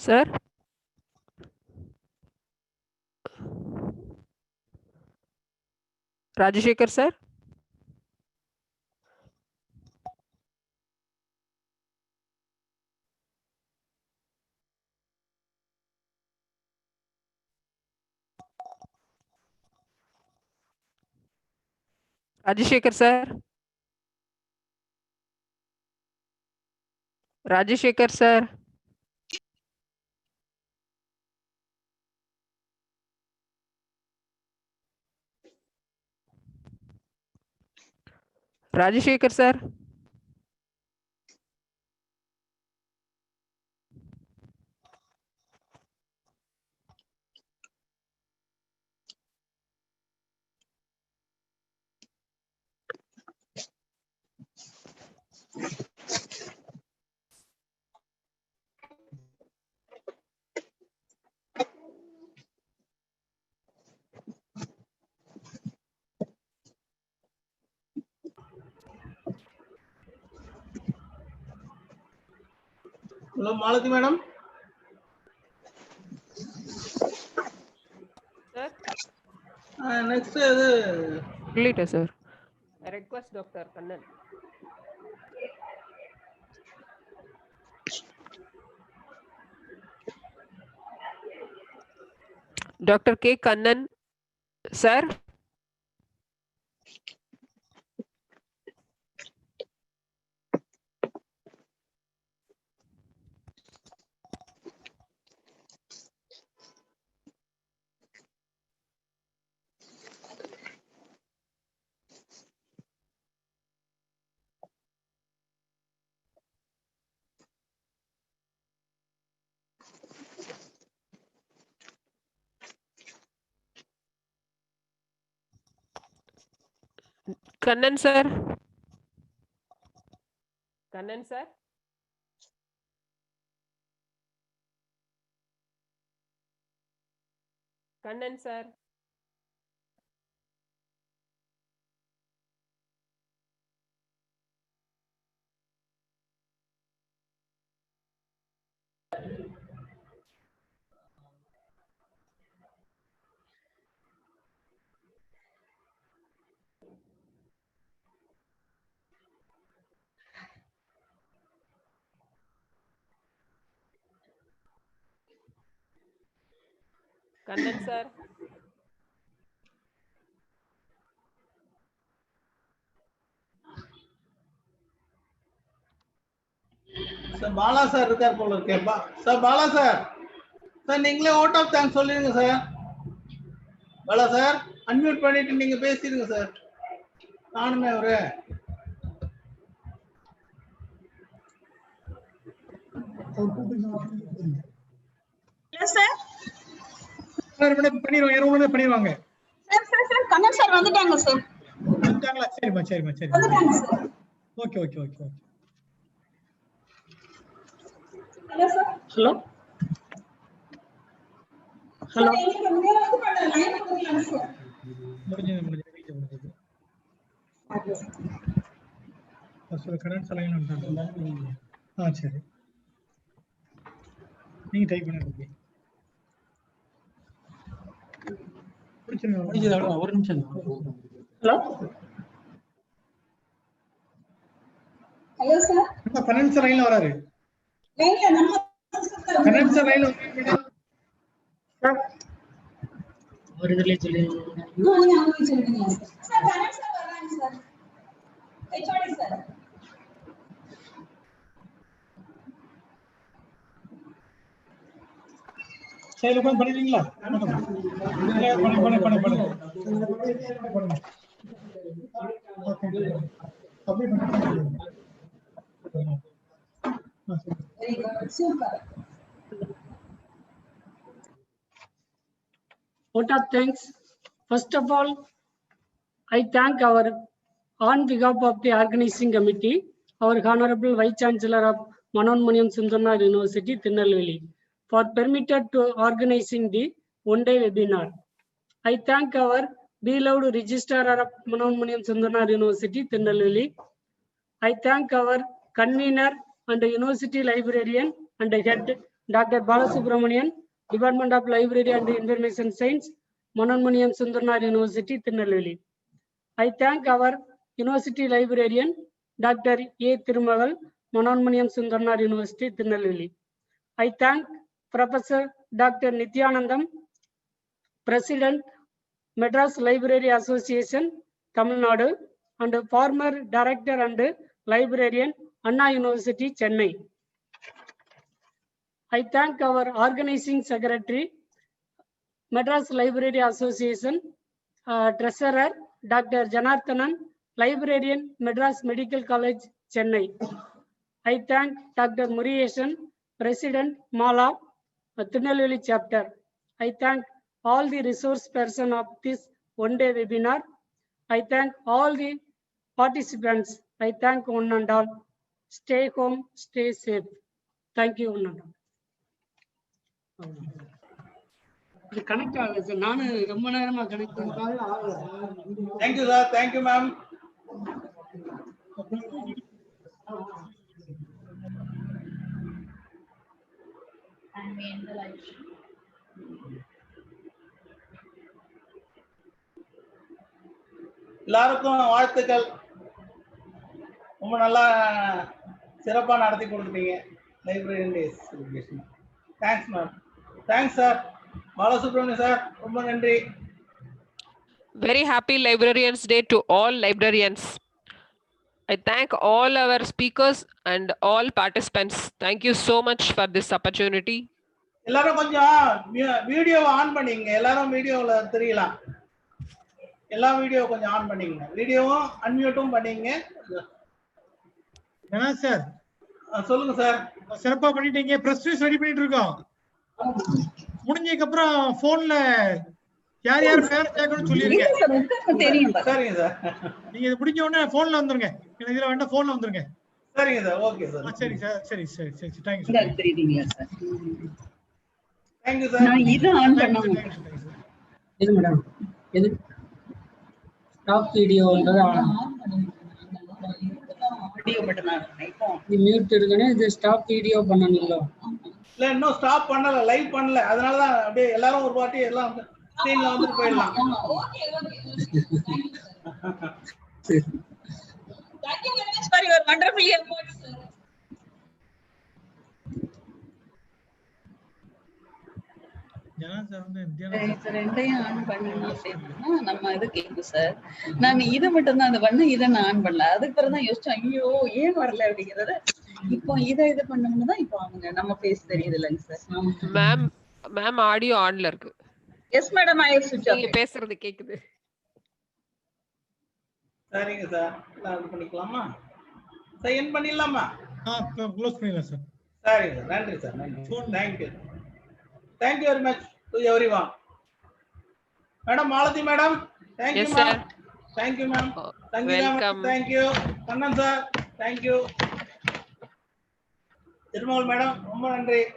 Sir? Rajashekar sir? Rajashekar sir? Rajashekar sir? Rajashekar sir? Hello, Malati madam. Sir? Next Later sir. I request Dr. Kannan. Dr. K. Kannan, sir. Kannan sir. Kannan sir. Kannan sir. Kannan sir. Sir Bala sir இருக்கார் போல இருக்கே. Sir Bala sir, sir நீங்களே vote of thanks சொல்லிடுங்க sir. Bala sir unmute பண்ணிட்டு நீங்க பேசிடுங்க sir. நானுமே அவரு பண்ணிடுவாங்க. கண்ணன் சார் வந்துட்டாங்க சார். வந்துட்டாங்களா? சரிம்மா சரிம்மா சரி. Okay okay okay okay. Hello hello முடிஞ்சது. கரண்ட் சலைன் வந்துட்டாங்க. சரி நீங்க டைப் பண்ணுங்க. ஒரு நிமிஷம். Hello hello sir. கரண்ட் சலைன்ல வராரு. கரண்ட் சலைன்ல ஒரு இதுல சொல்லுங்க சார். கரண்ட் சார் வராங்க சார். HOD sir. சரி உட்கார்ந்து பண்ணிடுவீங்களா? பண்ணு. Super. Vote of thanks. First of all, I thank on behalf of the organizing committee, our Honorable Vice Chancellor of Manonmaniam Sundarnath University, Tirunelveli, for permitted to organizing the one-day webinar. I thank our beloved Registrar of Manonmaniam Sundarnath University, Tirunelveli. I thank our convener and university librarian and head Dr. Balasubramanian, Department of Library and Information Science, Manonmaniam Sundarnar University, Tirunelveli. I thank our University Librarian, Dr. A. Thirumagal, Manonmaniam Sundarnar University, Tirunelveli. I thank Professor Dr. Nithyanandam, President, Madras Library Association, Tamil Nadu, and former Director and Librarian, Anna University, Chennai. I thank our Organizing Secretary, Madras Library Association, Treasurer, Dr. Janarthanan, Librarian, Madras Medical College, Chennai. I thank Dr. Muriesan, President, Mala, Tirunelveli chapter. I thank all the resource person of this one-day webinar. I thank all the participants. I thank one and all. Stay home, stay safe. Thank you, one and all. இது connect ஆகுது சார். நானும் ரொம்ப நேரமா connect பண்ணேன். Thank you sir. Thank you ma'am. எல்லாருக்கும் வாழ்த்துக்கள். ரொம்ப நல்லா சிறப்பா நடத்தி கொடுத்துட்டீங்க librarian days celebration. Thanks ma'am. Thanks sir. Balasubramaniam sir, ரொம்ப நன்றி. Very happy Librarians Day to all librarians. I thank all our speakers and all participants. Thank you so much for this opportunity. எல்லாரும் கொஞ்சம் வீடியோவை ஆன் பண்ணிங்க. எல்லாரும் வீடியோல தெரியலாம். எல்லா வீடியோ கொஞ்சம் ஆன் பண்ணிங்க. வீடியோவும் அன்மியூட்டும் பண்ணிங்க. ஏன்னா சார் சொல்லுங்க சார். சிறப்பா பண்ணிட்டீங்க. பிரஸ் ரீல்ஸ் ரெடி பண்ணிட்டு இருக்கோம். முடிஞ்சதுக்கு அப்புறம் போன்ல யார் யார் பேர் கேட்கணும்னு சொல்லிருங்க. தெரியும். சரிங்க சார். நீங்க இது முடிஞ்ச உடனே போன்ல வந்துருங்க. எனக்கு இதுல வேண்டாம், போன்ல வந்துருங்க. சரிங்க சார். Okay sir. சரி சார். சரி சரி சரி. Thank you sir. தெரியுதுங்களா சார்? Thank you sir. நான் இது ஆன் பண்ணாம இது மேடம். இது ஸ்டாப் வீடியோன்றது ஆடியோ மட்டும் தான். இப்போ இது மியூட் இருக்குனே இது ஸ்டாப் வீடியோ பண்ணனும்ல. இல்ல இன்னும் ஸ்டாப் பண்ணல, லைவ் பண்ணல. அதனால தான் அப்படியே எல்லாரும் ஒரு வாட்டி எல்லாம் ஸ்கிரீன்ல வந்து போயிடலாம். Okay okay. Thank you very much for your wonderful efforts. ரெண்டையும் ஆன் பண்ணணும். நம்ம இது கேக்குது சார். நான் இது மட்டும் தான் அது பண்ண, இதை நான் ஆன் பண்ணல. அதுக்கு பிறகு தான் யோசிச்சேன், ஐயோ ஏன் வரல அப்படிங்கறது. இப்போ இதை இது பண்ணோம்னு தான் இப்போ அவங்க நம்ம ஃபேஸ் தெரியுது இல்லைங்க சார். மேம் ஆடியோ ஆன்ல இருக்கு. எஸ் மேடம், ஐ ஹேவ் ஸ்விட்ச் ஆஃப். நீங்க பேசுறது கேக்குது. சரிங்க சார். எல்லாம் பண்ணிக்கலாமா? சைன் பண்ணிடலாமா? க்ளோஸ் பண்ணிடலாம் சார். சரிங்க சார். நன்றி சார். நன்றி. Thank you. Thank you very much to everyone. Madam Malathi madam, thank you ma'am. Thank you ma'am. Welcome. Thank you Kannan sir. Thank you Thirumagal madam, ரொம்ப நன்றி.